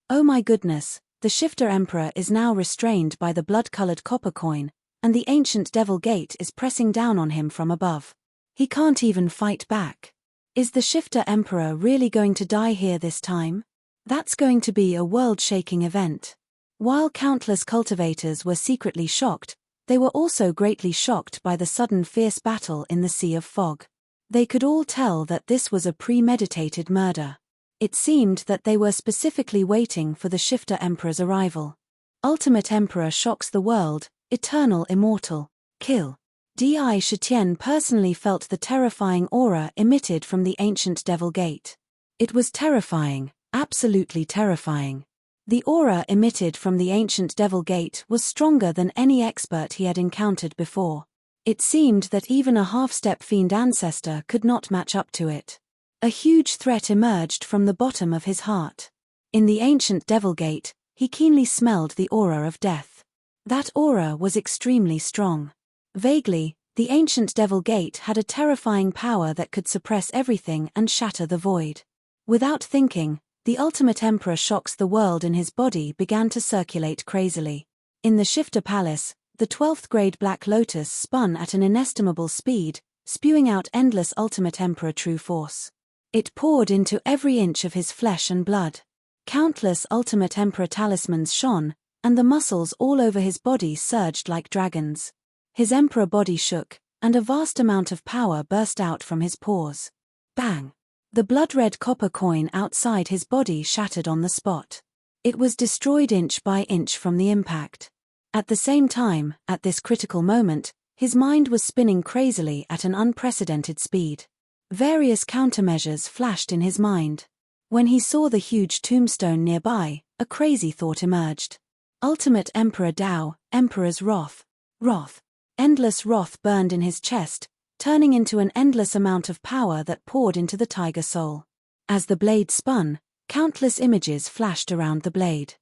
Oh my goodness, the Shifter Emperor is now restrained by the blood-colored copper coin, and the ancient Devil Gate is pressing down on him from above. He can't even fight back. Is the Shifter Emperor really going to die here this time? That's going to be a world-shaking event. While countless cultivators were secretly shocked, they were also greatly shocked by the sudden fierce battle in the Sea of Fog. They could all tell that this was a premeditated murder. It seemed that they were specifically waiting for the Shifter Emperor's arrival. Ultimate Emperor shocks the world, eternal immortal, kill. Di Shitian personally felt the terrifying aura emitted from the ancient Devil Gate. It was terrifying, absolutely terrifying. The aura emitted from the ancient Devil Gate was stronger than any expert he had encountered before. It seemed that even a half-step fiend ancestor could not match up to it. A huge threat emerged from the bottom of his heart. In the ancient Devil Gate, he keenly smelled the aura of death. That aura was extremely strong. Vaguely, the ancient Devil Gate had a terrifying power that could suppress everything and shatter the void. Without thinking, the ultimate emperor shocks the world in his body began to circulate crazily. In the Shifter Palace, the 12th grade Black Lotus spun at an inestimable speed, spewing out endless ultimate emperor true force. It poured into every inch of his flesh and blood. Countless ultimate emperor talismans shone, and the muscles all over his body surged like dragons. His emperor body shook, and a vast amount of power burst out from his pores. Bang! The blood-red copper coin outside his body shattered on the spot. It was destroyed inch by inch from the impact. At the same time, at this critical moment, his mind was spinning crazily at an unprecedented speed. Various countermeasures flashed in his mind. When he saw the huge tombstone nearby, a crazy thought emerged. Ultimate Emperor Dao, Emperor's Wrath. Wrath. Endless wrath burned in his chest, turning into an endless amount of power that poured into the tiger soul. As the blade spun, countless images flashed around the blade.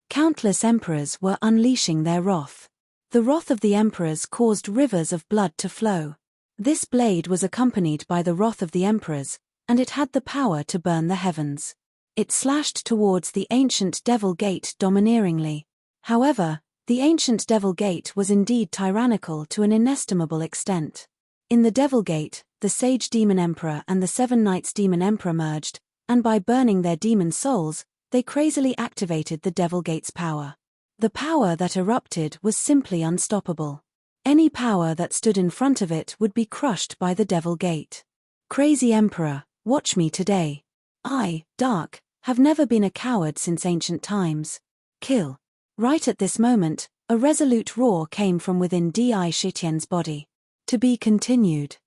Countless emperors were unleashing their wrath. The wrath of the emperors caused rivers of blood to flow. This blade was accompanied by the wrath of the emperors, and it had the power to burn the heavens. It slashed towards the ancient Devil Gate domineeringly. However, the ancient Devil Gate was indeed tyrannical to an inestimable extent. In the Devil Gate, the Sage Demon Emperor and the 7 Knights Demon Emperor merged, and by burning their demon souls, they crazily activated the Devil Gate's power. The power that erupted was simply unstoppable. Any power that stood in front of it would be crushed by the Devil Gate. Crazy Emperor, watch me today. I, Dark, have never been a coward since ancient times. Kill. Right at this moment, a resolute roar came from within Di Shitian's body. To be continued.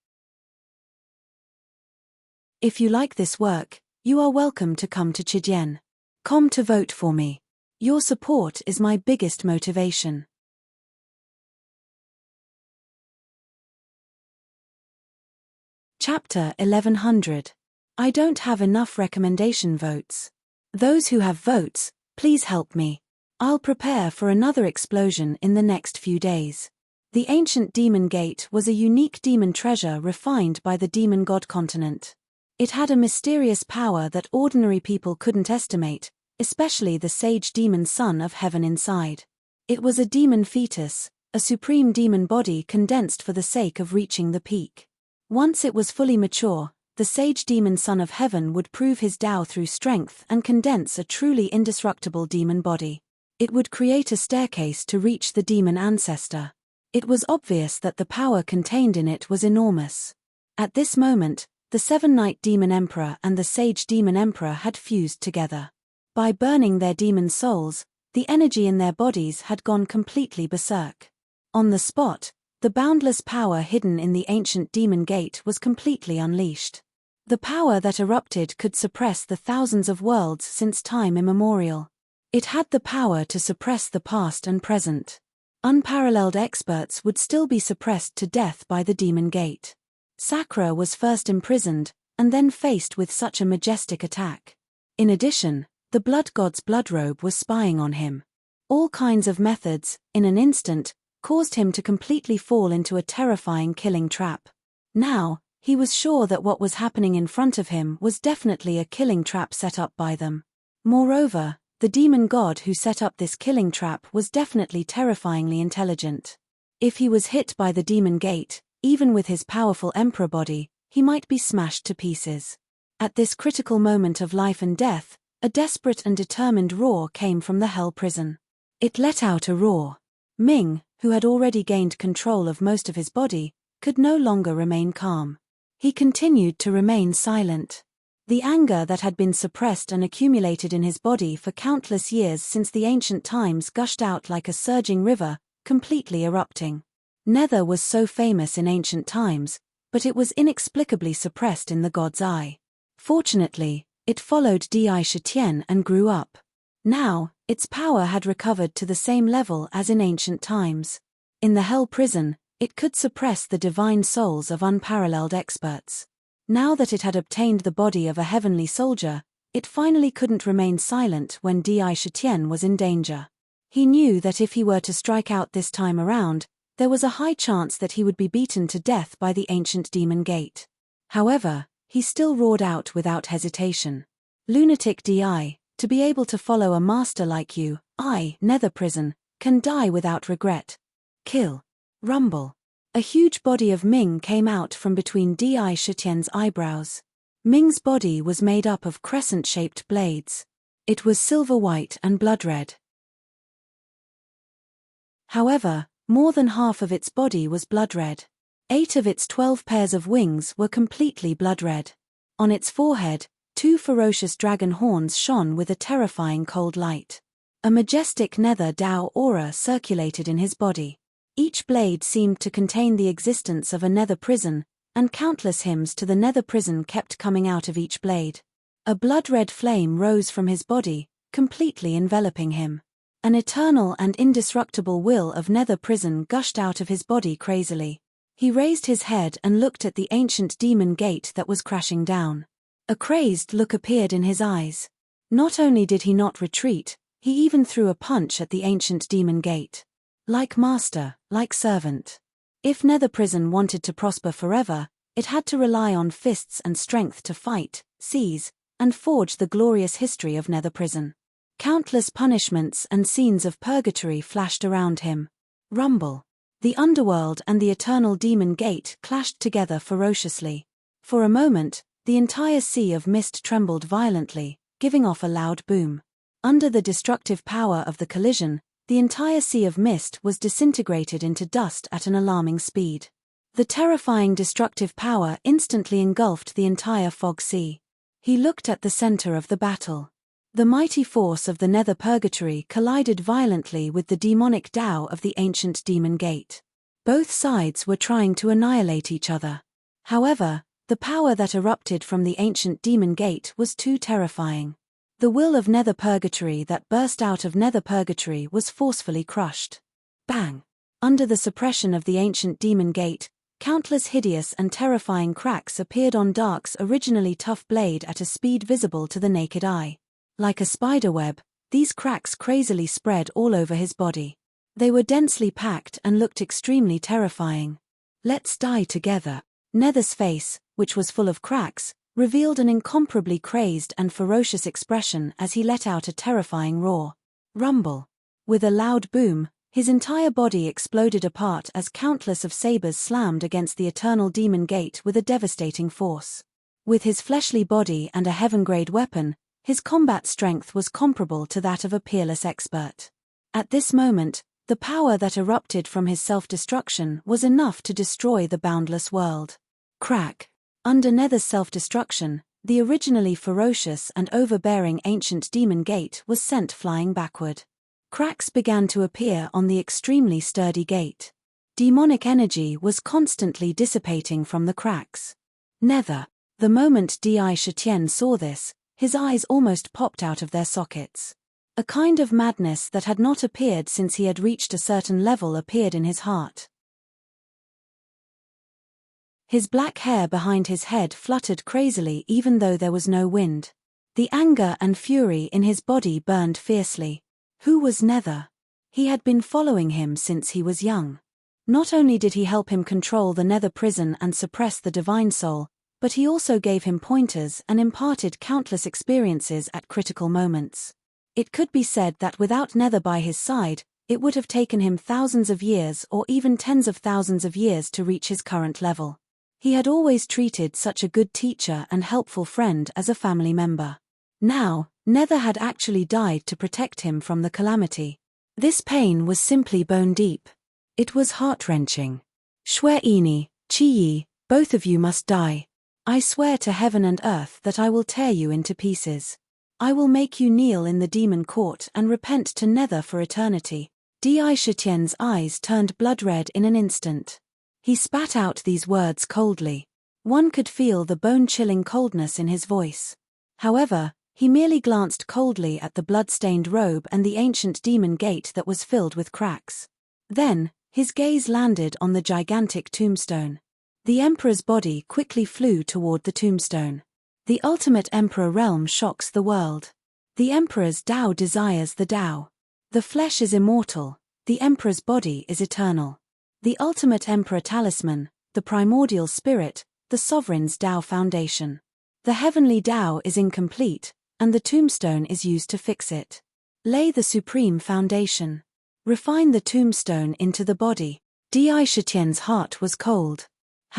If you like this work, you are welcome to come to Chidien.com to vote for me. Your support is my biggest motivation. Chapter 1100. I don't have enough recommendation votes. Those who have votes, please help me. I'll prepare for another explosion in the next few days. The ancient demon gate was a unique demon treasure refined by the demon god continent. It had a mysterious power that ordinary people couldn't estimate, especially the sage demon son of heaven inside. It was a demon fetus, a supreme demon body condensed for the sake of reaching the peak. Once it was fully mature, the sage demon son of heaven would prove his Tao through strength and condense a truly indestructible demon body. It would create a staircase to reach the demon ancestor. It was obvious that the power contained in it was enormous. At this moment, the Seven-Night Demon Emperor and the Sage Demon Emperor had fused together. By burning their demon souls, the energy in their bodies had gone completely berserk. On the spot, the boundless power hidden in the ancient demon gate was completely unleashed. The power that erupted could suppress the thousands of worlds since time immemorial. It had the power to suppress the past and present. Unparalleled experts would still be suppressed to death by the demon gate. Sakura was first imprisoned, and then faced with such a majestic attack. In addition, the blood god's bloodrobe was spying on him. All kinds of methods, in an instant, caused him to completely fall into a terrifying killing trap. Now, he was sure that what was happening in front of him was definitely a killing trap set up by them. Moreover, the demon god who set up this killing trap was definitely terrifyingly intelligent. If he was hit by the demon gate, even with his powerful emperor body, he might be smashed to pieces. At this critical moment of life and death, a desperate and determined roar came from the hell prison. It let out a roar. Ming, who had already gained control of most of his body, could no longer remain calm. He continued to remain silent. The anger that had been suppressed and accumulated in his body for countless years since the ancient times gushed out like a surging river, completely erupting. Nether was so famous in ancient times, but it was inexplicably suppressed in the god's eye. Fortunately, it followed Di Shitian and grew up. Now, its power had recovered to the same level as in ancient times. In the hell prison, it could suppress the divine souls of unparalleled experts. Now that it had obtained the body of a heavenly soldier, it finally couldn't remain silent when Di Shitian was in danger. He knew that if he were to strike out this time around, there was a high chance that he would be beaten to death by the ancient demon gate. However, he still roared out without hesitation. Lunatic Di, to be able to follow a master like you, Nether prison, can die without regret. Kill. Rumble. A huge body of Ming came out from between Di Shitian's eyebrows. Ming's body was made up of crescent-shaped blades. It was silver-white and blood-red. However, more than half of its body was blood-red. 8 of its 12 pairs of wings were completely blood-red. On its forehead, 2 ferocious dragon horns shone with a terrifying cold light. A majestic nether Dao aura circulated in his body. Each blade seemed to contain the existence of a nether prison, and countless hymns to the nether prison kept coming out of each blade. A blood-red flame rose from his body, completely enveloping him. An eternal and indestructible will of nether prison gushed out of his body crazily. He raised his head and looked at the ancient demon gate that was crashing down. A crazed look appeared in his eyes. Not only did he not retreat, he even threw a punch at the ancient demon gate. Like master, like servant. If nether prison wanted to prosper forever, it had to rely on fists and strength to fight, seize, and forge the glorious history of nether prison. Countless punishments and scenes of purgatory flashed around him. Rumble. The underworld and the eternal demon gate clashed together ferociously. For a moment, the entire sea of mist trembled violently, giving off a loud boom. Under the destructive power of the collision, the entire sea of mist was disintegrated into dust at an alarming speed. The terrifying destructive power instantly engulfed the entire fog sea. He looked at the center of the battle. The mighty force of the nether purgatory collided violently with the demonic Tao of the ancient demon gate. Both sides were trying to annihilate each other. However, the The power that erupted from the ancient demon gate was too terrifying. The will of nether purgatory that burst out of nether purgatory was forcefully crushed. Bang! Under the suppression of the ancient demon gate, countless hideous and terrifying cracks appeared on Dark's originally tough blade at a speed visible to the naked eye. Like a spiderweb, these cracks crazily spread all over his body. They were densely packed and looked extremely terrifying. "Let's die together." Nether's face, which was full of cracks, revealed an incomparably crazed and ferocious expression as he let out a terrifying roar. Rumble. With a loud boom, his entire body exploded apart as countless of sabers slammed against the eternal demon gate with a devastating force. With his fleshly body and a heaven-grade weapon, his combat strength was comparable to that of a peerless expert. At this moment, the power that erupted from his self-destruction was enough to destroy the boundless world. Crack. Under Nether's self-destruction, the originally ferocious and overbearing ancient demon gate was sent flying backward. Cracks began to appear on the extremely sturdy gate. Demonic energy was constantly dissipating from the cracks. Nether. The moment Di Shitian saw this, his eyes almost popped out of their sockets. A kind of madness that had not appeared since he had reached a certain level appeared in his heart. His black hair behind his head fluttered crazily even though there was no wind. The anger and fury in his body burned fiercely. Who was Nether? He had been following him since he was young. Not only did he help him control the Nether prison and suppress the divine soul, but he also gave him pointers and imparted countless experiences at critical moments. It could be said that without Nether by his side, it would have taken him thousands of years or even tens of thousands of years to reach his current level. He had always treated such a good teacher and helpful friend as a family member. Now, Nether had actually died to protect him from the calamity. This pain was simply bone deep. It was heart-wrenching. "Shwe Ini, Chi Yi, both of you must die. I swear to heaven and earth that I will tear you into pieces. I will make you kneel in the demon court and repent to Nether for eternity." Di Shitian's eyes turned blood-red in an instant. He spat out these words coldly. One could feel the bone-chilling coldness in his voice. However, he merely glanced coldly at the blood-stained robe and the ancient demon gate that was filled with cracks. Then, his gaze landed on the gigantic tombstone. The Emperor's body quickly flew toward the tombstone. The ultimate Emperor realm shocks the world. The Emperor's Tao desires the Tao. The flesh is immortal, the Emperor's body is eternal. The ultimate Emperor talisman, the primordial spirit, the sovereign's Tao foundation. The heavenly Tao is incomplete, and the tombstone is used to fix it. Lay the supreme foundation. Refine the tombstone into the body. Di Shitian's heart was cold.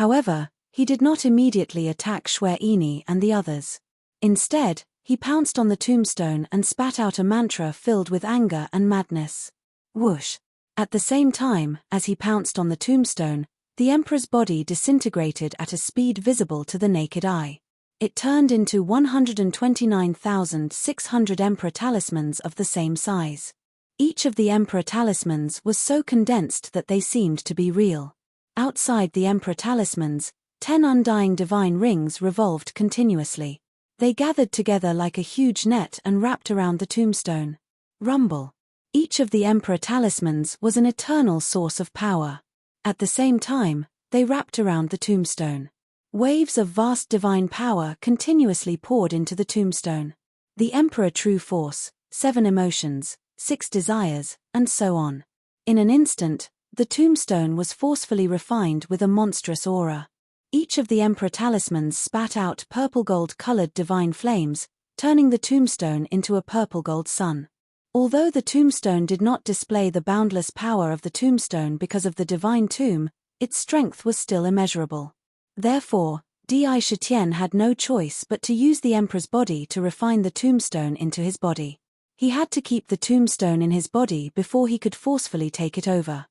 However, he did not immediately attack Shwe Ini and the others. Instead, he pounced on the tombstone and spat out a mantra filled with anger and madness. Whoosh! At the same time, as he pounced on the tombstone, the Emperor's body disintegrated at a speed visible to the naked eye. It turned into 129,600 Emperor talismans of the same size. Each of the Emperor talismans was so condensed that they seemed to be real. Outside the Emperor talismans, 10 undying divine rings revolved continuously. They gathered together like a huge net and wrapped around the tombstone. Rumble. Each of the Emperor talismans was an eternal source of power. At the same time, they wrapped around the tombstone. Waves of vast divine power continuously poured into the tombstone. The Emperor True Force, 7 emotions, 6 desires, and so on. In an instant, the tombstone was forcefully refined with a monstrous aura. Each of the Emperor talismans spat out purple-gold-colored divine flames, turning the tombstone into a purple-gold sun. Although the tombstone did not display the boundless power of the tombstone because of the divine tomb, its strength was still immeasurable. Therefore, Di Shitian had no choice but to use the Emperor's body to refine the tombstone into his body. He had to keep the tombstone in his body before he could forcefully take it over.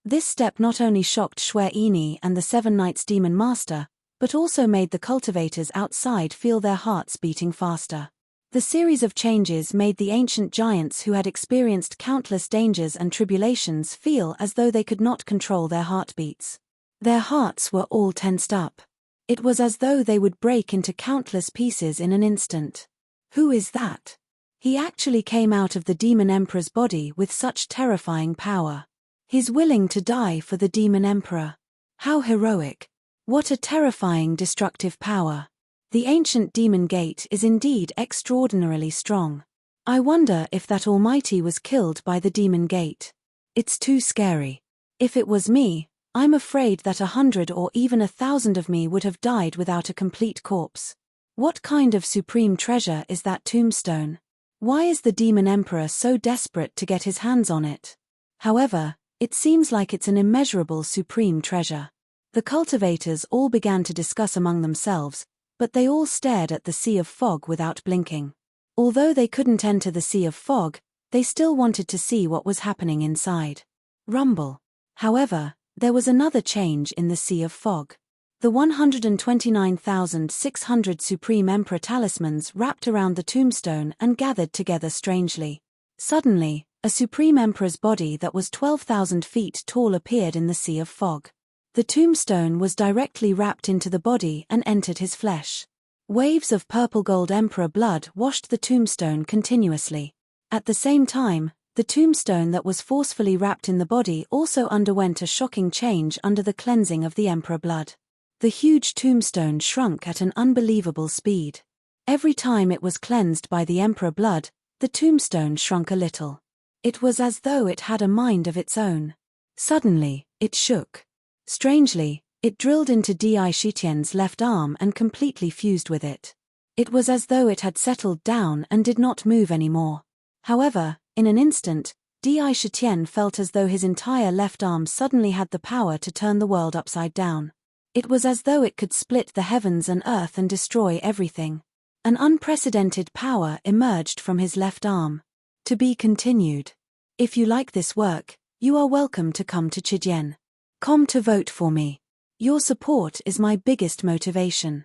This step not only shocked Shwe Ini and the 7 Knights Demon Master, but also made the cultivators outside feel their hearts beating faster. The series of changes made the ancient giants who had experienced countless dangers and tribulations feel as though they could not control their heartbeats. Their hearts were all tensed up. It was as though they would break into countless pieces in an instant. Who is that? He actually came out of the Demon Emperor's body with such terrifying power. He's willing to die for the Demon Emperor. How heroic. What a terrifying destructive power. The ancient demon gate is indeed extraordinarily strong. I wonder if that Almighty was killed by the demon gate. It's too scary. If it was me, I'm afraid that 100 or even 1,000 of me would have died without a complete corpse. What kind of supreme treasure is that tombstone? Why is the Demon Emperor so desperate to get his hands on it? However, it seems like it's an immeasurable supreme treasure. The cultivators all began to discuss among themselves, but they all stared at the sea of fog without blinking. Although they couldn't enter the sea of fog, they still wanted to see what was happening inside. Rumble. However, there was another change in the sea of fog. The 129,600 Supreme Emperor talismans wrapped around the tombstone and gathered together strangely. Suddenly, a Supreme Emperor's body that was 12,000 feet tall appeared in the sea of fog. The tombstone was directly wrapped into the body and entered his flesh. Waves of purple-gold Emperor blood washed the tombstone continuously. At the same time, the tombstone that was forcefully wrapped in the body also underwent a shocking change under the cleansing of the Emperor blood. The huge tombstone shrunk at an unbelievable speed. Every time it was cleansed by the Emperor blood, the tombstone shrunk a little. It was as though it had a mind of its own. Suddenly, it shook. Strangely, it drilled into Di Shitian's left arm and completely fused with it. It was as though it had settled down and did not move anymore. However, in an instant, Di Shitian felt as though his entire left arm suddenly had the power to turn the world upside down. It was as though it could split the heavens and earth and destroy everything. An unprecedented power emerged from his left arm. To be continued. If you like this work, you are welcome to come to Chijian. Come to vote for me. Your support is my biggest motivation.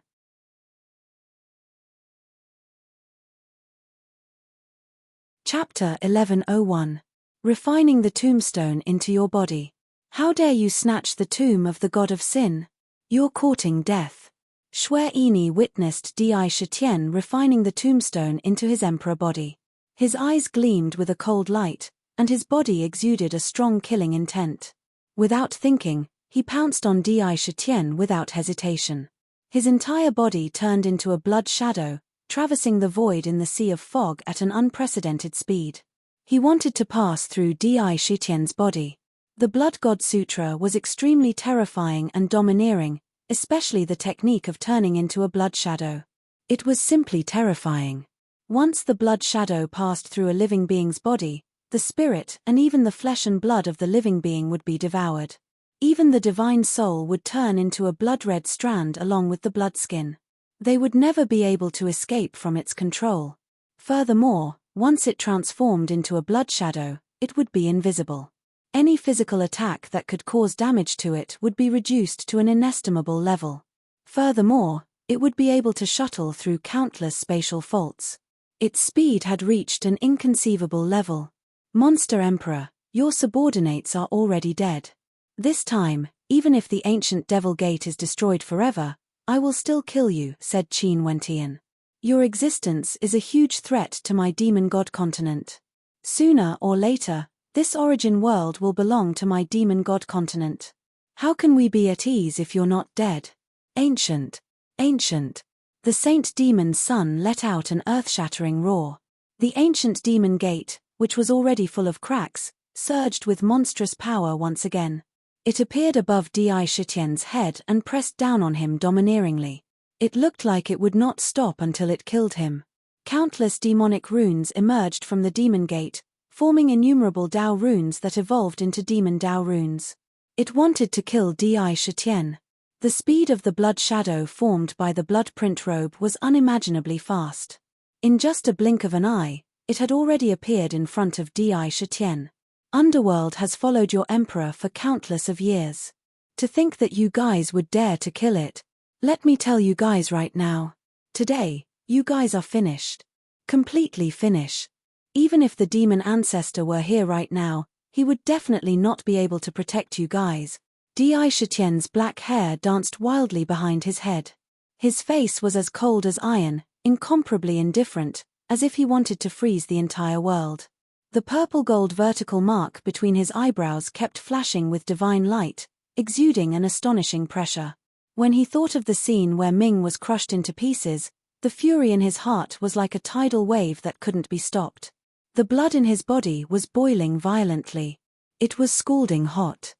Chapter 1101. Refining the tombstone into your body. How dare you snatch the tomb of the god of sin? You're courting death. Xue Yini witnessed Di Shitian refining the tombstone into his emperor body. His eyes gleamed with a cold light, and his body exuded a strong killing intent. Without thinking, he pounced on Di Shitian without hesitation. His entire body turned into a blood shadow, traversing the void in the sea of fog at an unprecedented speed. He wanted to pass through Di Shitian's body. The Blood God Sutra was extremely terrifying and domineering, especially the technique of turning into a blood shadow. It was simply terrifying. Once the blood shadow passed through a living being's body, the spirit and even the flesh and blood of the living being would be devoured. Even the divine soul would turn into a blood-red strand along with the blood skin. They would never be able to escape from its control. Furthermore, once it transformed into a blood shadow, it would be invisible. Any physical attack that could cause damage to it would be reduced to an inestimable level. Furthermore, it would be able to shuttle through countless spatial faults. Its speed had reached an inconceivable level. Monster Emperor, your subordinates are already dead. This time, even if the ancient Devil Gate is destroyed forever, I will still kill you, said Qin Wentian. Your existence is a huge threat to my demon god continent. Sooner or later, this origin world will belong to my demon god continent. How can we be at ease if you're not dead? Ancient. The Saint Demon's son let out an earth-shattering roar. The ancient demon gate, which was already full of cracks, surged with monstrous power once again. It appeared above Di Shitian's head and pressed down on him domineeringly. It looked like it would not stop until it killed him. Countless demonic runes emerged from the demon gate, forming innumerable Dao runes that evolved into demon Dao runes. It wanted to kill Di Shitian. The speed of the blood shadow formed by the blood print robe was unimaginably fast. In just a blink of an eye, it had already appeared in front of Di Shitian. Underworld has followed your emperor for countless of years. To think that you guys would dare to kill it. Let me tell you guys right now. Today, you guys are finished. Completely finished. Even if the demon ancestor were here right now, he would definitely not be able to protect you guys. Shitien's black hair danced wildly behind his head. His face was as cold as iron, incomparably indifferent, as if he wanted to freeze the entire world. The purple-gold vertical mark between his eyebrows kept flashing with divine light, exuding an astonishing pressure. When he thought of the scene where Ming was crushed into pieces, the fury in his heart was like a tidal wave that couldn't be stopped. The blood in his body was boiling violently. It was scalding hot.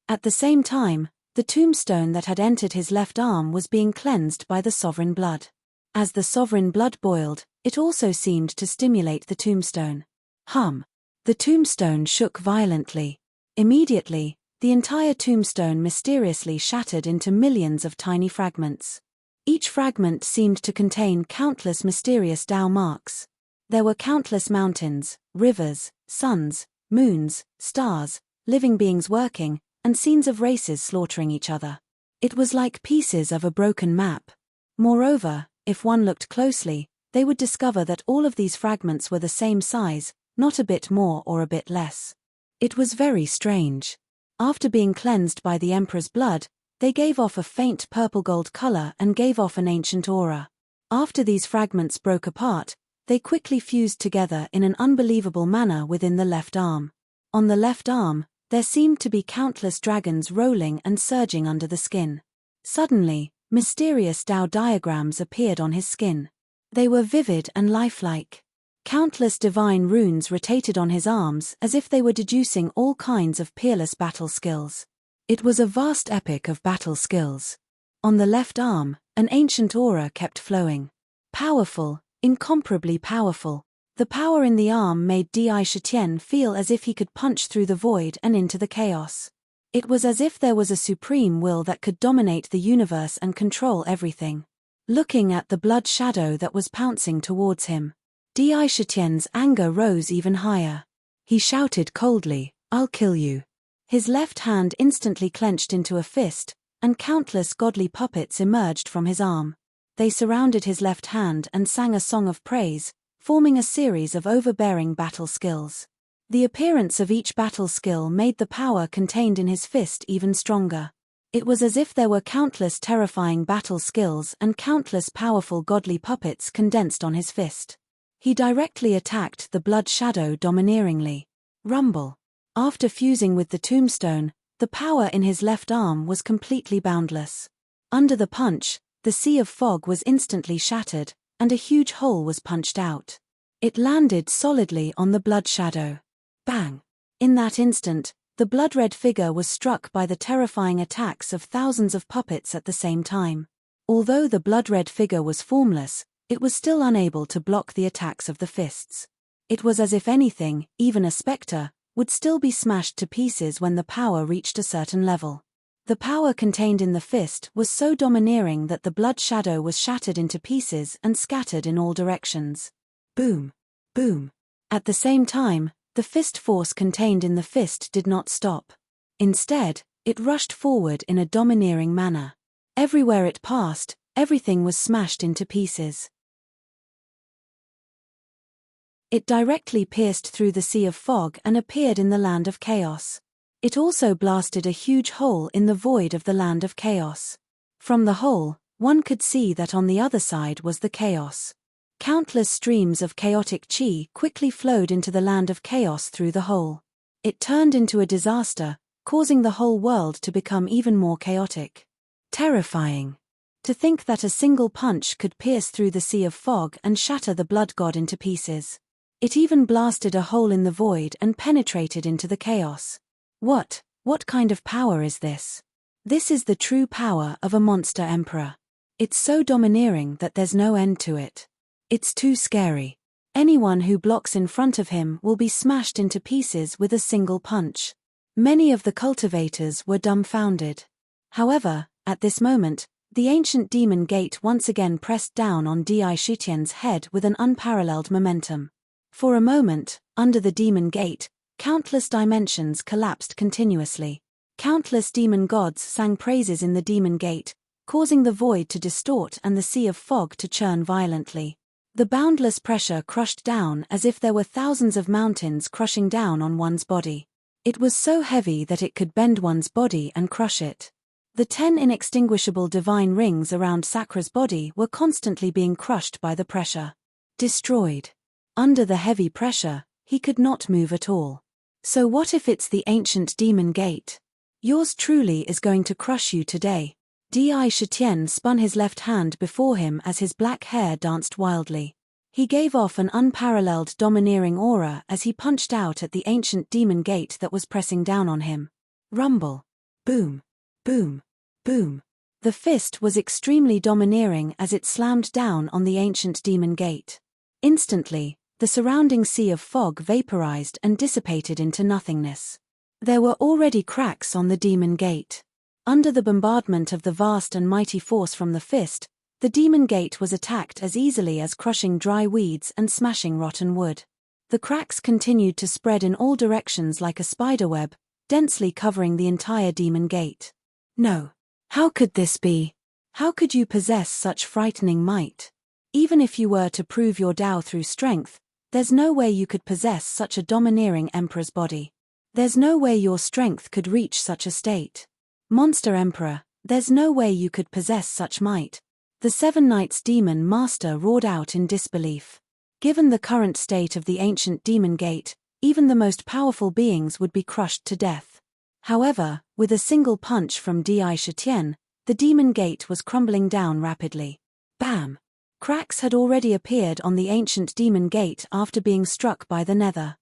At the same time, the tombstone that had entered his left arm was being cleansed by the sovereign blood. As the sovereign blood boiled, it also seemed to stimulate the tombstone. Hum! The tombstone shook violently. Immediately, the entire tombstone mysteriously shattered into millions of tiny fragments. Each fragment seemed to contain countless mysterious Tao marks. There were countless mountains, rivers, suns, moons, stars, living beings working, and scenes of races slaughtering each other. It was like pieces of a broken map. Moreover, if one looked closely, they would discover that all of these fragments were the same size, not a bit more or a bit less. It was very strange. After being cleansed by the Emperor's blood, they gave off a faint purple-gold color and gave off an ancient aura. After these fragments broke apart, they quickly fused together in an unbelievable manner within the left arm. On the left arm, there seemed to be countless dragons rolling and surging under the skin. Suddenly, mysterious Tao diagrams appeared on his skin. They were vivid and lifelike. Countless divine runes rotated on his arms as if they were deducing all kinds of peerless battle skills. It was a vast epic of battle skills. On the left arm, an ancient aura kept flowing. Powerful, incomparably powerful. The power in the arm made Shitien feel as if he could punch through the void and into the chaos. It was as if there was a supreme will that could dominate the universe and control everything. Looking at the blood shadow that was pouncing towards him, Shitien's anger rose even higher. He shouted coldly, "I'll kill you." His left hand instantly clenched into a fist, and countless godly puppets emerged from his arm. They surrounded his left hand and sang a song of praise, forming a series of overbearing battle skills. The appearance of each battle skill made the power contained in his fist even stronger. It was as if there were countless terrifying battle skills and countless powerful godly puppets condensed on his fist. He directly attacked the blood shadow domineeringly. Rumble. After fusing with the tombstone, the power in his left arm was completely boundless. Under the punch, the sea of fog was instantly shattered, and a huge hole was punched out. It landed solidly on the blood shadow. Bang! In that instant, the blood-red figure was struck by the terrifying attacks of thousands of puppets at the same time. Although the blood-red figure was formless, it was still unable to block the attacks of the fists. It was as if anything, even a spectre, would still be smashed to pieces when the power reached a certain level. The power contained in the fist was so domineering that the blood shadow was shattered into pieces and scattered in all directions. Boom! Boom! At the same time, the fist force contained in the fist did not stop. Instead, it rushed forward in a domineering manner. Everywhere it passed, everything was smashed into pieces. It directly pierced through the sea of fog and appeared in the land of chaos. It also blasted a huge hole in the void of the land of chaos. From the hole, one could see that on the other side was the chaos. Countless streams of chaotic chi quickly flowed into the land of chaos through the hole. It turned into a disaster, causing the whole world to become even more chaotic. Terrifying. To think that a single punch could pierce through the sea of fog and shatter the blood god into pieces. It even blasted a hole in the void and penetrated into the chaos. What kind of power is this? This is the true power of a monster emperor. It's so domineering that there's no end to it. It's too scary. Anyone who blocks in front of him will be smashed into pieces with a single punch. Many of the cultivators were dumbfounded. However, at this moment, the ancient demon gate once again pressed down on Shitien's head with an unparalleled momentum. For a moment, under the demon gate, countless dimensions collapsed continuously. Countless demon gods sang praises in the demon gate, causing the void to distort and the sea of fog to churn violently. The boundless pressure crushed down as if there were thousands of mountains crushing down on one's body. It was so heavy that it could bend one's body and crush it. The 10 inextinguishable divine rings around Sakra's body were constantly being crushed by the pressure. Destroyed. Under the heavy pressure, he could not move at all. So what if it's the ancient demon gate? Yours truly is going to crush you today. Di Shitian spun his left hand before him as his black hair danced wildly. He gave off an unparalleled domineering aura as he punched out at the ancient demon gate that was pressing down on him. Rumble. Boom. Boom. Boom. The fist was extremely domineering as it slammed down on the ancient demon gate. Instantly, the surrounding sea of fog vaporized and dissipated into nothingness. There were already cracks on the demon gate. Under the bombardment of the vast and mighty force from the fist, the demon gate was attacked as easily as crushing dry weeds and smashing rotten wood. The cracks continued to spread in all directions like a spiderweb, densely covering the entire demon gate. No. How could this be? How could you possess such frightening might? Even if you were to prove your Tao through strength, there's no way you could possess such a domineering emperor's body. There's no way your strength could reach such a state. Monster Emperor, there's no way you could possess such might. The Seven Knights Demon Master roared out in disbelief. Given the current state of the ancient demon gate, even the most powerful beings would be crushed to death. However, with a single punch from Di Shitian, the demon gate was crumbling down rapidly. Bam! Cracks had already appeared on the ancient demon gate after being struck by the nether.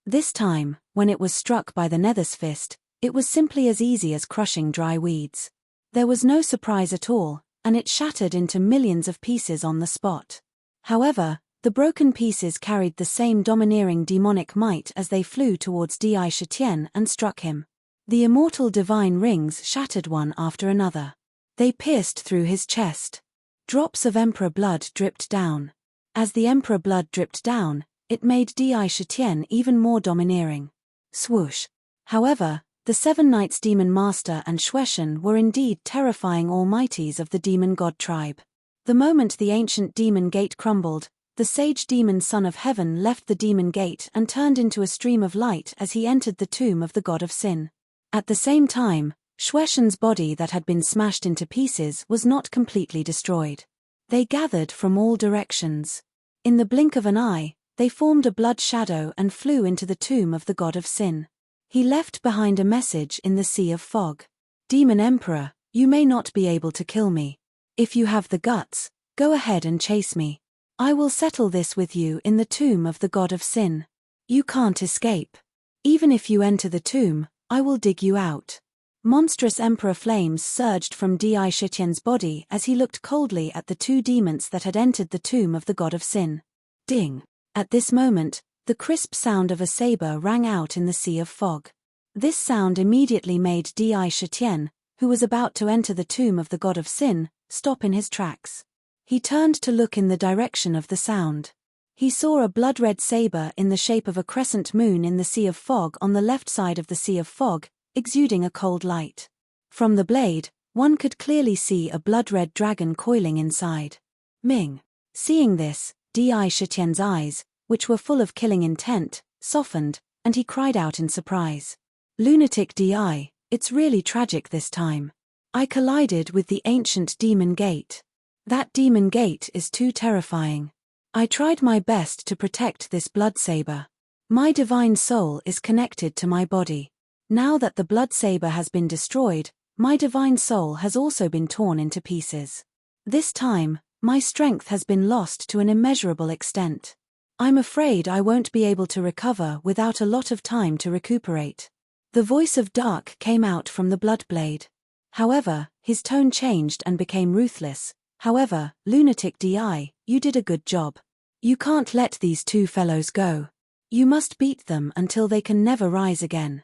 This time, when it was struck by the nether's fist, it was simply as easy as crushing dry weeds. There was no surprise at all, and it shattered into millions of pieces on the spot. However, the broken pieces carried the same domineering demonic might as they flew towards Di Shitian and struck him. The immortal divine rings shattered one after another. They pierced through his chest. Drops of emperor blood dripped down. As the emperor blood dripped down, it made Di Shitian even more domineering. Swoosh. However, the Seven Knights Demon Master and Shueshan were indeed terrifying almighties of the demon god tribe. The moment the ancient demon gate crumbled, the sage demon son of heaven left the demon gate and turned into a stream of light as he entered the tomb of the god of sin. At the same time, Shueshan's body that had been smashed into pieces was not completely destroyed. They gathered from all directions. In the blink of an eye, they formed a blood shadow and flew into the tomb of the god of sin. He left behind a message in the sea of fog. Demon Emperor, you may not be able to kill me. If you have the guts, go ahead and chase me. I will settle this with you in the tomb of the god of sin. You can't escape. Even if you enter the tomb, I will dig you out. Monstrous emperor flames surged from Di Shitian's body as he looked coldly at the two demons that had entered the tomb of the god of sin. Ding! At this moment, the crisp sound of a saber rang out in the sea of fog. This sound immediately made Di Shitian, who was about to enter the tomb of the god of sin, stop in his tracks. He turned to look in the direction of the sound. He saw a blood-red saber in the shape of a crescent moon in the sea of fog on the left side of the sea of fog, exuding a cold light. From the blade, one could clearly see a blood-red dragon coiling inside. Ming. Seeing this, Di Shitian's eyes, which were full of killing intent, softened, and he cried out in surprise. Lunatic Di, it's really tragic this time. I collided with the ancient demon gate. That demon gate is too terrifying. I tried my best to protect this blood saber. My divine soul is connected to my body. Now that the blood saber has been destroyed, my divine soul has also been torn into pieces. This time, my strength has been lost to an immeasurable extent. I'm afraid I won't be able to recover without a lot of time to recuperate. The voice of Dark came out from the blood blade. However, his tone changed and became ruthless. However, Lunatic Di, you did a good job. You can't let these two fellows go. You must beat them until they can never rise again.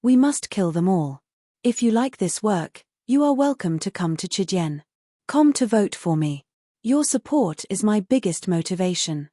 We must kill them all. If you like this work, you are welcome to come to Chidian. Come to vote for me. Your support is my biggest motivation.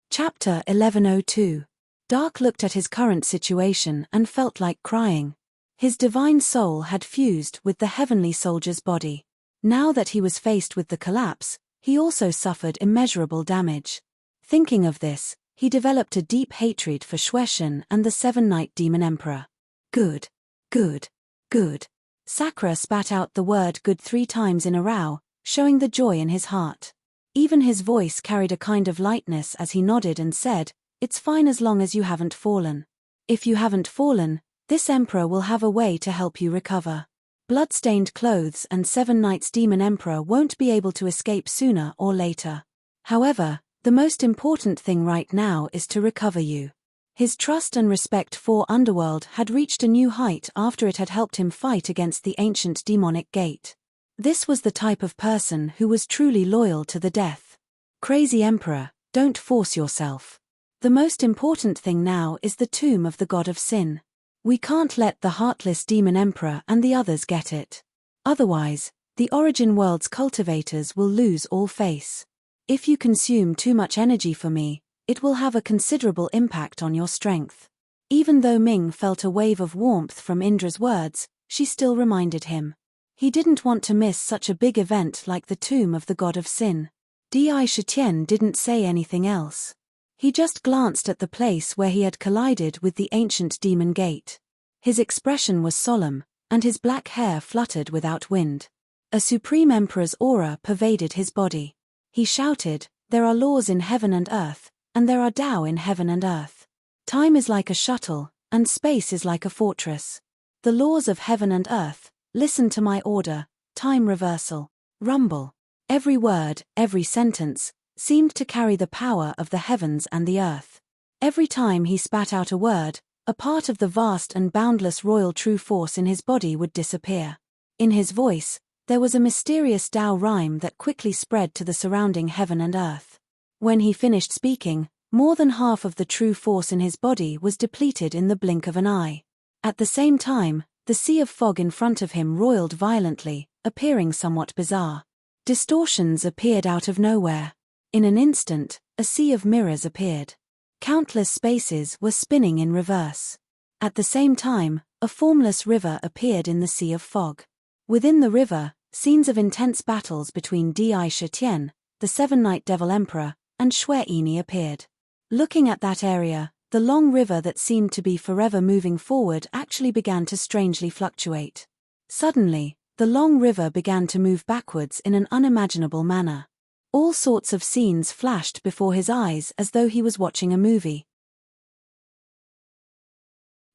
Chapter 1102. Dark looked at his current situation and felt like crying. His divine soul had fused with the heavenly soldier's body. Now that he was faced with the collapse, he also suffered immeasurable damage. Thinking of this, he developed a deep hatred for Shueishan and the Seven-Night Demon Emperor. Good. Good. Good. Sakura spat out the word good 3 times in a row, showing the joy in his heart. Even his voice carried a kind of lightness as he nodded and said, "It's fine as long as you haven't fallen. If you haven't fallen, this emperor will have a way to help you recover. Blood-stained clothes and 7 Nights Demon Emperor won't be able to escape sooner or later. However, the most important thing right now is to recover you." His trust and respect for Underworld had reached a new height after it had helped him fight against the ancient demonic gate. This was the type of person who was truly loyal to the death. Crazy Emperor, don't force yourself. The most important thing now is the tomb of the God of Sin. We can't let the heartless Demon Emperor and the others get it. Otherwise, the Origin World's cultivators will lose all face. If you consume too much energy for me, it will have a considerable impact on your strength. Even though Ming felt a wave of warmth from Indra's words, she still reminded him. He didn't want to miss such a big event like the tomb of the God of Sin. Di Shitian didn't say anything else. He just glanced at the place where he had collided with the ancient demon gate. His expression was solemn, and his black hair fluttered without wind. A supreme emperor's aura pervaded his body. He shouted, "There are laws in heaven and earth, and there are Tao in heaven and earth. Time is like a shuttle, and space is like a fortress. The laws of heaven and earth, listen to my order, time reversal." Rumble. Every word, every sentence, seemed to carry the power of the heavens and the earth. Every time he spat out a word, a part of the vast and boundless royal true force in his body would disappear. In his voice, there was a mysterious Tao rhyme that quickly spread to the surrounding heaven and earth. When he finished speaking, more than half of the true force in his body was depleted in the blink of an eye. At the same time, the sea of fog in front of him roiled violently, appearing somewhat bizarre. Distortions appeared out of nowhere. In an instant, a sea of mirrors appeared. Countless spaces were spinning in reverse. At the same time, a formless river appeared in the sea of fog. Within the river, scenes of intense battles between Di Shitian, the Seven-Night Devil Emperor, and Shueini appeared. Looking at that area, the long river that seemed to be forever moving forward actually began to strangely fluctuate. Suddenly, the long river began to move backwards in an unimaginable manner. All sorts of scenes flashed before his eyes as though he was watching a movie.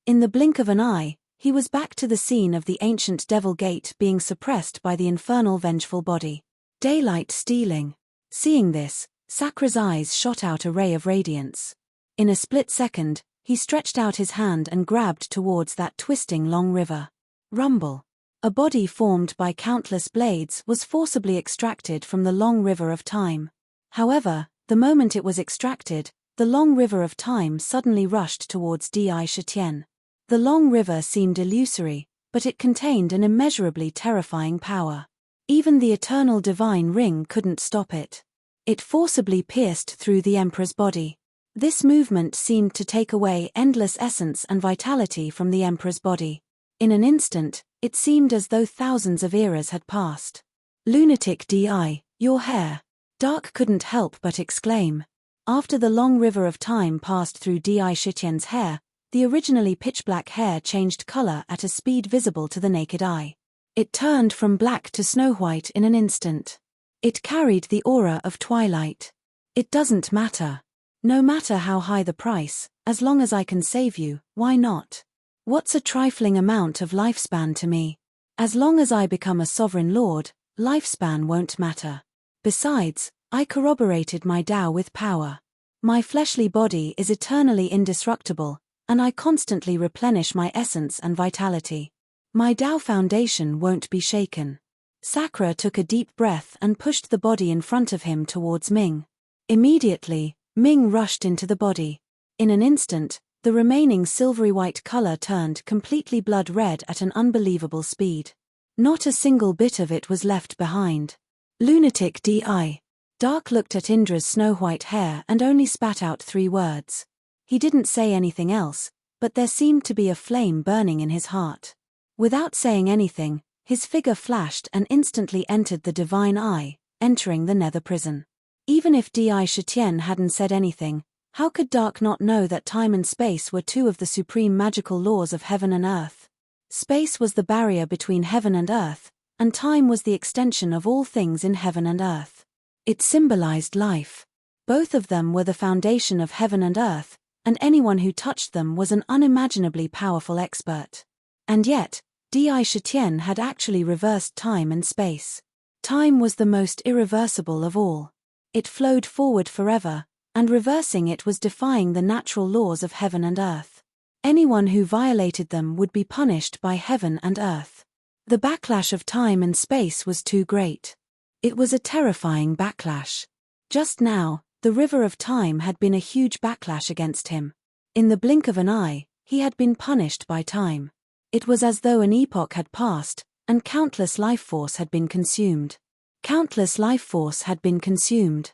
In the blink of an eye, he was back to the scene of the ancient Devil Gate being suppressed by the infernal vengeful body. Daylight stealing. Seeing this, Sakura's eyes shot out a ray of radiance. In a split second, he stretched out his hand and grabbed towards that twisting long river. Rumble. A body formed by countless blades was forcibly extracted from the long river of time. However, the moment it was extracted, the long river of time suddenly rushed towards Di Shitian. The long river seemed illusory, but it contained an immeasurably terrifying power. Even the eternal divine ring couldn't stop it. It forcibly pierced through the emperor's body. This movement seemed to take away endless essence and vitality from the emperor's body. In an instant, it seemed as though thousands of eras had passed. "Lunatic Di, your hair." Dark couldn't help but exclaim. After the long river of time passed through Di Shitian's hair, the originally pitch-black hair changed color at a speed visible to the naked eye. It turned from black to snow-white in an instant. It carried the aura of twilight. "It doesn't matter. No matter how high the price, as long as I can save you, why not? What's a trifling amount of lifespan to me? As long as I become a sovereign lord, lifespan won't matter. Besides, I corroborated my Tao with power. My fleshly body is eternally indestructible, and I constantly replenish my essence and vitality. My Tao foundation won't be shaken." Sakura took a deep breath and pushed the body in front of him towards Ming. Immediately, Ming rushed into the body. In an instant, the remaining silvery white color turned completely blood red at an unbelievable speed. Not a single bit of it was left behind. "Lunatic Di." Dark looked at Indra's snow-white hair and only spat out 3 words. He didn't say anything else, but there seemed to be a flame burning in his heart. Without saying anything, His figure flashed and instantly entered the divine eye, entering the nether prison. Even if Di Shitian hadn't said anything, how could Dark not know that time and space were two of the supreme magical laws of heaven and earth? Space was the barrier between heaven and earth, and time was the extension of all things in heaven and earth. It symbolized life. Both of them were the foundation of heaven and earth, and anyone who touched them was an unimaginably powerful expert. And yet, Di Shitian had actually reversed time and space. Time was the most irreversible of all. It flowed forward forever, and reversing it was defying the natural laws of heaven and earth. Anyone who violated them would be punished by heaven and earth. The backlash of time and space was too great. It was a terrifying backlash. Just now, the river of time had been a huge backlash against him. In the blink of an eye, he had been punished by time. It was as though an epoch had passed, and countless life force had been consumed. Countless life force had been consumed.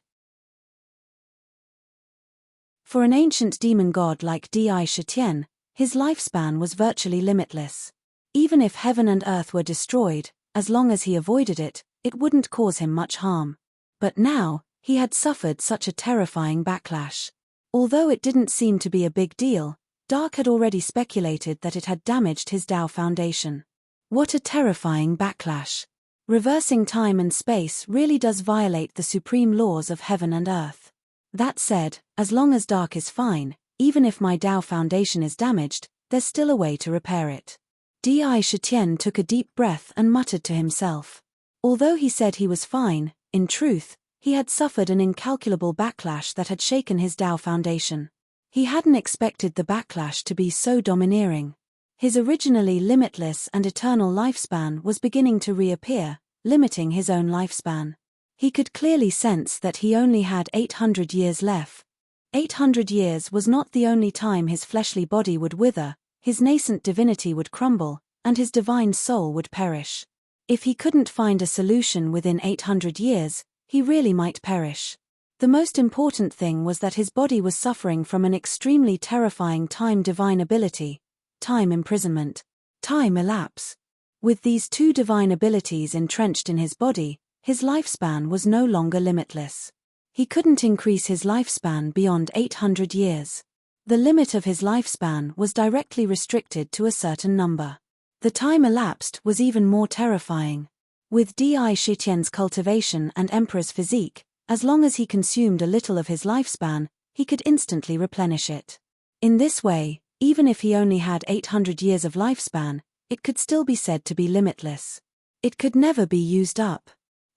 For an ancient demon god like Di Shitian, his lifespan was virtually limitless. Even if heaven and earth were destroyed, as long as he avoided it, it wouldn't cause him much harm. But now, he had suffered such a terrifying backlash. Although it didn't seem to be a big deal, Dark had already speculated that it had damaged his Tao foundation. What a terrifying backlash. Reversing time and space really does violate the supreme laws of heaven and earth. That said, as long as Dark is fine, even if my Tao foundation is damaged, there's still a way to repair it. Di Shitian took a deep breath and muttered to himself. Although he said he was fine, in truth, he had suffered an incalculable backlash that had shaken his Tao foundation. He hadn't expected the backlash to be so domineering. His originally limitless and eternal lifespan was beginning to reappear, limiting his own lifespan. He could clearly sense that he only had 800 years left. 800 years was not the only time his fleshly body would wither, his nascent divinity would crumble, and his divine soul would perish. If he couldn't find a solution within 800 years, he really might perish. The most important thing was that his body was suffering from an extremely terrifying time divine ability, time imprisonment, time elapse. With these two divine abilities entrenched in his body, his lifespan was no longer limitless. He couldn't increase his lifespan beyond 800 years. The limit of his lifespan was directly restricted to a certain number. The time elapsed was even more terrifying. With Di Shitian's cultivation and Emperor's physique, as long as he consumed a little of his lifespan, he could instantly replenish it. In this way, even if he only had 800 years of lifespan, it could still be said to be limitless. It could never be used up.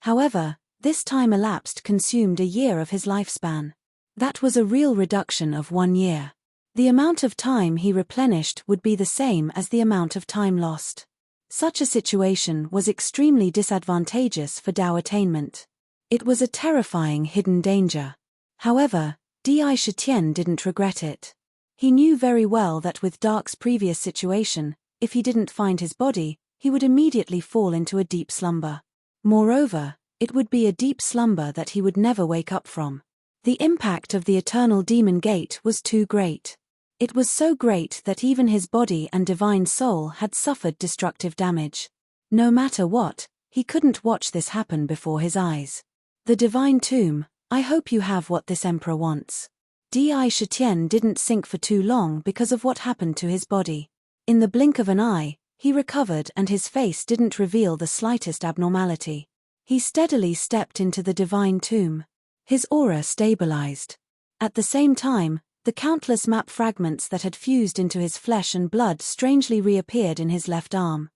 However, this time elapsed consumed a year of his lifespan. That was a real reduction of 1 year. The amount of time he replenished would be the same as the amount of time lost. Such a situation was extremely disadvantageous for Tao attainment. It was a terrifying hidden danger. However, Di Shitian didn't regret it. He knew very well that with Dark's previous situation, if he didn't find his body, he would immediately fall into a deep slumber. Moreover, it would be a deep slumber that he would never wake up from. The impact of the eternal demon gate was too great. It was so great that even his body and divine soul had suffered destructive damage. No matter what, he couldn't watch this happen before his eyes. The divine tomb, I hope you have what this emperor wants. Di Shitian didn't sink for too long because of what happened to his body. In the blink of an eye, he recovered and his face didn't reveal the slightest abnormality. He steadily stepped into the divine tomb. His aura stabilized. At the same time, the countless map fragments that had fused into his flesh and blood strangely reappeared in his left arm.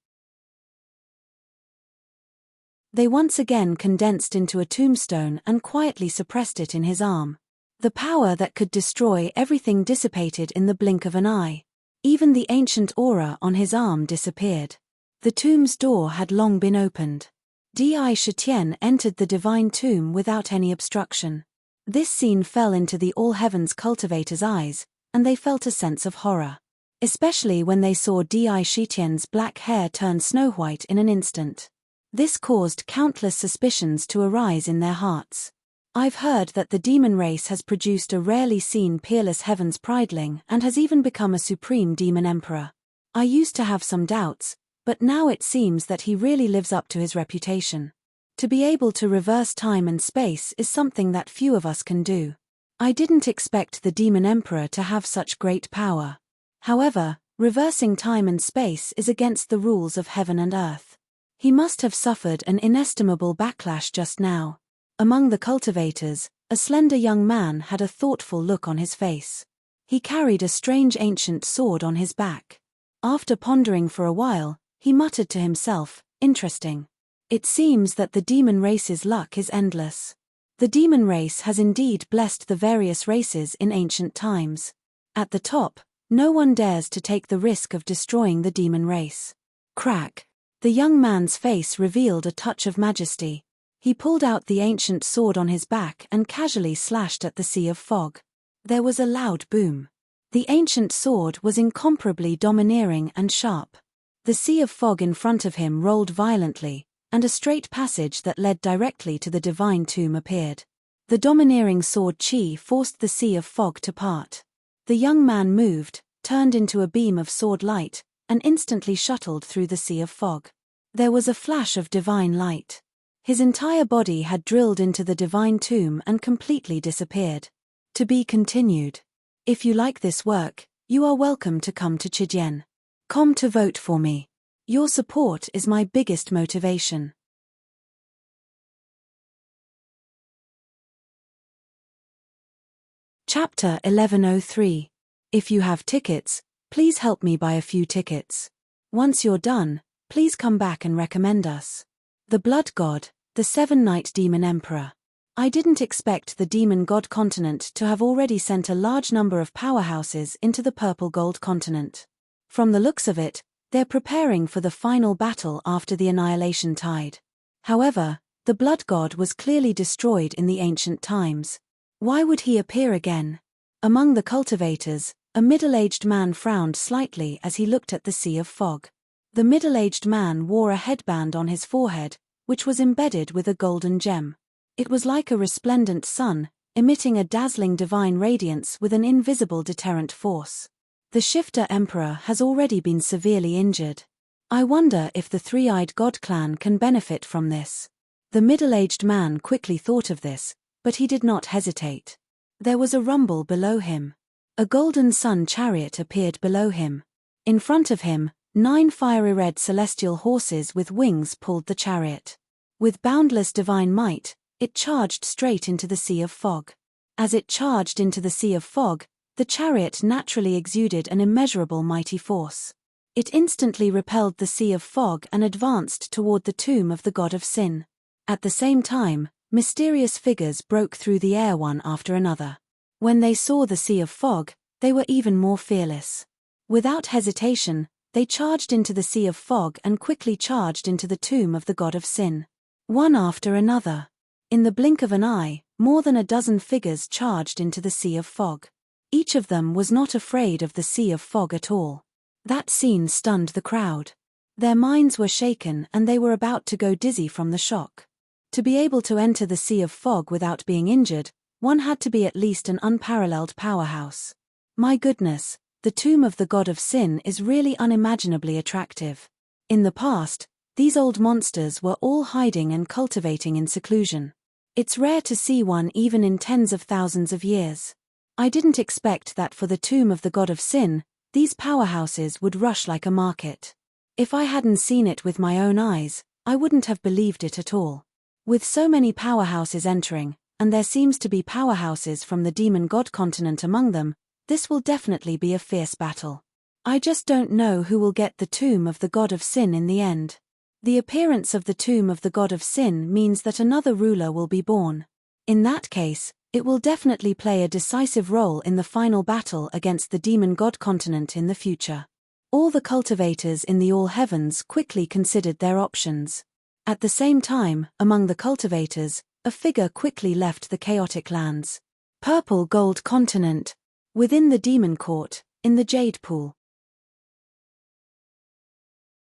They once again condensed into a tombstone and quietly suppressed it in his arm. The power that could destroy everything dissipated in the blink of an eye. Even the ancient aura on his arm disappeared. The tomb's door had long been opened. Di Shitian entered the divine tomb without any obstruction. This scene fell into the All Heavens cultivators' eyes, and they felt a sense of horror. Especially when they saw Di Shitian's black hair turn snow-white in an instant. This caused countless suspicions to arise in their hearts. I've heard that the demon race has produced a rarely seen peerless heavens prideling and has even become a supreme demon emperor. I used to have some doubts, But now it seems that he really lives up to his reputation. To be able to reverse time and space is something that few of us can do. I didn't expect the Demon Emperor to have such great power. However, reversing time and space is against the rules of heaven and earth. He must have suffered an inestimable backlash just now. Among the cultivators, a slender young man had a thoughtful look on his face. He carried a strange ancient sword on his back. After pondering for a while, he muttered to himself, "Interesting. It seems that the demon race's luck is endless. The demon race has indeed blessed the various races in ancient times. At the top, no one dares to take the risk of destroying the demon race." Crack! The young man's face revealed a touch of majesty. He pulled out the ancient sword on his back and casually slashed at the sea of fog. There was a loud boom. The ancient sword was incomparably domineering and sharp. The sea of fog in front of him rolled violently, and a straight passage that led directly to the divine tomb appeared. The domineering sword chi forced the sea of fog to part. The young man moved, turned into a beam of sword light, and instantly shuttled through the sea of fog. There was a flash of divine light. His entire body had drilled into the divine tomb and completely disappeared. To be continued. If you like this work, you are welcome to come to Chidian.com to vote for me. Your support is my biggest motivation. Chapter 1103. If you have tickets, please help me buy a few tickets. Once you're done, please come back and recommend us. The Blood God, the Seven-Night Demon Emperor. I didn't expect the Demon God continent to have already sent a large number of powerhouses into the Purple Gold continent. From the looks of it, they're preparing for the final battle after the Annihilation Tide. However, the Blood God was clearly destroyed in the ancient times. Why would he appear again? Among the cultivators, a middle-aged man frowned slightly as he looked at the sea of fog. The middle-aged man wore a headband on his forehead, which was embedded with a golden gem. It was like a resplendent sun, emitting a dazzling divine radiance with an invisible deterrent force. The Shifter Emperor has already been severely injured. I wonder if the Three-Eyed God clan can benefit from this. The middle-aged man quickly thought of this, but he did not hesitate. There was a rumble below him. A golden sun chariot appeared below him. In front of him, 9 fiery red celestial horses with wings pulled the chariot. With boundless divine might, it charged straight into the sea of fog. As it charged into the sea of fog, the chariot naturally exuded an immeasurable mighty force. It instantly repelled the sea of fog and advanced toward the tomb of the god of sin. At the same time, mysterious figures broke through the air one after another. When they saw the sea of fog, they were even more fearless. Without hesitation, they charged into the sea of fog and quickly charged into the tomb of the god of sin. One after another. In the blink of an eye, more than a dozen figures charged into the sea of fog. Each of them was not afraid of the sea of fog at all. That scene stunned the crowd. Their minds were shaken and they were about to go dizzy from the shock. To be able to enter the sea of fog without being injured, one had to be at least an unparalleled powerhouse. My goodness, the tomb of the god of sin is really unimaginably attractive. In the past, these old monsters were all hiding and cultivating in seclusion. It's rare to see one even in tens of thousands of years. I didn't expect that for the tomb of the god of sin, these powerhouses would rush like a market. If I hadn't seen it with my own eyes, I wouldn't have believed it at all. With so many powerhouses entering, and there seems to be powerhouses from the demon god continent among them, this will definitely be a fierce battle. I just don't know who will get the tomb of the god of sin in the end. The appearance of the tomb of the god of sin means that another ruler will be born. In that case, it will definitely play a decisive role in the final battle against the demon god continent in the future. All the cultivators in the all heavens quickly considered their options. At the same time, among the cultivators, a figure quickly left the chaotic lands. Purple Gold Continent. Within the demon court, in the Jade Pool.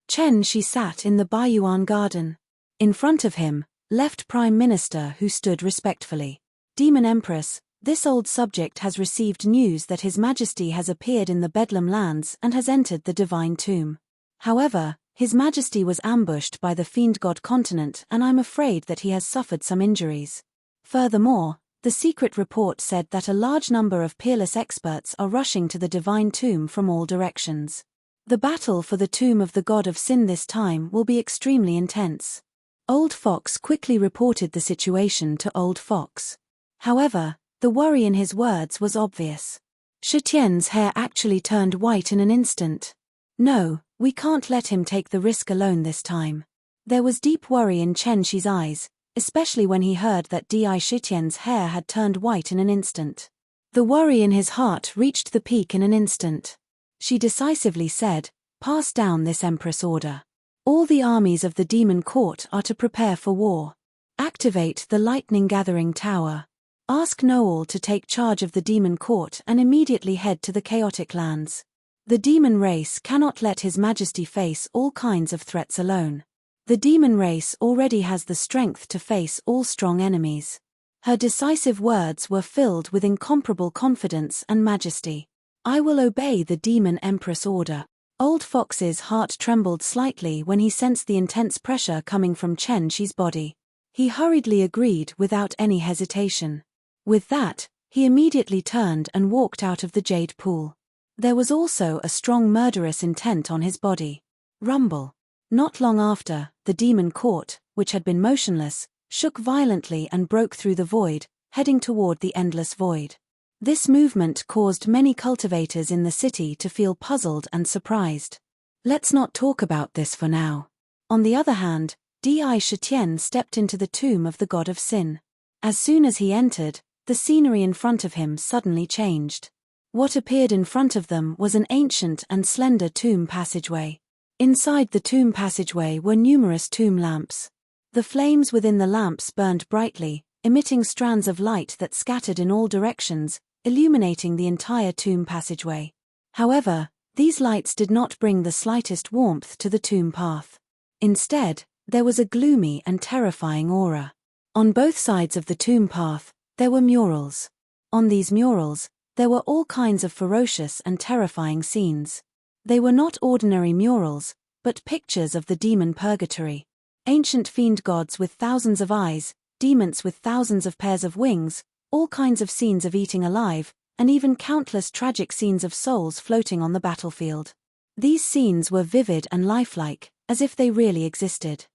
Chen Shi sat in the Baiyuan garden. In front of him, left Prime Minister who stood respectfully. Demon Empress, this old subject has received news that His Majesty has appeared in the Bedlam lands and has entered the divine tomb. However, His Majesty was ambushed by the fiend god continent, and I'm afraid that he has suffered some injuries. Furthermore, the secret report said that a large number of peerless experts are rushing to the divine tomb from all directions. The battle for the tomb of the god of sin this time will be extremely intense. Old Fox quickly reported the situation to Old Fox. However, the worry in his words was obvious. Shitian's hair actually turned white in an instant. No, we can't let him take the risk alone this time. There was deep worry in Chen Shi's eyes, especially when he heard that Shitian's hair had turned white in an instant. The worry in his heart reached the peak in an instant. She decisively said, "Pass down this Empress order. All the armies of the demon court are to prepare for war. Activate the lightning gathering tower. Ask Noel to take charge of the demon court and immediately head to the chaotic lands. The demon race cannot let His Majesty face all kinds of threats alone. The demon race already has the strength to face all strong enemies." Her decisive words were filled with incomparable confidence and majesty. "I will obey the demon empress order." Old Fox's heart trembled slightly when he sensed the intense pressure coming from Chen Shi's body. He hurriedly agreed without any hesitation. With that, he immediately turned and walked out of the jade pool. There was also a strong murderous intent on his body. Rumble. Not long after, the demon court, which had been motionless, shook violently and broke through the void, heading toward the endless void. This movement caused many cultivators in the city to feel puzzled and surprised. Let's not talk about this for now. On the other hand, Shitian stepped into the tomb of the god of sin. As soon as he entered, the scenery in front of him suddenly changed. What appeared in front of them was an ancient and slender tomb passageway. Inside the tomb passageway were numerous tomb lamps. The flames within the lamps burned brightly, emitting strands of light that scattered in all directions, illuminating the entire tomb passageway. However, these lights did not bring the slightest warmth to the tomb path. Instead, there was a gloomy and terrifying aura. On both sides of the tomb path, there were murals. On these murals, there were all kinds of ferocious and terrifying scenes. They were not ordinary murals, but pictures of the demon purgatory. Ancient fiend gods with thousands of eyes, demons with thousands of pairs of wings, all kinds of scenes of eating alive, and even countless tragic scenes of souls floating on the battlefield. These scenes were vivid and lifelike, as if they really existed.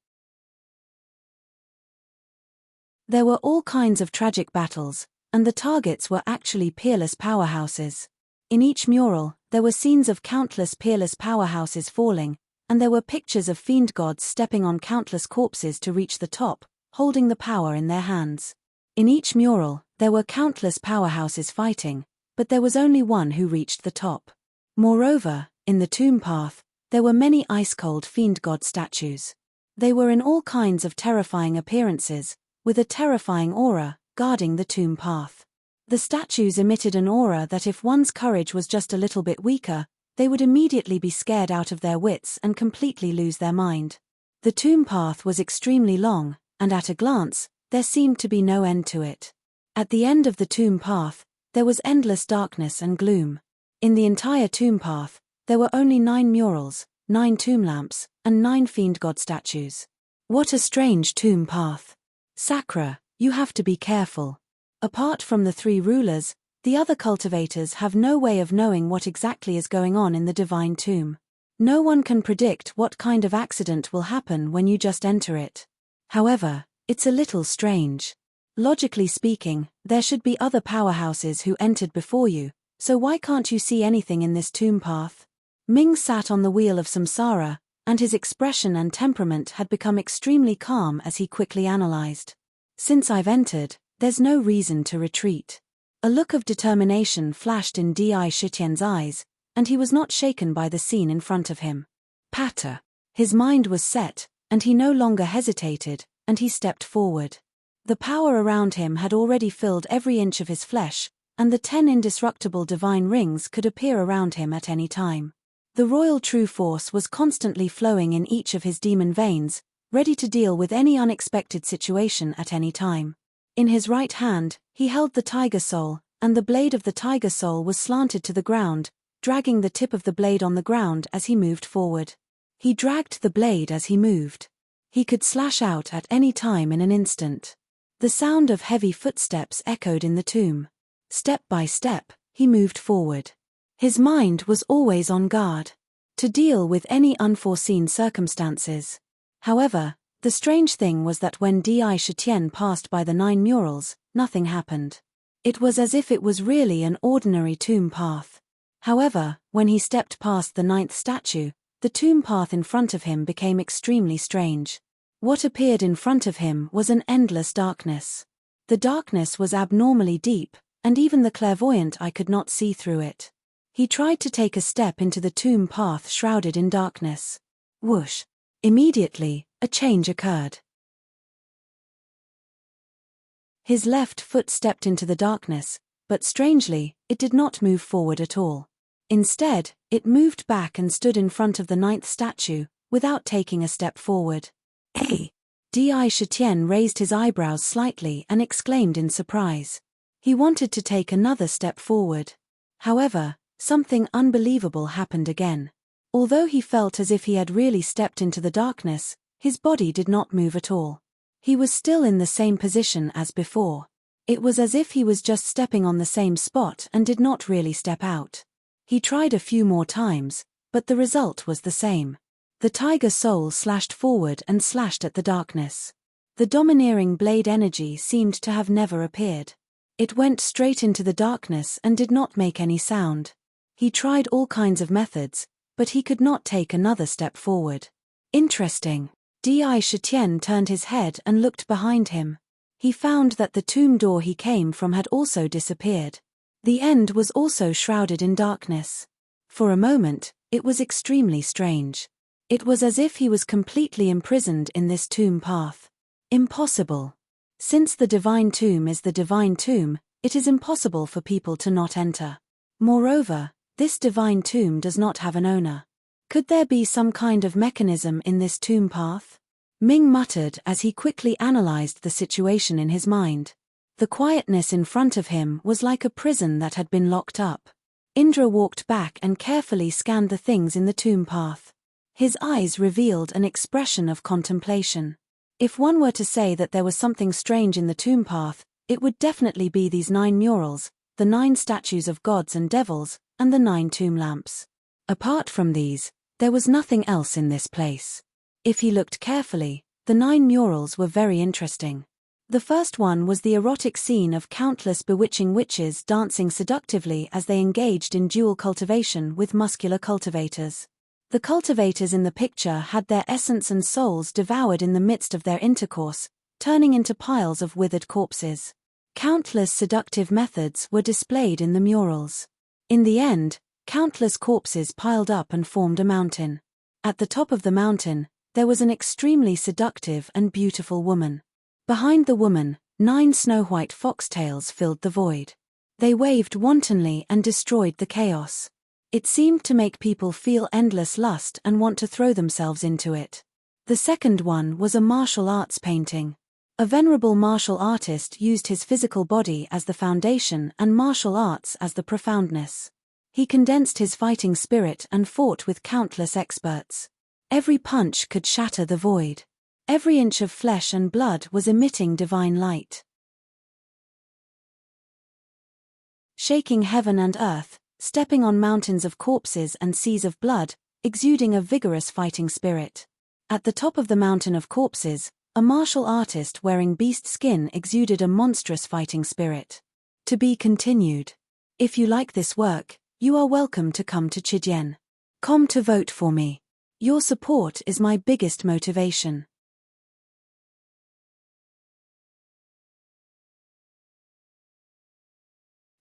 There were all kinds of tragic battles, and the targets were actually peerless powerhouses. In each mural, there were scenes of countless peerless powerhouses falling, and there were pictures of fiend gods stepping on countless corpses to reach the top, holding the power in their hands. In each mural, there were countless powerhouses fighting, but there was only one who reached the top. Moreover, in the tomb path, there were many ice-cold fiend god statues. They were in all kinds of terrifying appearances, with a terrifying aura, guarding the tomb path. The statues emitted an aura that if one's courage was just a little bit weaker, they would immediately be scared out of their wits and completely lose their mind. The tomb path was extremely long, and at a glance, there seemed to be no end to it. At the end of the tomb path, there was endless darkness and gloom. In the entire tomb path, there were only 9 murals, 9 tomb lamps, and 9 fiend god statues. What a strange tomb path. Sakura, you have to be careful. Apart from the 3 rulers, the other cultivators have no way of knowing what exactly is going on in the divine tomb. No one can predict what kind of accident will happen when you just enter it. However, it's a little strange. Logically speaking, there should be other powerhouses who entered before you, so why can't you see anything in this tomb path? Ming sat on the wheel of samsara, and his expression and temperament had become extremely calm as he quickly analyzed. Since I've entered, there's no reason to retreat. A look of determination flashed in Shitian's eyes, and he was not shaken by the scene in front of him. Patter. His mind was set, and he no longer hesitated, and he stepped forward. The power around him had already filled every inch of his flesh, and the 10 indestructible divine rings could appear around him at any time. The royal true force was constantly flowing in each of his demon veins, ready to deal with any unexpected situation at any time. In his right hand, he held the tiger soul, and the blade of the tiger soul was slanted to the ground, dragging the tip of the blade on the ground as he moved forward. He dragged the blade as he moved. He could slash out at any time in an instant. The sound of heavy footsteps echoed in the tomb. Step by step, he moved forward. His mind was always on guard to deal with any unforeseen circumstances. However, the strange thing was that when Di Shitian passed by the 9 murals, nothing happened. It was as if it was really an ordinary tomb path. However, when he stepped past the 9th statue, the tomb path in front of him became extremely strange. What appeared in front of him was an endless darkness. The darkness was abnormally deep, and even the clairvoyant eye could not see through it. He tried to take a step into the tomb path shrouded in darkness. Whoosh! Immediately, a change occurred. His left foot stepped into the darkness, but strangely, it did not move forward at all. Instead, it moved back and stood in front of the 9th statue, without taking a step forward. Hey! Di Shitian raised his eyebrows slightly and exclaimed in surprise. He wanted to take another step forward. However, something unbelievable happened again. Although he felt as if he had really stepped into the darkness, his body did not move at all. He was still in the same position as before. It was as if he was just stepping on the same spot and did not really step out. He tried a few more times, but the result was the same. The tiger soul slashed forward and slashed at the darkness. The domineering blade energy seemed to have never appeared. It went straight into the darkness and did not make any sound. He tried all kinds of methods, but he could not take another step forward. Interesting. Di Shitian turned his head and looked behind him. He found that the tomb door he came from had also disappeared. The end was also shrouded in darkness. For a moment, it was extremely strange. It was as if he was completely imprisoned in this tomb path. Impossible. Since the divine tomb is the divine tomb, it is impossible for people to not enter. Moreover, this divine tomb does not have an owner. Could there be some kind of mechanism in this tomb path? Ming muttered as he quickly analyzed the situation in his mind. The quietness in front of him was like a prison that had been locked up. Indra walked back and carefully scanned the things in the tomb path. His eyes revealed an expression of contemplation. If one were to say that there was something strange in the tomb path, it would definitely be these 9 murals, the 9 statues of gods and devils, and the 9 tomb lamps. Apart from these, there was nothing else in this place. If he looked carefully, the 9 murals were very interesting. The first one was the erotic scene of countless bewitching witches dancing seductively as they engaged in dual cultivation with muscular cultivators. The cultivators in the picture had their essence and souls devoured in the midst of their intercourse, turning into piles of withered corpses. Countless seductive methods were displayed in the murals. In the end, countless corpses piled up and formed a mountain. At the top of the mountain, there was an extremely seductive and beautiful woman. Behind the woman, 9 snow-white foxtails filled the void. They waved wantonly and destroyed the chaos. It seemed to make people feel endless lust and want to throw themselves into it. The second one was a martial arts painting. A venerable martial artist used his physical body as the foundation and martial arts as the profoundness. He condensed his fighting spirit and fought with countless experts. Every punch could shatter the void. Every inch of flesh and blood was emitting divine light. Shaking heaven and earth, stepping on mountains of corpses and seas of blood, exuding a vigorous fighting spirit. At the top of the mountain of corpses, a martial artist wearing beast skin exuded a monstrous fighting spirit. To be continued. If you like this work, you are welcome to come to Chidian.com to vote for me. Your support is my biggest motivation.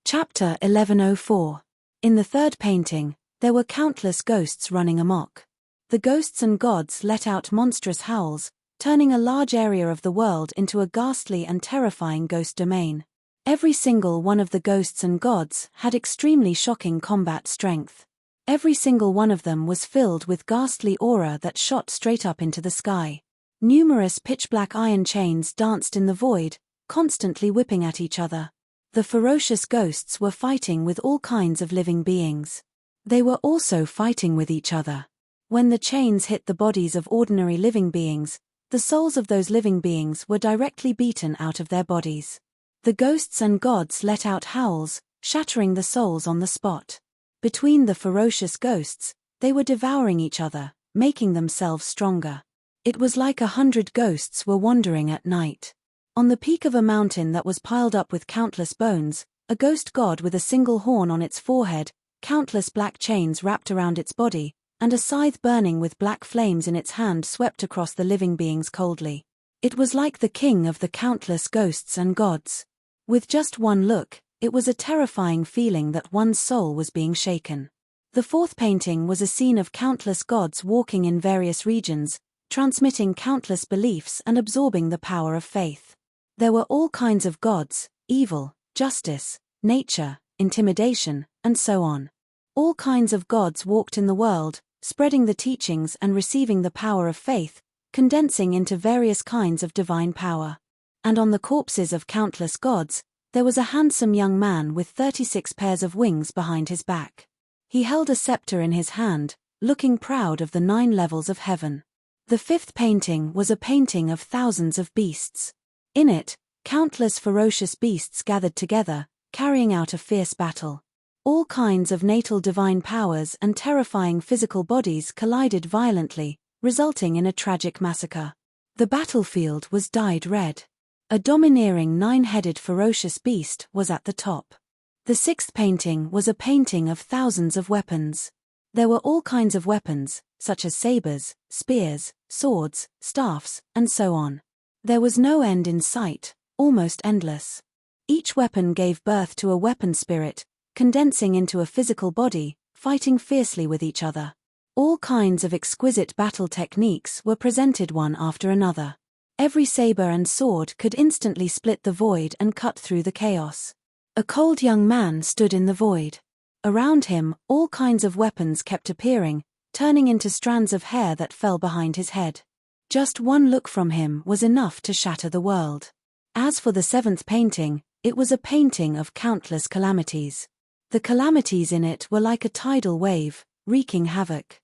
Chapter 1104. In the third painting, there were countless ghosts running amok. The ghosts and gods let out monstrous howls, turning a large area of the world into a ghastly and terrifying ghost domain. Every single one of the ghosts and gods had extremely shocking combat strength. Every single one of them was filled with ghastly aura that shot straight up into the sky. Numerous pitch-black iron chains danced in the void, constantly whipping at each other. The ferocious ghosts were fighting with all kinds of living beings. They were also fighting with each other. When the chains hit the bodies of ordinary living beings, the souls of those living beings were directly beaten out of their bodies. The ghosts and gods let out howls, shattering the souls on the spot. Between the ferocious ghosts, they were devouring each other, making themselves stronger. It was like 100 ghosts were wandering at night. On the peak of a mountain that was piled up with countless bones, a ghost god with a single horn on its forehead, countless black chains wrapped around its body, and a scythe burning with black flames in its hand swept across the living beings coldly. It was like the king of the countless ghosts and gods. With just one look, it was a terrifying feeling that one's soul was being shaken. The fourth painting was a scene of countless gods walking in various regions, transmitting countless beliefs and absorbing the power of faith. There were all kinds of gods: evil, justice, nature, intimidation, and so on. All kinds of gods walked in the world, spreading the teachings and receiving the power of faith, condensing into various kinds of divine power. And on the corpses of countless gods, there was a handsome young man with 36 pairs of wings behind his back. He held a scepter in his hand, looking proud of the 9 levels of heaven. The fifth painting was a painting of thousands of beasts. In it, countless ferocious beasts gathered together, carrying out a fierce battle. All kinds of natal divine powers and terrifying physical bodies collided violently, resulting in a tragic massacre. The battlefield was dyed red. A domineering 9-headed ferocious beast was at the top. The sixth painting was a painting of thousands of weapons. There were all kinds of weapons, such as sabers, spears, swords, staffs, and so on. There was no end in sight, almost endless. Each weapon gave birth to a weapon spirit, condensing into a physical body, fighting fiercely with each other. All kinds of exquisite battle techniques were presented one after another. Every saber and sword could instantly split the void and cut through the chaos. A cold young man stood in the void. Around him, all kinds of weapons kept appearing, turning into strands of hair that fell behind his head. Just one look from him was enough to shatter the world. As for the seventh painting, it was a painting of countless calamities. The calamities in it were like a tidal wave, wreaking havoc.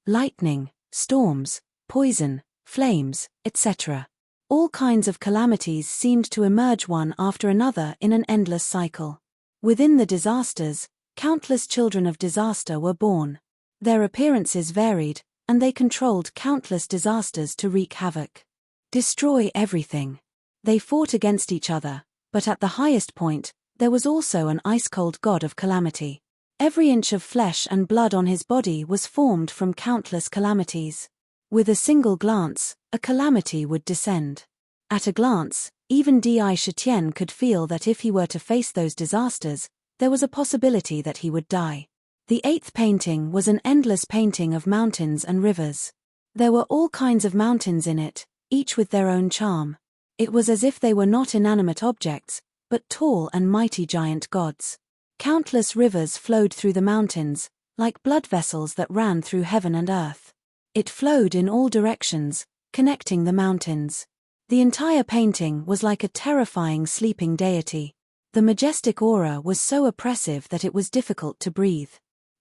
Lightning, storms, poison, flames, etc. All kinds of calamities seemed to emerge one after another in an endless cycle. Within the disasters, countless children of disaster were born. Their appearances varied, and they controlled countless disasters to wreak havoc. Destroy everything. They fought against each other, but at the highest point, there was also an ice-cold god of calamity. Every inch of flesh and blood on his body was formed from countless calamities. With a single glance, a calamity would descend. At a glance, even Di Shetien could feel that if he were to face those disasters, there was a possibility that he would die. The eighth painting was an endless painting of mountains and rivers. There were all kinds of mountains in it, each with their own charm. It was as if they were not inanimate objects, but tall and mighty giant gods. Countless rivers flowed through the mountains, like blood vessels that ran through heaven and earth. It flowed in all directions, connecting the mountains. The entire painting was like a terrifying sleeping deity. The majestic aura was so oppressive that it was difficult to breathe.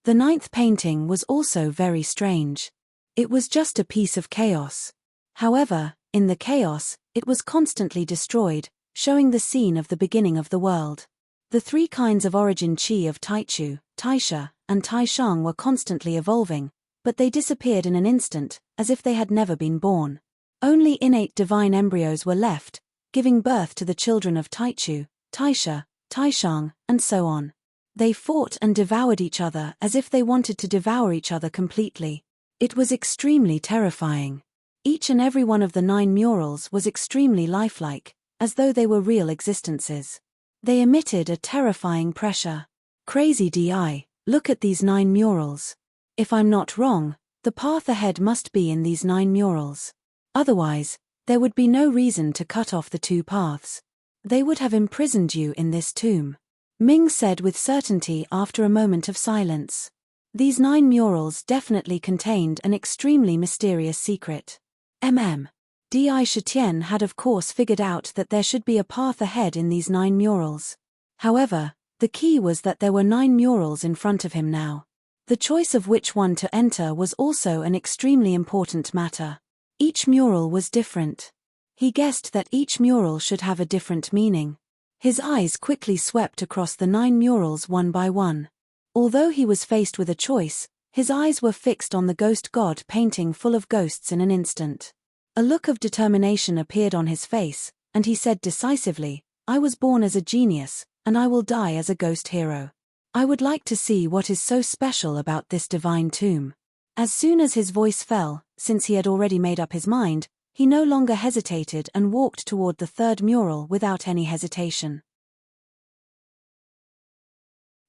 The ninth painting was also very strange. It was just a piece of chaos. However, in the chaos, it was constantly destroyed, showing the scene of the beginning of the world. The 3 kinds of origin qi of Taichu, Taisha, and Taishang were constantly evolving, but they disappeared in an instant, as if they had never been born. Only innate divine embryos were left, giving birth to the children of Taichu, Taisha, Taishang, and so on. They fought and devoured each other as if they wanted to devour each other completely. It was extremely terrifying. Each and every one of the 9 murals was extremely lifelike, as though they were real existences. They emitted a terrifying pressure. Crazy Di, look at these 9 murals. If I'm not wrong, the path ahead must be in these 9 murals. Otherwise, there would be no reason to cut off the 2 paths. They would have imprisoned you in this tomb. Ming said with certainty after a moment of silence. These 9 murals definitely contained an extremely mysterious secret. Di Shetien had of course figured out that there should be a path ahead in these 9 murals. However, the key was that there were 9 murals in front of him now. The choice of which one to enter was also an extremely important matter. Each mural was different. He guessed that each mural should have a different meaning. His eyes quickly swept across the 9 murals one by one. Although he was faced with a choice, his eyes were fixed on the ghost god painting full of ghosts in an instant. A look of determination appeared on his face, and he said decisively, "I was born as a genius, and I will die as a ghost hero. I would like to see what is so special about this divine tomb." As soon as his voice fell, since he had already made up his mind, he no longer hesitated and walked toward the 3rd mural without any hesitation.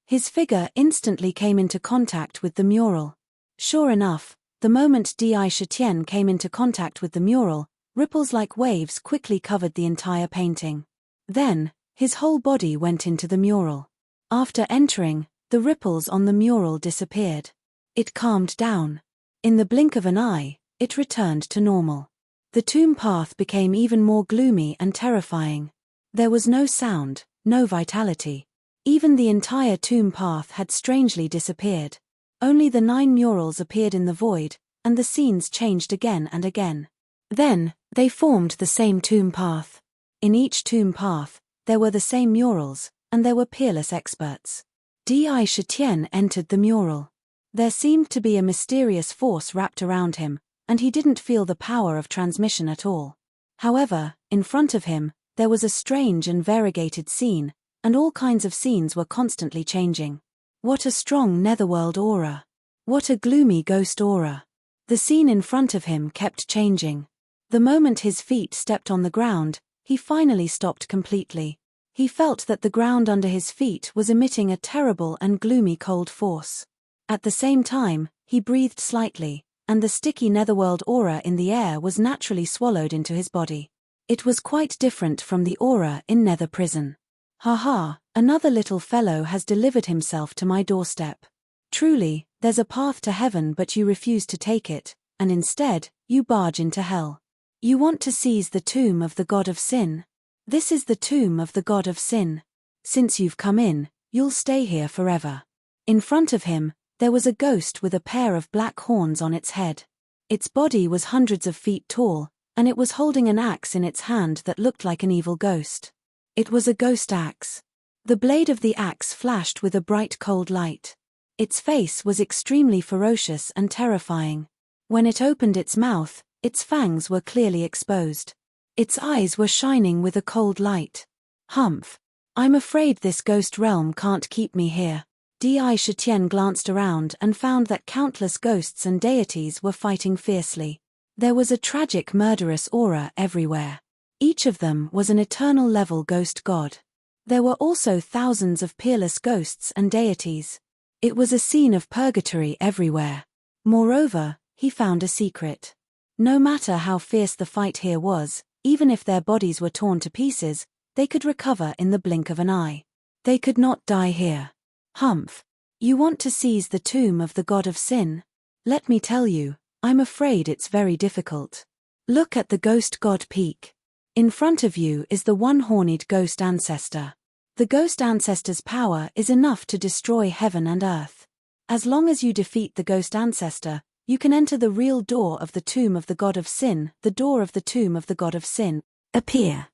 His figure instantly came into contact with the mural. Sure enough, the moment Di Shitian came into contact with the mural, ripples like waves quickly covered the entire painting. Then, his whole body went into the mural. After entering, the ripples on the mural disappeared. It calmed down. In the blink of an eye, it returned to normal. The tomb path became even more gloomy and terrifying. There was no sound, no vitality. Even the entire tomb path had strangely disappeared. Only the 9 murals appeared in the void, and the scenes changed again and again. Then, they formed the same tomb path. In each tomb path, there were the same murals, and there were peerless experts. Di Shitian entered the mural. There seemed to be a mysterious force wrapped around him, and he didn't feel the power of transmission at all. However, in front of him, there was a strange and variegated scene, and all kinds of scenes were constantly changing. What a strong netherworld aura! What a gloomy ghost aura! The scene in front of him kept changing. The moment his feet stepped on the ground, he finally stopped completely. He felt that the ground under his feet was emitting a terrible and gloomy cold force. At the same time, he breathed slightly, and the sticky netherworld aura in the air was naturally swallowed into his body. It was quite different from the aura in Nether Prison. "Ha, another little fellow has delivered himself to my doorstep. Truly, there's a path to heaven but you refuse to take it, and instead, you barge into hell. You want to seize the tomb of the god of sin? This is the tomb of the god of sin. Since you've come in, you'll stay here forever." In front of him, there was a ghost with a pair of black horns on its head. Its body was hundreds of feet tall, and it was holding an axe in its hand that looked like an evil ghost. It was a ghost axe. The blade of the axe flashed with a bright cold light. Its face was extremely ferocious and terrifying. When it opened its mouth, its fangs were clearly exposed. Its eyes were shining with a cold light. "Humph! I'm afraid this ghost realm can't keep me here." Di Shitian glanced around and found that countless ghosts and deities were fighting fiercely. There was a tragic murderous aura everywhere. Each of them was an eternal level ghost god. There were also thousands of peerless ghosts and deities. It was a scene of purgatory everywhere. Moreover, he found a secret. No matter how fierce the fight here was, even if their bodies were torn to pieces, they could recover in the blink of an eye. They could not die here. "Humph! You want to seize the tomb of the god of sin? Let me tell you, I'm afraid it's very difficult. Look at the ghost god peak. In front of you is the one-horned ghost ancestor. The ghost ancestor's power is enough to destroy heaven and earth. As long as you defeat the ghost ancestor, you can enter the real door of the tomb of the god of sin. The door of the tomb of the god of sin appear.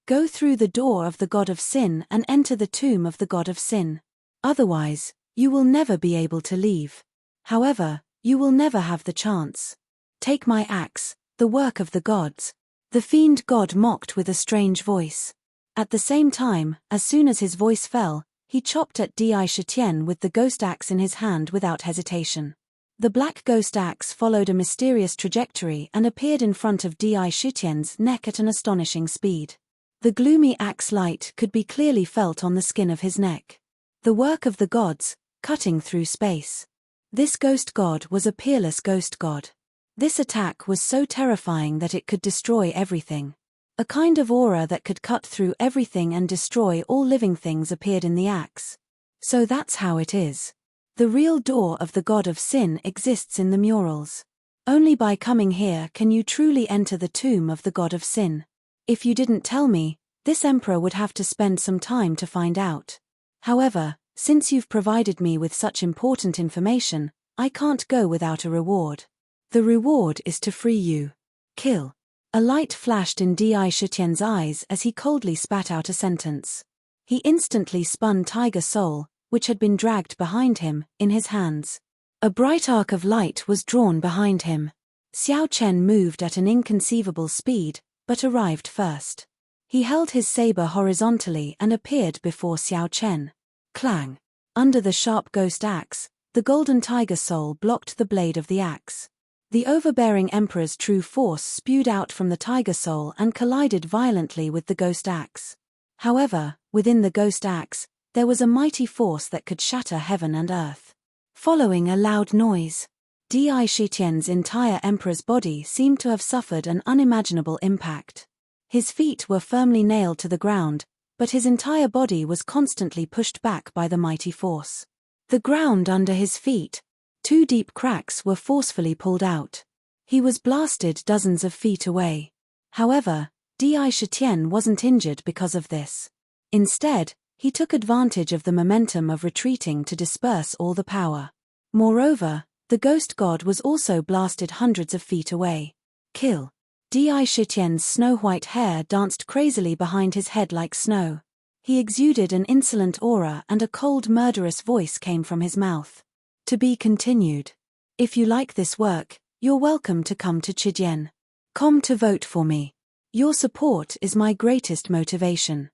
Go through the door of the god of sin and enter the tomb of the god of sin. Otherwise, you will never be able to leave. However, you will never have the chance. Take my axe, the work of the gods." The fiend god mocked with a strange voice. At the same time, as soon as his voice fell, he chopped at Di Shitian with the ghost axe in his hand without hesitation. The black ghost axe followed a mysterious trajectory and appeared in front of Di Shitian's neck at an astonishing speed. The gloomy axe light could be clearly felt on the skin of his neck. The work of the gods, cutting through space. This ghost god was a peerless ghost god. This attack was so terrifying that it could destroy everything. A kind of aura that could cut through everything and destroy all living things appeared in the axe. So that's how it is. The real door of the god of sin exists in the murals. Only by coming here can you truly enter the tomb of the god of sin. If you didn't tell me, this emperor would have to spend some time to find out. However, Since you've provided me with such important information, I can't go without a reward. The reward is to free you. Kill. A light flashed in Di Shitian's eyes as he coldly spat out a sentence. He instantly spun Tiger Soul, which had been dragged behind him, in his hands. A bright arc of light was drawn behind him. Xiao Chen moved at an inconceivable speed, but arrived first. He held his saber horizontally and appeared before Xiao Chen. Clang! Under the sharp ghost axe, the golden tiger soul blocked the blade of the axe. The overbearing emperor's true force spewed out from the tiger soul and collided violently with the ghost axe. However, within the ghost axe, there was a mighty force that could shatter heaven and earth. Following a loud noise, Di Shitian's entire emperor's body seemed to have suffered an unimaginable impact. His feet were firmly nailed to the ground, but his entire body was constantly pushed back by the mighty force. The ground under his feet, 2 deep cracks were forcefully pulled out. He was blasted dozens of feet away. However, Di Shitian wasn't injured because of this. Instead, he took advantage of the momentum of retreating to disperse all the power. Moreover, the ghost god was also blasted hundreds of feet away. Kill. Di Shitian's snow-white hair danced crazily behind his head like snow. He exuded an insolent aura and a cold murderous voice came from his mouth. To be continued. If you like this work, you're welcome to come to Chidian. Come to vote for me. Your support is my greatest motivation.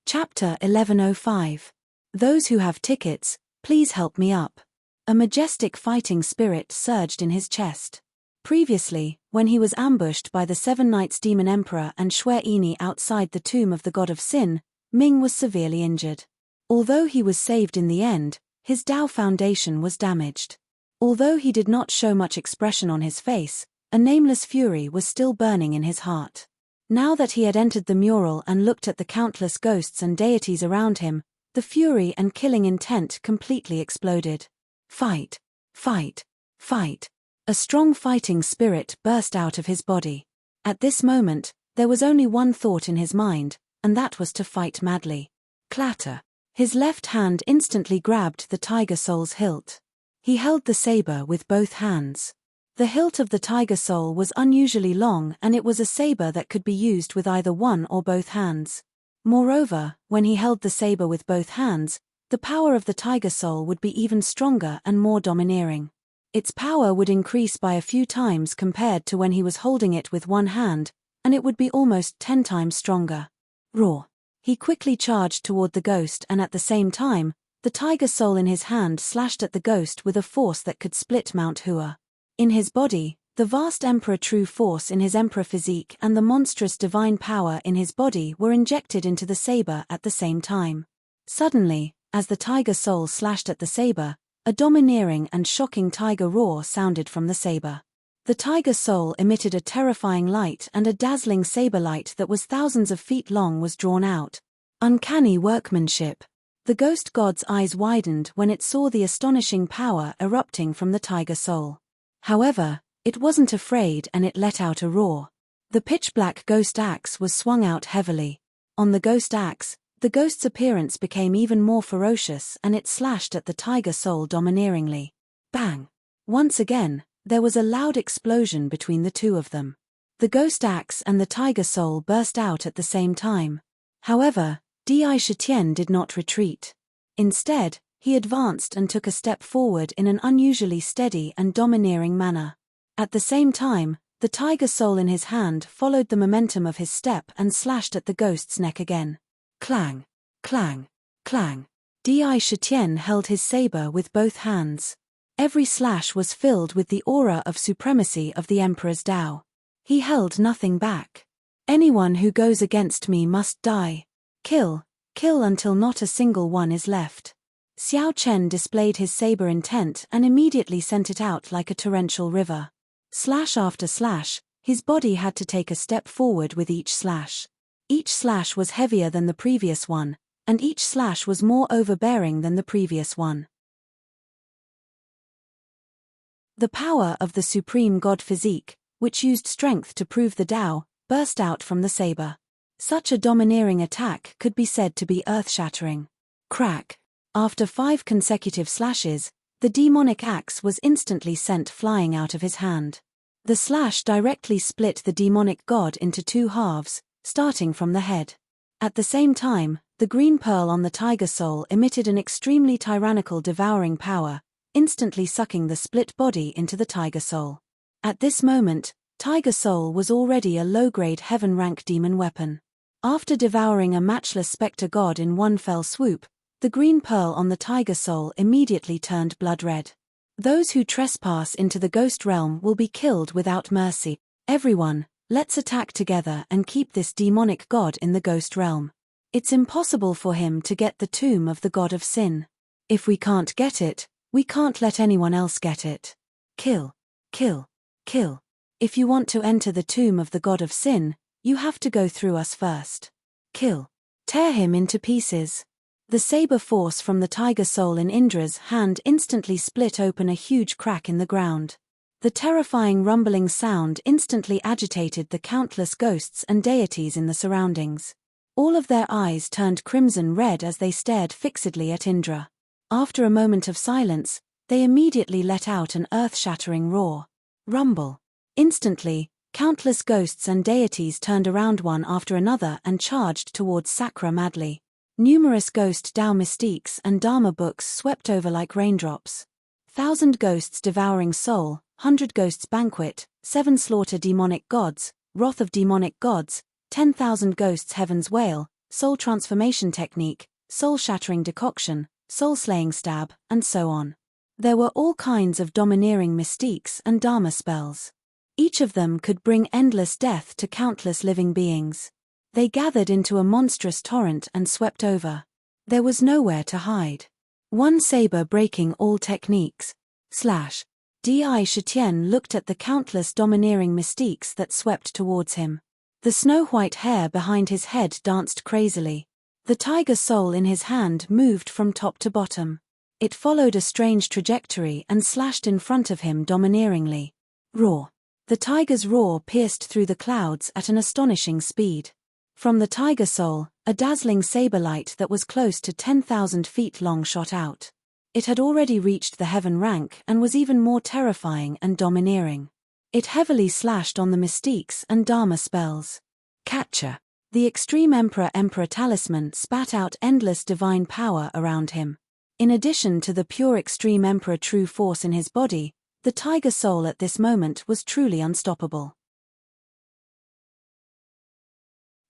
Chapter 1105. Those who have tickets, please help me up. A majestic fighting spirit surged in his chest. Previously, when he was ambushed by the 7 Knights Demon Emperor and Xue Yini outside the tomb of the God of Sin, Ming was severely injured. Although he was saved in the end, his Dao foundation was damaged. Although he did not show much expression on his face, a nameless fury was still burning in his heart. Now that he had entered the mural and looked at the countless ghosts and deities around him, the fury and killing intent completely exploded. Fight! Fight! Fight! A strong fighting spirit burst out of his body. At this moment, there was only one thought in his mind, and that was to fight madly. Clatter! His left hand instantly grabbed the tiger soul's hilt. He held the saber with both hands. The hilt of the tiger soul was unusually long and it was a saber that could be used with either one or both hands. Moreover, when he held the saber with both hands, the power of the tiger soul would be even stronger and more domineering. Its power would increase by a few times compared to when he was holding it with one hand, and it would be almost 10 times stronger. Roar! He quickly charged toward the ghost and at the same time, the tiger soul in his hand slashed at the ghost with a force that could split Mount Hua. In his body, the vast emperor true force in his emperor physique and the monstrous divine power in his body were injected into the saber at the same time. Suddenly, as the tiger soul slashed at the saber, a domineering and shocking tiger roar sounded from the saber. The tiger soul emitted a terrifying light and a dazzling saber light that was thousands of feet long was drawn out. Uncanny workmanship. The ghost god's eyes widened when it saw the astonishing power erupting from the tiger soul. However, it wasn't afraid and it let out a roar. The pitch-black ghost axe was swung out heavily. On the ghost axe, the ghost's appearance became even more ferocious and it slashed at the tiger soul domineeringly. Bang! Once again, there was a loud explosion between the two of them. The ghost axe and the tiger soul burst out at the same time. However, Di Shitian did not retreat. Instead, he advanced and took a step forward in an unusually steady and domineering manner. At the same time, the tiger soul in his hand followed the momentum of his step and slashed at the ghost's neck again. Clang! Clang! Clang! Di Shitian held his saber with both hands. Every slash was filled with the aura of supremacy of the Emperor's Dao. He held nothing back. Anyone who goes against me must die. Kill, kill until not a single one is left. Xiao Chen displayed his saber intent and immediately sent it out like a torrential river. Slash after slash, his body had to take a step forward with each slash. Each slash was heavier than the previous one, and each slash was more overbearing than the previous one. The power of the supreme god physique, which used strength to prove the Tao, burst out from the saber. Such a domineering attack could be said to be earth-shattering. Crack! After 5 consecutive slashes, the demonic axe was instantly sent flying out of his hand. The slash directly split the demonic god into 2 halves, starting from the head. At the same time, the green pearl on the tiger soul emitted an extremely tyrannical devouring power, instantly sucking the split body into the tiger soul. At this moment, tiger soul was already a low-grade heaven-rank demon weapon. After devouring a matchless spectre god in one fell swoop, the green pearl on the tiger soul immediately turned blood red. Those who trespass into the ghost realm will be killed without mercy. Everyone, let's attack together and keep this demonic god in the ghost realm. It's impossible for him to get the tomb of the god of sin. If we can't get it, we can't let anyone else get it. Kill, kill, kill. If you want to enter the tomb of the god of sin, you have to go through us first. Kill. Tear him into pieces. The saber force from the tiger soul in Indra's hand instantly split open a huge crack in the ground. The terrifying rumbling sound instantly agitated the countless ghosts and deities in the surroundings. All of their eyes turned crimson red as they stared fixedly at Indra. After a moment of silence, they immediately let out an earth-shattering roar. Rumble. Instantly, countless ghosts and deities turned around one after another and charged towards Sakra madly. Numerous ghost Tao mystiques and Dharma books swept over like raindrops. 1,000 ghosts devouring soul, 100 ghosts banquet, 7 slaughter demonic gods, wrath of demonic gods, 10,000 ghosts heaven's wail, soul transformation technique, soul-shattering decoction, soul-slaying stab, and so on. There were all kinds of domineering mystiques and Dharma spells. Each of them could bring endless death to countless living beings. They gathered into a monstrous torrent and swept over. There was nowhere to hide. One saber breaking all techniques. Di Shitian looked at the countless domineering mystiques that swept towards him. The snow-white hair behind his head danced crazily. The tiger soul in his hand moved from top to bottom. It followed a strange trajectory and slashed in front of him domineeringly. Roar. The tiger's roar pierced through the clouds at an astonishing speed. From the tiger soul, a dazzling saber light that was close to 10,000 feet long shot out. It had already reached the heaven rank and was even more terrifying and domineering. It heavily slashed on the mystiques and Dharma spells. Catcher. The extreme Emperor talisman spat out endless divine power around him. In addition to the pure extreme Emperor true force in his body, the tiger soul at this moment was truly unstoppable.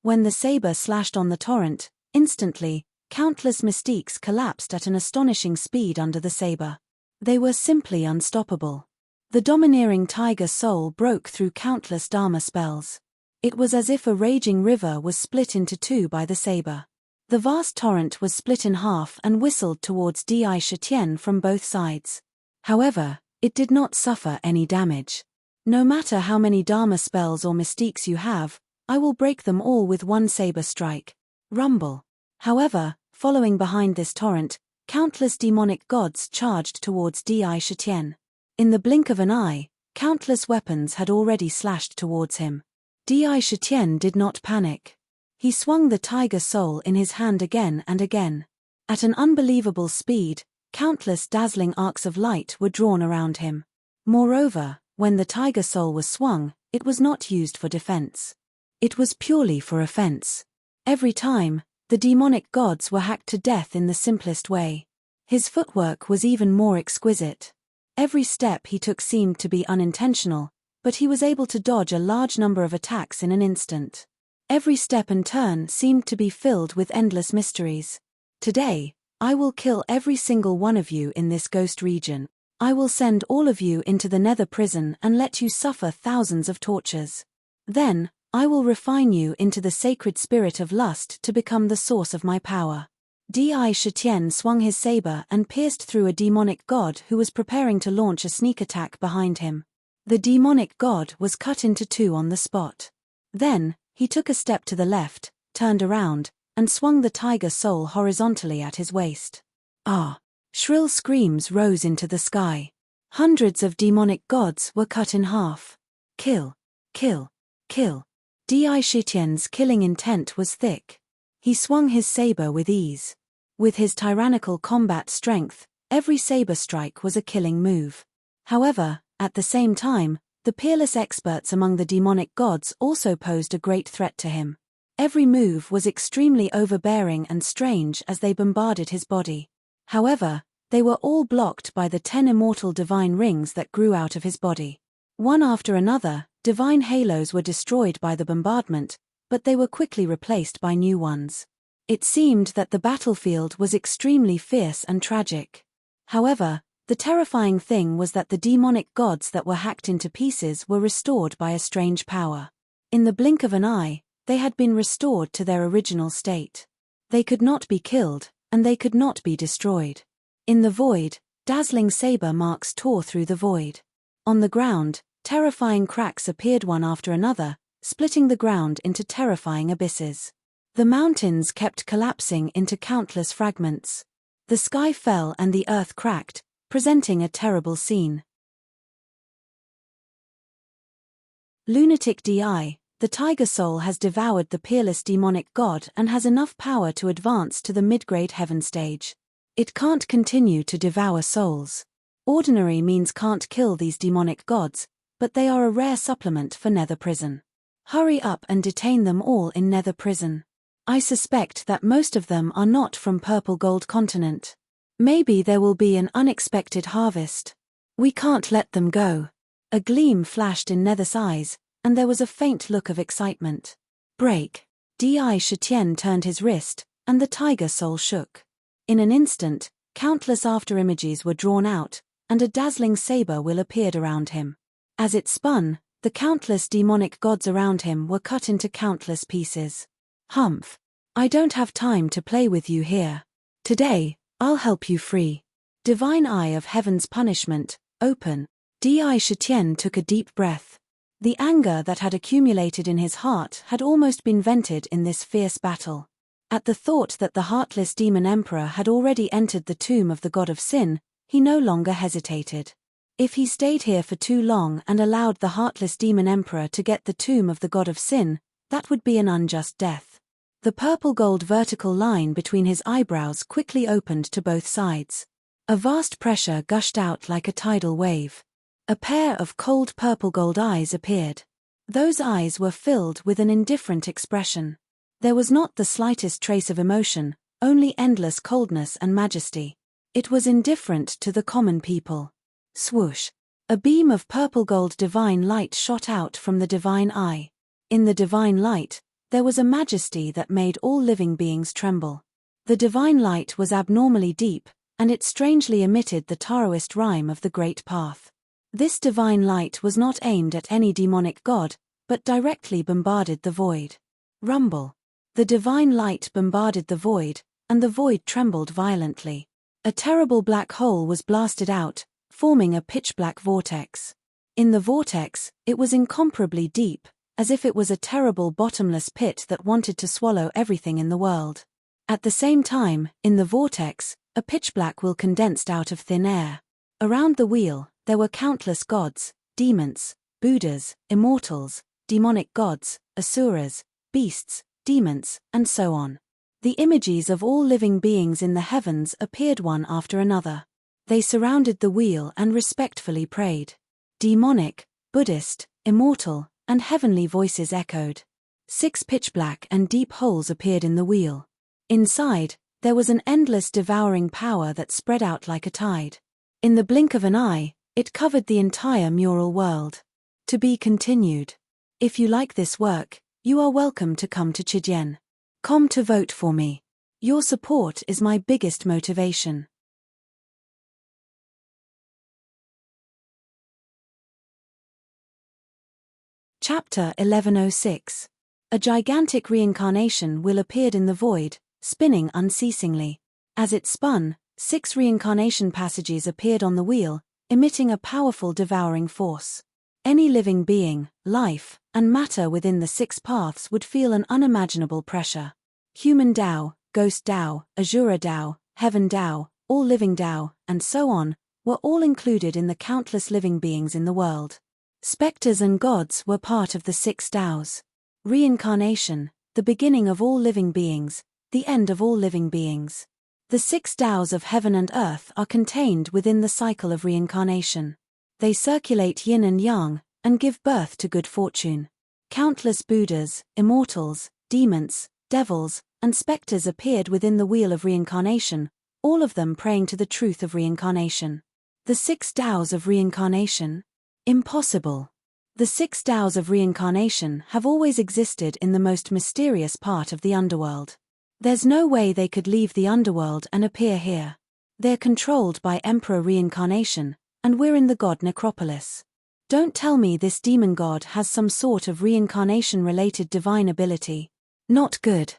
When the saber slashed on the torrent, instantly, countless mystiques collapsed at an astonishing speed under the saber. They were simply unstoppable. The domineering tiger soul broke through countless Dharma spells. It was as if a raging river was split into 2 by the saber. The vast torrent was split in half and whistled towards Di Shitian from both sides. However, it did not suffer any damage. No matter how many Dharma spells or mystiques you have, I will break them all with one saber strike. Rumble. However, following behind this torrent, countless demonic gods charged towards Di Shitian. In the blink of an eye, countless weapons had already slashed towards him. Di Shitian did not panic. He swung the tiger soul in his hand again and again. At an unbelievable speed, countless dazzling arcs of light were drawn around him. Moreover, when the tiger soul was swung, it was not used for defense. It was purely for offense. Every time, the demonic gods were hacked to death in the simplest way. His footwork was even more exquisite. Every step he took seemed to be unintentional, but he was able to dodge a large number of attacks in an instant. Every step and turn seemed to be filled with endless mysteries. Today, I will kill every single one of you in this ghost region. I will send all of you into the nether prison and let you suffer thousands of tortures. Then, I will refine you into the sacred spirit of lust to become the source of my power. Di Shitian swung his saber and pierced through a demonic god who was preparing to launch a sneak attack behind him. The demonic god was cut into 2 on the spot. Then, he took a step to the left, turned around, and swung the tiger soul horizontally at his waist. Ah! Shrill screams rose into the sky. Hundreds of demonic gods were cut in half. Kill! Kill! Kill! Di Shitian's killing intent was thick. He swung his saber with ease. With his tyrannical combat strength, every saber strike was a killing move. However, at the same time, the peerless experts among the demonic gods also posed a great threat to him. Every move was extremely overbearing and strange as they bombarded his body. However, they were all blocked by the 10 immortal divine rings that grew out of his body. One after another, divine halos were destroyed by the bombardment, but they were quickly replaced by new ones. It seemed that the battlefield was extremely fierce and tragic. However, the terrifying thing was that the demonic gods that were hacked into pieces were restored by a strange power. In the blink of an eye, they had been restored to their original state. They could not be killed, and they could not be destroyed. In the void, dazzling saber marks tore through the void. On the ground, terrifying cracks appeared one after another, splitting the ground into terrifying abysses. The mountains kept collapsing into countless fragments. The sky fell and the earth cracked, presenting a terrible scene. Lunatic Di, the tiger soul has devoured the peerless demonic god and has enough power to advance to the mid-grade heaven stage. It can't continue to devour souls. Ordinary means can't kill these demonic gods, but they are a rare supplement for Nether Prison. Hurry up and detain them all in Nether Prison. I suspect that most of them are not from Purple Gold Continent. Maybe there will be an unexpected harvest. We can't let them go. A gleam flashed in Nether's eyes, and there was a faint look of excitement. Break. Di Shitian turned his wrist, and the tiger soul shook. In an instant, countless afterimages were drawn out, and a dazzling saber will appeared around him. As it spun, the countless demonic gods around him were cut into countless pieces. Humph. I don't have time to play with you here. Today, I'll help you free. Divine Eye of Heaven's Punishment, open. Di Shitian took a deep breath. The anger that had accumulated in his heart had almost been vented in this fierce battle. At the thought that the heartless demon emperor had already entered the tomb of the god of sin, he no longer hesitated. If he stayed here for too long and allowed the heartless demon emperor to get the tomb of the god of sin, that would be an unjust death. The purple-gold vertical line between his eyebrows quickly opened to both sides. A vast pressure gushed out like a tidal wave. A pair of cold purple-gold eyes appeared. Those eyes were filled with an indifferent expression. There was not the slightest trace of emotion, only endless coldness and majesty. It was indifferent to the common people. Swoosh! A beam of purple-gold divine light shot out from the divine eye. In the divine light, there was a majesty that made all living beings tremble. The divine light was abnormally deep, and it strangely emitted the Taoist rhyme of the Great Path. This divine light was not aimed at any demonic god, but directly bombarded the void. Rumble. The divine light bombarded the void, and the void trembled violently. A terrible black hole was blasted out, forming a pitch-black vortex. In the vortex, it was incomparably deep, as if it was a terrible bottomless pit that wanted to swallow everything in the world. At the same time, in the vortex, a pitch-black wheel condensed out of thin air. Around the wheel, there were countless gods, demons, Buddhas, immortals, demonic gods, asuras, beasts, demons, and so on. The images of all living beings in the heavens appeared one after another. They surrounded the wheel and respectfully prayed. Demonic, Buddhist, immortal, and heavenly voices echoed. 6 pitch-black and deep holes appeared in the wheel. Inside, there was an endless devouring power that spread out like a tide. In the blink of an eye, it covered the entire mural world. To be continued. If you like this work, you are welcome to come to Chidian. Come to vote for me. Your support is my biggest motivation. Chapter 1106. A gigantic reincarnation wheel appeared in the void, spinning unceasingly. As it spun, 6 reincarnation passages appeared on the wheel, emitting a powerful devouring force. Any living being, life, and matter within the 6 paths would feel an unimaginable pressure. Human Tao, Ghost Tao, Azura Tao, Heaven Tao, all living Tao, and so on, were all included in the countless living beings in the world. Spectres and gods were part of the 6 Taos. Reincarnation, the beginning of all living beings, the end of all living beings. The 6 Taoes of heaven and earth are contained within the cycle of reincarnation. They circulate yin and yang, and give birth to good fortune. Countless Buddhas, immortals, demons, devils, and spectres appeared within the wheel of reincarnation, all of them praying to the truth of reincarnation. The 6 Taoes of reincarnation? Impossible. The 6 Taoes of reincarnation have always existed in the most mysterious part of the underworld. There's no way they could leave the underworld and appear here. They're controlled by Emperor Reincarnation, and we're in the god necropolis. Don't tell me this demon god has some sort of reincarnation-related divine ability. Not good.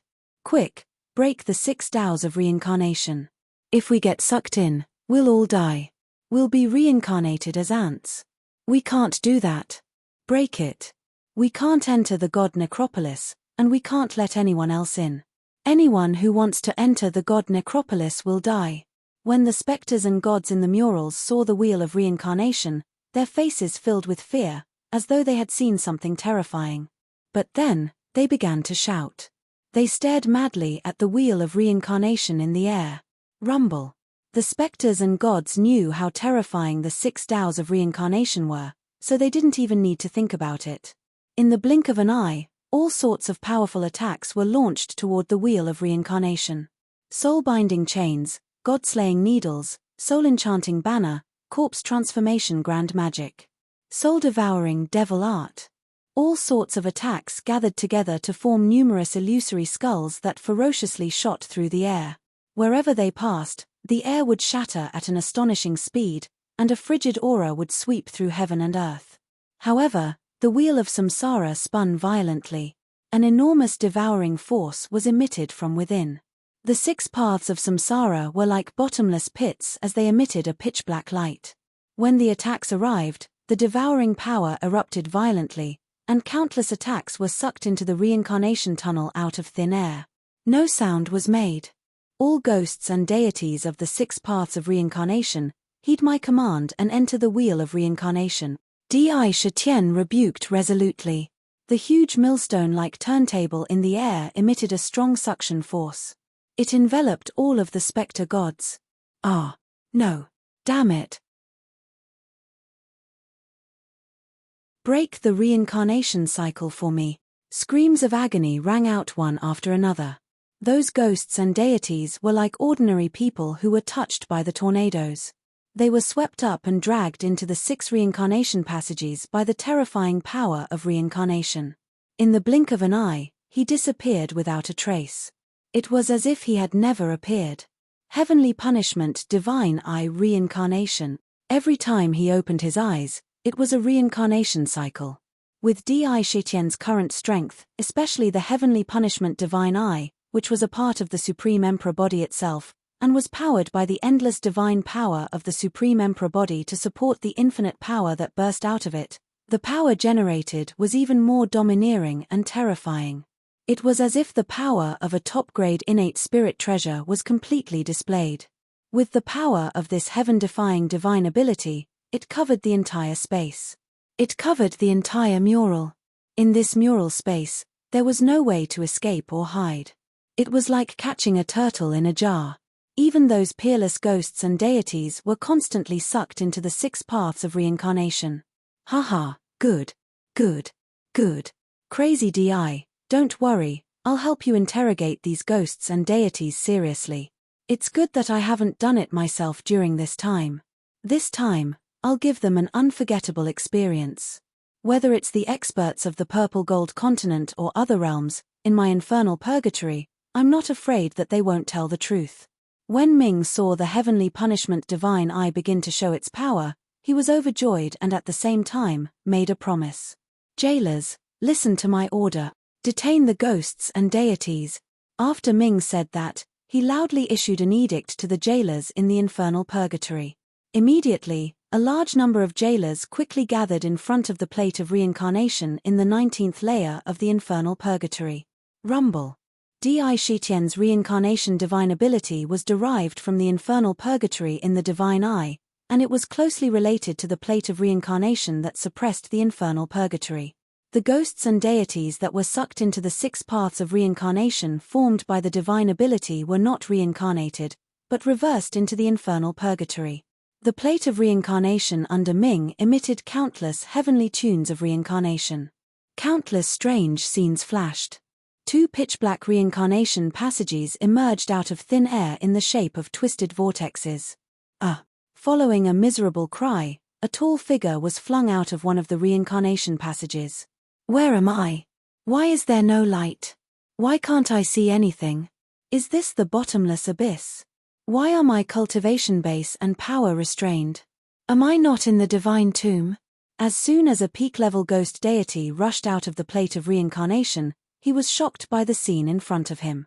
Quick, break the 6 Taoes of reincarnation. If we get sucked in, we'll all die. We'll be reincarnated as ants. We can't do that. Break it. We can't enter the god necropolis, and we can't let anyone else in. Anyone who wants to enter the god necropolis will die. When the spectres and gods in the murals saw the wheel of reincarnation, their faces filled with fear, as though they had seen something terrifying. But then, they began to shout. They stared madly at the wheel of reincarnation in the air. Rumble. The spectres and gods knew how terrifying the 6 Taoes of reincarnation were, so they didn't even need to think about it. In the blink of an eye, all sorts of powerful attacks were launched toward the wheel of reincarnation. Soul-binding chains, god-slaying needles, soul-enchanting banner, corpse transformation grand magic. Soul-devouring devil art. All sorts of attacks gathered together to form numerous illusory skulls that ferociously shot through the air. Wherever they passed, the air would shatter at an astonishing speed, and a frigid aura would sweep through heaven and earth. However, the wheel of samsara spun violently. An enormous devouring force was emitted from within. The 6 paths of samsara were like bottomless pits as they emitted a pitch-black light. When the attacks arrived, the devouring power erupted violently, and countless attacks were sucked into the reincarnation tunnel out of thin air. No sound was made. All ghosts and deities of the 6 paths of reincarnation, heed my command and enter the wheel of reincarnation. Di Shitian rebuked resolutely. The huge millstone-like turntable in the air emitted a strong suction force. It enveloped all of the spectre gods. Ah, no. Damn it. Break the reincarnation cycle for me. Screams of agony rang out one after another. Those ghosts and deities were like ordinary people who were touched by the tornadoes. They were swept up and dragged into the 6 reincarnation passages by the terrifying power of reincarnation. In the blink of an eye, he disappeared without a trace. It was as if he had never appeared. Heavenly punishment, divine eye, reincarnation. Every time he opened his eyes, it was a reincarnation cycle. With Di Shitian's current strength, especially the heavenly punishment divine eye, which was a part of the Supreme Emperor body itself, and was powered by the endless divine power of the Supreme Emperor body to support the infinite power that burst out of it, the power generated was even more domineering and terrifying. It was as if the power of a top-grade innate spirit treasure was completely displayed. With the power of this heaven-defying divine ability, it covered the entire space. It covered the entire mural. In this mural space, there was no way to escape or hide. It was like catching a turtle in a jar. Even those peerless ghosts and deities were constantly sucked into the 6 paths of reincarnation. Haha, good. Crazy Di, don't worry, I'll help you interrogate these ghosts and deities seriously. It's good that I haven't done it myself during this time. This time, I'll give them an unforgettable experience. Whether it's the experts of the Purple Gold Continent or other realms, in my infernal purgatory, I'm not afraid that they won't tell the truth. When Ming saw the heavenly punishment divine eye begin to show its power, he was overjoyed and at the same time, made a promise. Jailers, listen to my order. Detain the ghosts and deities. After Ming said that, he loudly issued an edict to the jailers in the infernal purgatory. Immediately, a large number of jailers quickly gathered in front of the plate of reincarnation in the 19th layer of the infernal purgatory. Rumble. Di Shitian's reincarnation divine ability was derived from the infernal purgatory in the divine eye, and it was closely related to the plate of reincarnation that suppressed the infernal purgatory. The ghosts and deities that were sucked into the 6 paths of reincarnation formed by the divine ability were not reincarnated, but reversed into the infernal purgatory. The plate of reincarnation under Ming emitted countless heavenly tunes of reincarnation. Countless strange scenes flashed. 2 pitch-black reincarnation passages emerged out of thin air in the shape of twisted vortexes. Following a miserable cry, a tall figure was flung out of one of the reincarnation passages. Where am I? Why is there no light? Why can't I see anything? Is this the bottomless abyss? Why are my cultivation base and power restrained? Am I not in the divine tomb? As soon as a peak-level ghost deity rushed out of the plate of reincarnation, he was shocked by the scene in front of him.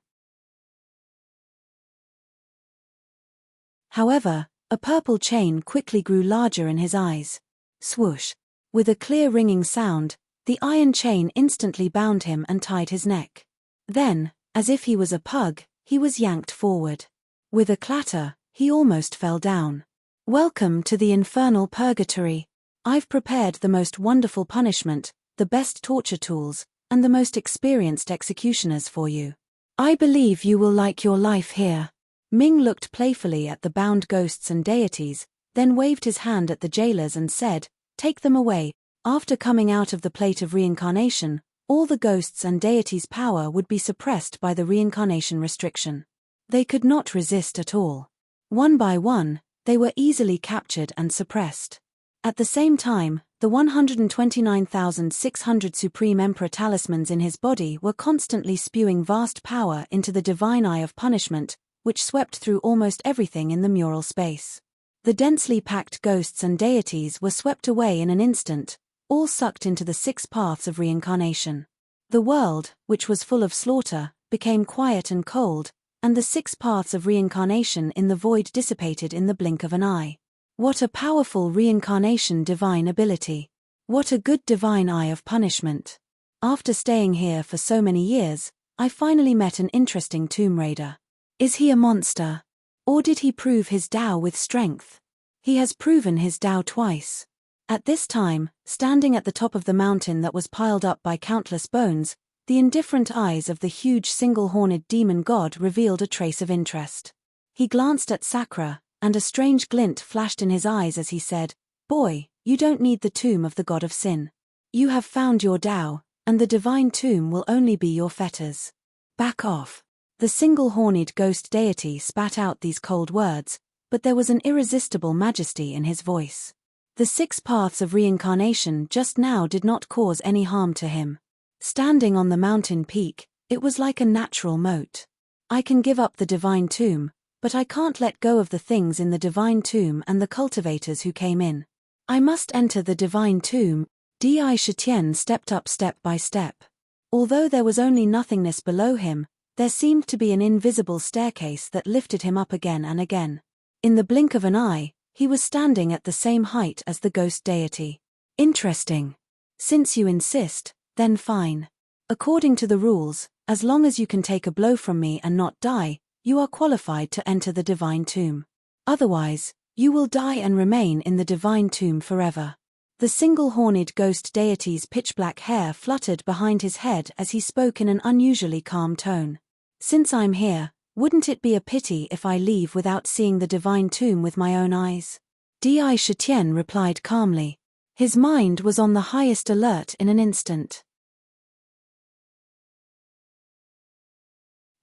However, a purple chain quickly grew larger in his eyes. Swoosh! With a clear ringing sound, the iron chain instantly bound him and tied his neck. Then, as if he was a pug, he was yanked forward. With a clatter, he almost fell down. Welcome to the infernal purgatory. I've prepared the most wonderful punishment, the best torture tools, and the most experienced executioners for you. I believe you will like your life here. Ming looked playfully at the bound ghosts and deities, then waved his hand at the jailers and said, "Take them away." After coming out of the plate of reincarnation, all the ghosts and deities' power would be suppressed by the reincarnation restriction. They could not resist at all. One by one, they were easily captured and suppressed. At the same time, the 129,600 Supreme Emperor talismans in his body were constantly spewing vast power into the divine eye of punishment, which swept through almost everything in the mural space. The densely packed ghosts and deities were swept away in an instant, all sucked into the 6 paths of reincarnation. The world, which was full of slaughter, became quiet and cold, and the 6 paths of reincarnation in the void dissipated in the blink of an eye. What a powerful reincarnation divine ability! What a good divine eye of punishment! After staying here for so many years, I finally met an interesting tomb raider. Is he a monster? Or did he prove his Tao with strength? He has proven his Tao twice. At this time, standing at the top of the mountain that was piled up by countless bones, the indifferent eyes of the huge single-horned demon god revealed a trace of interest. He glanced at Sakura, and a strange glint flashed in his eyes as he said, "Boy, you don't need the tomb of the god of sin. You have found your Tao, and the divine tomb will only be your fetters. Back off." The single-horned ghost deity spat out these cold words, but there was an irresistible majesty in his voice. The 6 paths of reincarnation just now did not cause any harm to him. Standing on the mountain peak, it was like a natural moat. I can give up the divine tomb, but I can't let go of the things in the divine tomb and the cultivators who came in. I must enter the divine tomb. Di Shitian stepped up step by step. Although there was only nothingness below him, there seemed to be an invisible staircase that lifted him up again and again. In the blink of an eye, he was standing at the same height as the ghost deity. Interesting. Since you insist, then fine. According to the rules, as long as you can take a blow from me and not die, you are qualified to enter the divine tomb. Otherwise, you will die and remain in the divine tomb forever. The single-horned ghost deity's pitch-black hair fluttered behind his head as he spoke in an unusually calm tone. Since I'm here, wouldn't it be a pity if I leave without seeing the divine tomb with my own eyes? Di Shitian replied calmly. His mind was on the highest alert in an instant.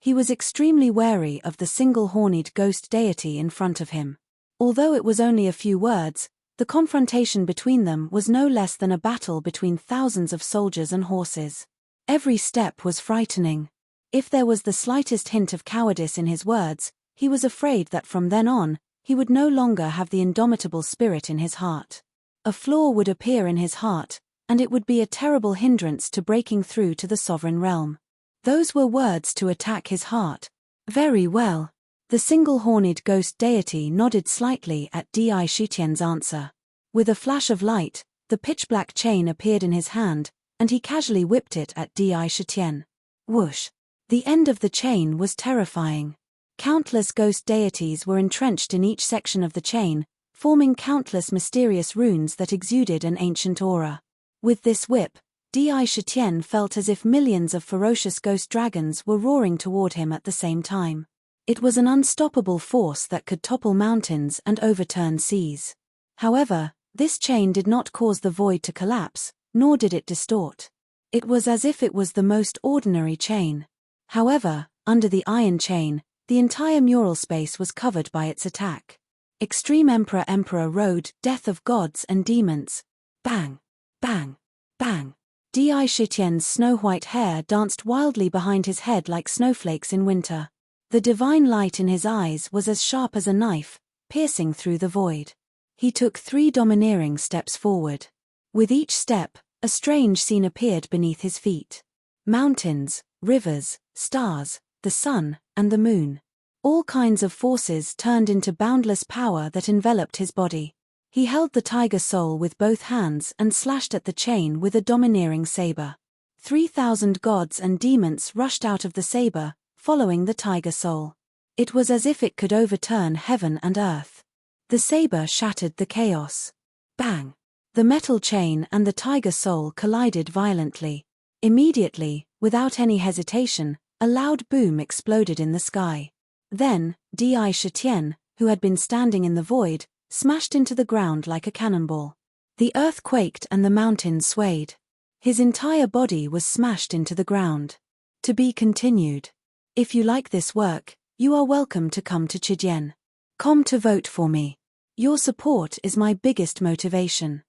He was extremely wary of the single-horned ghost deity in front of him. Although it was only a few words, the confrontation between them was no less than a battle between thousands of soldiers and horses. Every step was frightening. If there was the slightest hint of cowardice in his words, he was afraid that from then on, he would no longer have the indomitable spirit in his heart. A flaw would appear in his heart, and it would be a terrible hindrance to breaking through to the sovereign realm. Those were words to attack his heart. Very well. The single-horned ghost deity nodded slightly at Di Shitian's answer. With a flash of light, the pitch-black chain appeared in his hand, and he casually whipped it at Di Shitian. Whoosh! The end of the chain was terrifying. Countless ghost deities were entrenched in each section of the chain, forming countless mysterious runes that exuded an ancient aura. With this whip, Di Shitian felt as if millions of ferocious ghost dragons were roaring toward him at the same time. It was an unstoppable force that could topple mountains and overturn seas. However, this chain did not cause the void to collapse, nor did it distort. It was as if it was the most ordinary chain. However, under the iron chain, the entire mural space was covered by its attack. Extreme Emperor Road, Death of Gods and Demons. Bang! Bang! Bang! Di Shitian's snow-white hair danced wildly behind his head like snowflakes in winter. The divine light in his eyes was as sharp as a knife, piercing through the void. He took 3 domineering steps forward. With each step, a strange scene appeared beneath his feet. Mountains, rivers, stars, the sun, and the moon. All kinds of forces turned into boundless power that enveloped his body. He held the tiger soul with both hands and slashed at the chain with a domineering saber. 3,000 gods and demons rushed out of the saber, following the tiger soul. It was as if it could overturn heaven and earth. The saber shattered the chaos. Bang! The metal chain and the tiger soul collided violently. Immediately, without any hesitation, a loud boom exploded in the sky. Then, Di Shitian, who had been standing in the void, smashed into the ground like a cannonball. The earth quaked and the mountains swayed. His entire body was smashed into the ground. To be continued. If you like this work, you are welcome to come to Chidian.com to vote for me. Your support is my biggest motivation.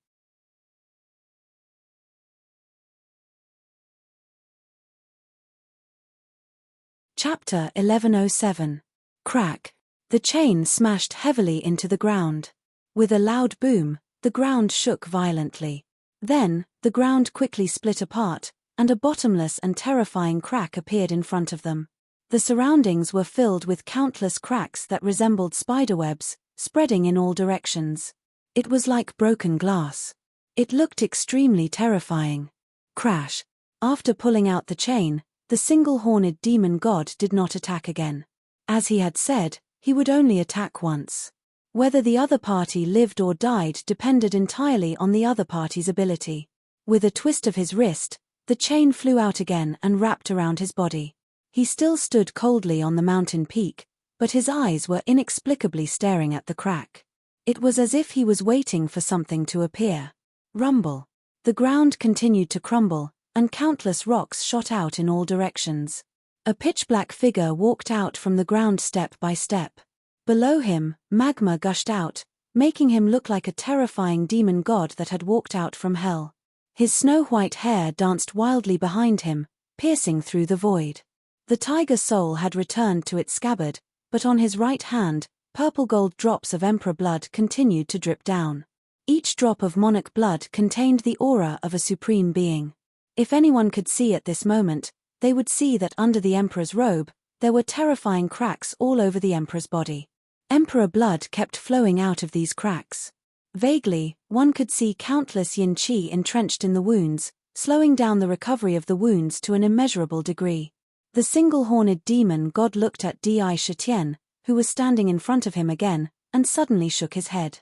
Chapter 1107. Crack. The chain smashed heavily into the ground. With a loud boom, the ground shook violently. Then, the ground quickly split apart, and a bottomless and terrifying crack appeared in front of them. The surroundings were filled with countless cracks that resembled spiderwebs, spreading in all directions. It was like broken glass. It looked extremely terrifying. Crash. After pulling out the chain, the single-horned demon god did not attack again. As he had said, he would only attack once. Whether the other party lived or died depended entirely on the other party's ability. With a twist of his wrist, the chain flew out again and wrapped around his body. He still stood coldly on the mountain peak, but his eyes were inexplicably staring at the crack. It was as if he was waiting for something to appear. Rumble. The ground continued to crumble, and countless rocks shot out in all directions. A pitch-black figure walked out from the ground step by step. Below him, magma gushed out, making him look like a terrifying demon god that had walked out from hell. His snow-white hair danced wildly behind him, piercing through the void. The tiger soul had returned to its scabbard, but on his right hand, purple-gold drops of emperor blood continued to drip down. Each drop of monarch blood contained the aura of a supreme being. If anyone could see at this moment, they would see that under the emperor's robe, there were terrifying cracks all over the emperor's body. Emperor blood kept flowing out of these cracks. Vaguely, one could see countless yin qi entrenched in the wounds, slowing down the recovery of the wounds to an immeasurable degree. The single-horned demon god looked at Di Shitian, who was standing in front of him again, and suddenly shook his head.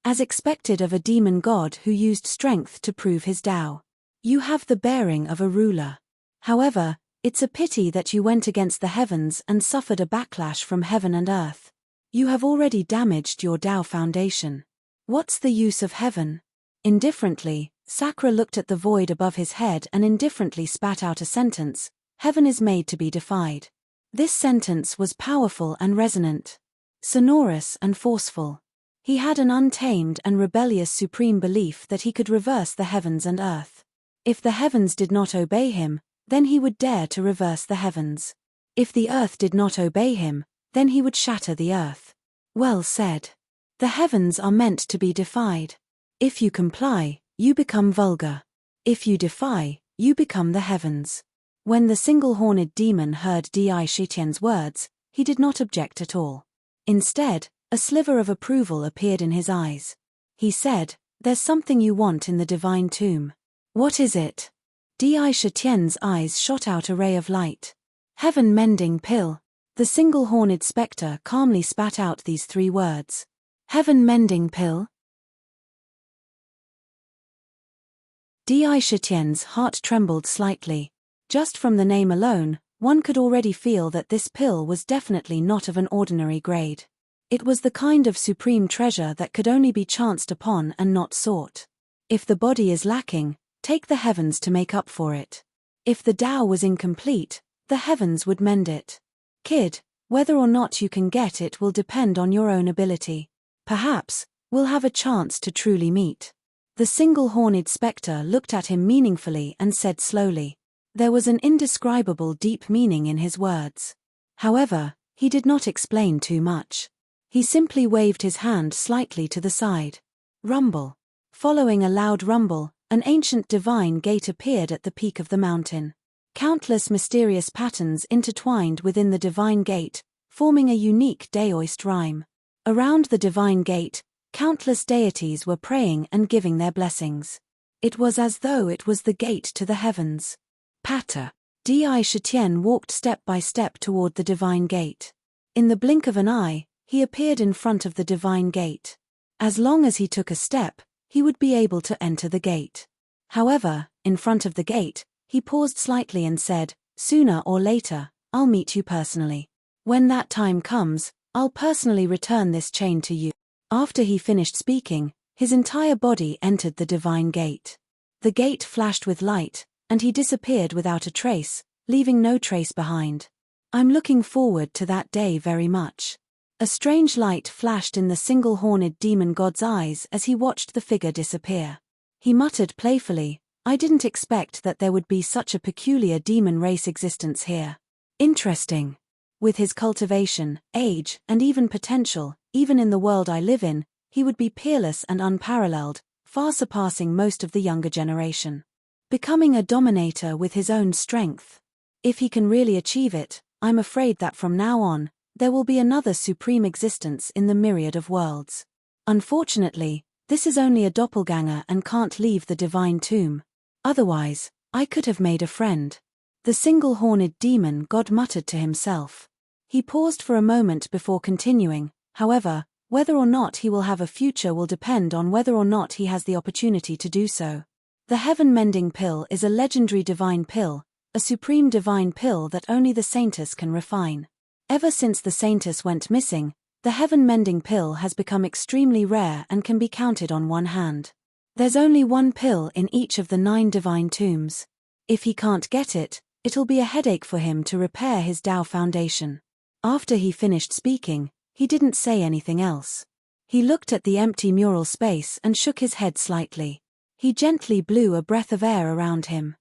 As expected of a demon god who used strength to prove his Tao. You have the bearing of a ruler. However, it's a pity that you went against the heavens and suffered a backlash from heaven and earth. You have already damaged your Tao foundation. What's the use of heaven? Indifferently, Sakura looked at the void above his head and indifferently spat out a sentence, "Heaven is made to be defied." This sentence was powerful and resonant. Sonorous and forceful. He had an untamed and rebellious supreme belief that he could reverse the heavens and earth. If the heavens did not obey him, then he would dare to reverse the heavens. If the earth did not obey him, then he would shatter the earth. Well said. The heavens are meant to be defied. If you comply, you become vulgar. If you defy, you become the heavens. When the single-horned demon heard Di Shitian's words, he did not object at all. Instead, a sliver of approval appeared in his eyes. He said, "There's something you want in the divine tomb." "What is it?" Di Shitian's eyes shot out a ray of light. "Heaven-mending pill." The single-horned spectre calmly spat out these 3 words. "Heaven-mending pill?" Di Shitian's heart trembled slightly. Just from the name alone, one could already feel that this pill was definitely not of an ordinary grade. It was the kind of supreme treasure that could only be chanced upon and not sought. If the body is lacking, take the heavens to make up for it. If the Tao was incomplete, the heavens would mend it. Kid, whether or not you can get it will depend on your own ability. Perhaps, we'll have a chance to truly meet. The single-horned spectre looked at him meaningfully and said slowly. There was an indescribable deep meaning in his words. However, he did not explain too much. He simply waved his hand slightly to the side. Rumble. Following a loud rumble, an ancient divine gate appeared at the peak of the mountain. Countless mysterious patterns intertwined within the divine gate, forming a unique Daoist rhyme. Around the divine gate, countless deities were praying and giving their blessings. It was as though it was the gate to the heavens. Patter. Di Shitian walked step by step toward the divine gate. In the blink of an eye, he appeared in front of the divine gate. As long as he took a step, he would be able to enter the gate. However, in front of the gate, he paused slightly and said, "Sooner or later, I'll meet you personally. When that time comes, I'll personally return this chain to you." After he finished speaking, his entire body entered the divine gate. The gate flashed with light, and he disappeared without a trace, leaving no trace behind. I'm looking forward to that day very much. A strange light flashed in the single-horned demon god's eyes as he watched the figure disappear. He muttered playfully, I didn't expect that there would be such a peculiar demon race existence here. Interesting. With his cultivation, age, and even potential, even in the world I live in, he would be peerless and unparalleled, far surpassing most of the younger generation. Becoming a dominator with his own strength. If he can really achieve it, I'm afraid that from now on, there will be another supreme existence in the myriad of worlds. Unfortunately, this is only a doppelganger and can't leave the divine tomb. Otherwise, I could have made a friend. The single-horned demon god muttered to himself. He paused for a moment before continuing, however, whether or not he will have a future will depend on whether or not he has the opportunity to do so. The heaven-mending pill is a legendary divine pill, a supreme divine pill that only the saintess can refine. Ever since the saintess went missing, the heaven-mending pill has become extremely rare and can be counted on one hand. There's only one pill in each of the 9 divine tombs. If he can't get it, it'll be a headache for him to repair his Tao foundation. After he finished speaking, he didn't say anything else. He looked at the empty mural space and shook his head slightly. He gently blew a breath of air around him.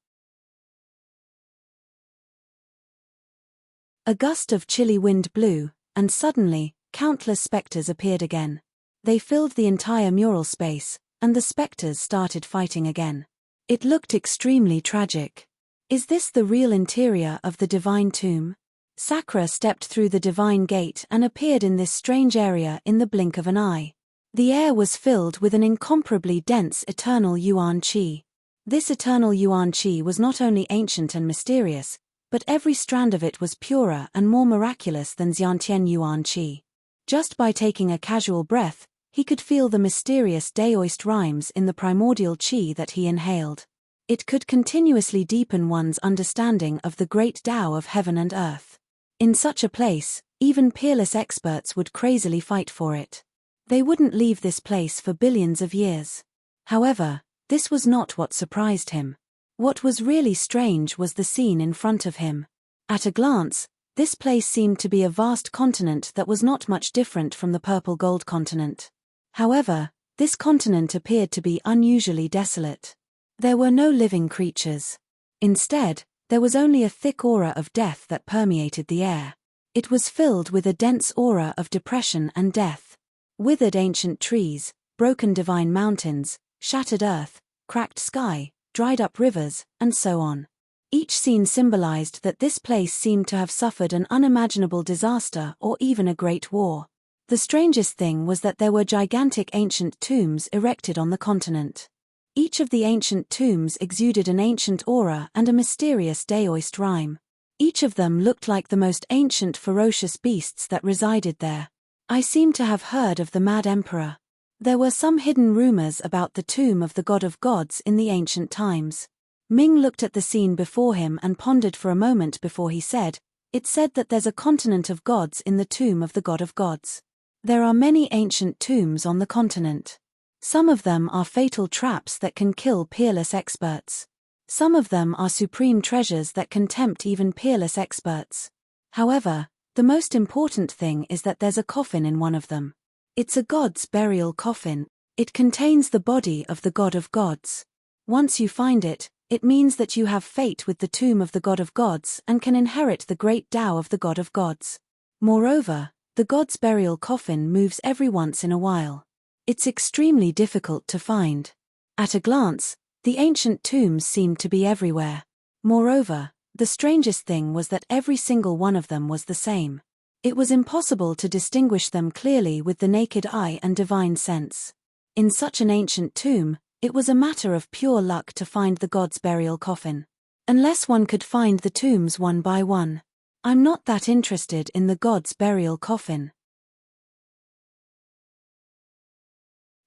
A gust of chilly wind blew, and suddenly, countless spectres appeared again. They filled the entire mural space, and the spectres started fighting again. It looked extremely tragic. Is this the real interior of the divine tomb? Sakura stepped through the divine gate and appeared in this strange area in the blink of an eye. The air was filled with an incomparably dense eternal yuan qi. This eternal yuan qi was not only ancient and mysterious, but every strand of it was purer and more miraculous than Xiantian yuan qi. Just by taking a casual breath, he could feel the mysterious Daoist rhymes in the primordial qi that he inhaled. It could continuously deepen one's understanding of the great Tao of heaven and earth. In such a place, even peerless experts would crazily fight for it. They wouldn't leave this place for billions of years. However, this was not what surprised him. What was really strange was the scene in front of him. At a glance, this place seemed to be a vast continent that was not much different from the purple gold continent. However, this continent appeared to be unusually desolate. There were no living creatures. Instead, there was only a thick aura of death that permeated the air. It was filled with a dense aura of depression and death. Withered ancient trees, broken divine mountains, shattered earth, cracked sky, dried up rivers, and so on. Each scene symbolized that this place seemed to have suffered an unimaginable disaster or even a great war. The strangest thing was that there were gigantic ancient tombs erected on the continent. Each of the ancient tombs exuded an ancient aura and a mysterious Daoist rhyme. Each of them looked like the most ancient ferocious beasts that resided there. I seem to have heard of the Mad Emperor. There were some hidden rumors about the tomb of the god of gods in the ancient times. Ming looked at the scene before him and pondered for a moment before he said, "It's said that there's a continent of gods in the tomb of the god of gods. There are many ancient tombs on the continent. Some of them are fatal traps that can kill peerless experts. Some of them are supreme treasures that can tempt even peerless experts. However, the most important thing is that there's a coffin in one of them. It's a god's burial coffin. It contains the body of the god of gods. Once you find it, it means that you have fate with the tomb of the god of gods and can inherit the great Tao of the god of gods. Moreover, the god's burial coffin moves every once in a while. It's extremely difficult to find. At a glance, the ancient tombs seemed to be everywhere. Moreover, the strangest thing was that every single one of them was the same. It was impossible to distinguish them clearly with the naked eye and divine sense. In such an ancient tomb, it was a matter of pure luck to find the god's burial coffin. Unless one could find the tombs one by one. I'm not that interested in the god's burial coffin.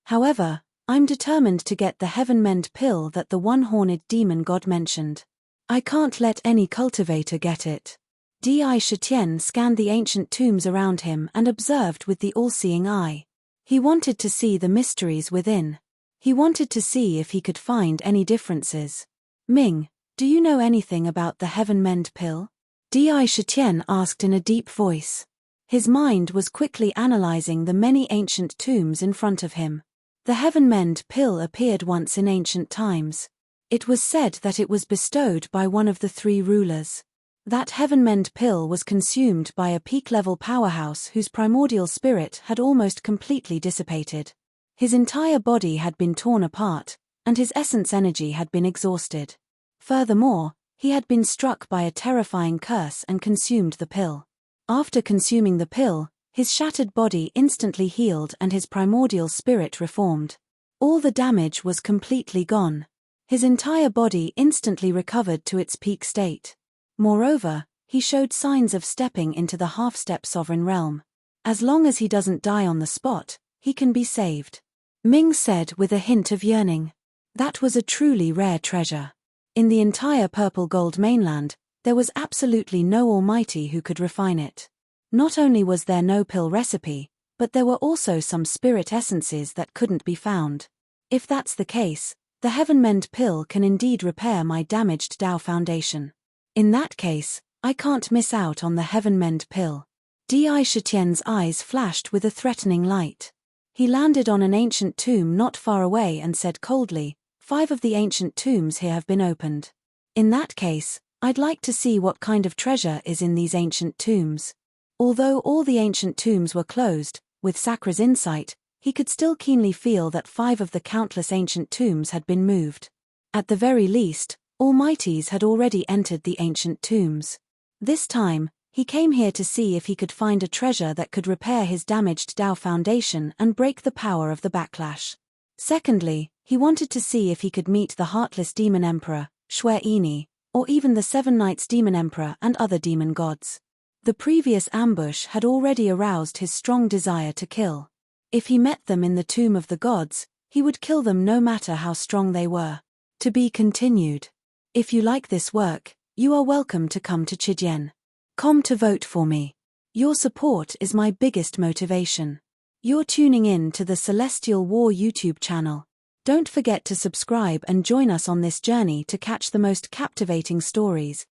However, I'm determined to get the heaven-mend pill that the one-horned demon god mentioned. I can't let any cultivator get it. Di Shitian scanned the ancient tombs around him and observed with the all-seeing eye. He wanted to see the mysteries within. He wanted to see if he could find any differences. Ming, do you know anything about the heaven-mend pill? Di Shitian asked in a deep voice. His mind was quickly analyzing the many ancient tombs in front of him. The heaven-mend pill appeared once in ancient times. It was said that it was bestowed by one of the three rulers. That heaven-mend pill was consumed by a peak-level powerhouse whose primordial spirit had almost completely dissipated. His entire body had been torn apart, and his essence energy had been exhausted. Furthermore, he had been struck by a terrifying curse and consumed the pill. After consuming the pill, his shattered body instantly healed and his primordial spirit reformed. All the damage was completely gone. His entire body instantly recovered to its peak state. Moreover, he showed signs of stepping into the half-step sovereign realm. As long as he doesn't die on the spot, he can be saved. Ming said with a hint of yearning. That was a truly rare treasure. In the entire purple gold mainland, there was absolutely no almighty who could refine it. Not only was there no pill recipe, but there were also some spirit essences that couldn't be found. If that's the case, the heaven-mend pill can indeed repair my damaged Tao foundation. In that case, I can't miss out on the heaven-mend pill. Di Shitian's eyes flashed with a threatening light. He landed on an ancient tomb not far away and said coldly, 5 of the ancient tombs here have been opened. In that case, I'd like to see what kind of treasure is in these ancient tombs. Although all the ancient tombs were closed, with Sakra's insight, he could still keenly feel that 5 of the countless ancient tombs had been moved. At the very least, almighties had already entered the ancient tombs. This time, he came here to see if he could find a treasure that could repair his damaged Tao foundation and break the power of the backlash. Secondly, he wanted to see if he could meet the Heartless Demon Emperor, Shui Ini, or even the 7 Knights Demon Emperor and other demon gods. The previous ambush had already aroused his strong desire to kill. If he met them in the tomb of the gods, he would kill them no matter how strong they were. To be continued. If you like this work, you are welcome to come to Chidian.com to vote for me. Your support is my biggest motivation. You're tuning in to the Celestial War YouTube channel. Don't forget to subscribe and join us on this journey to catch the most captivating stories,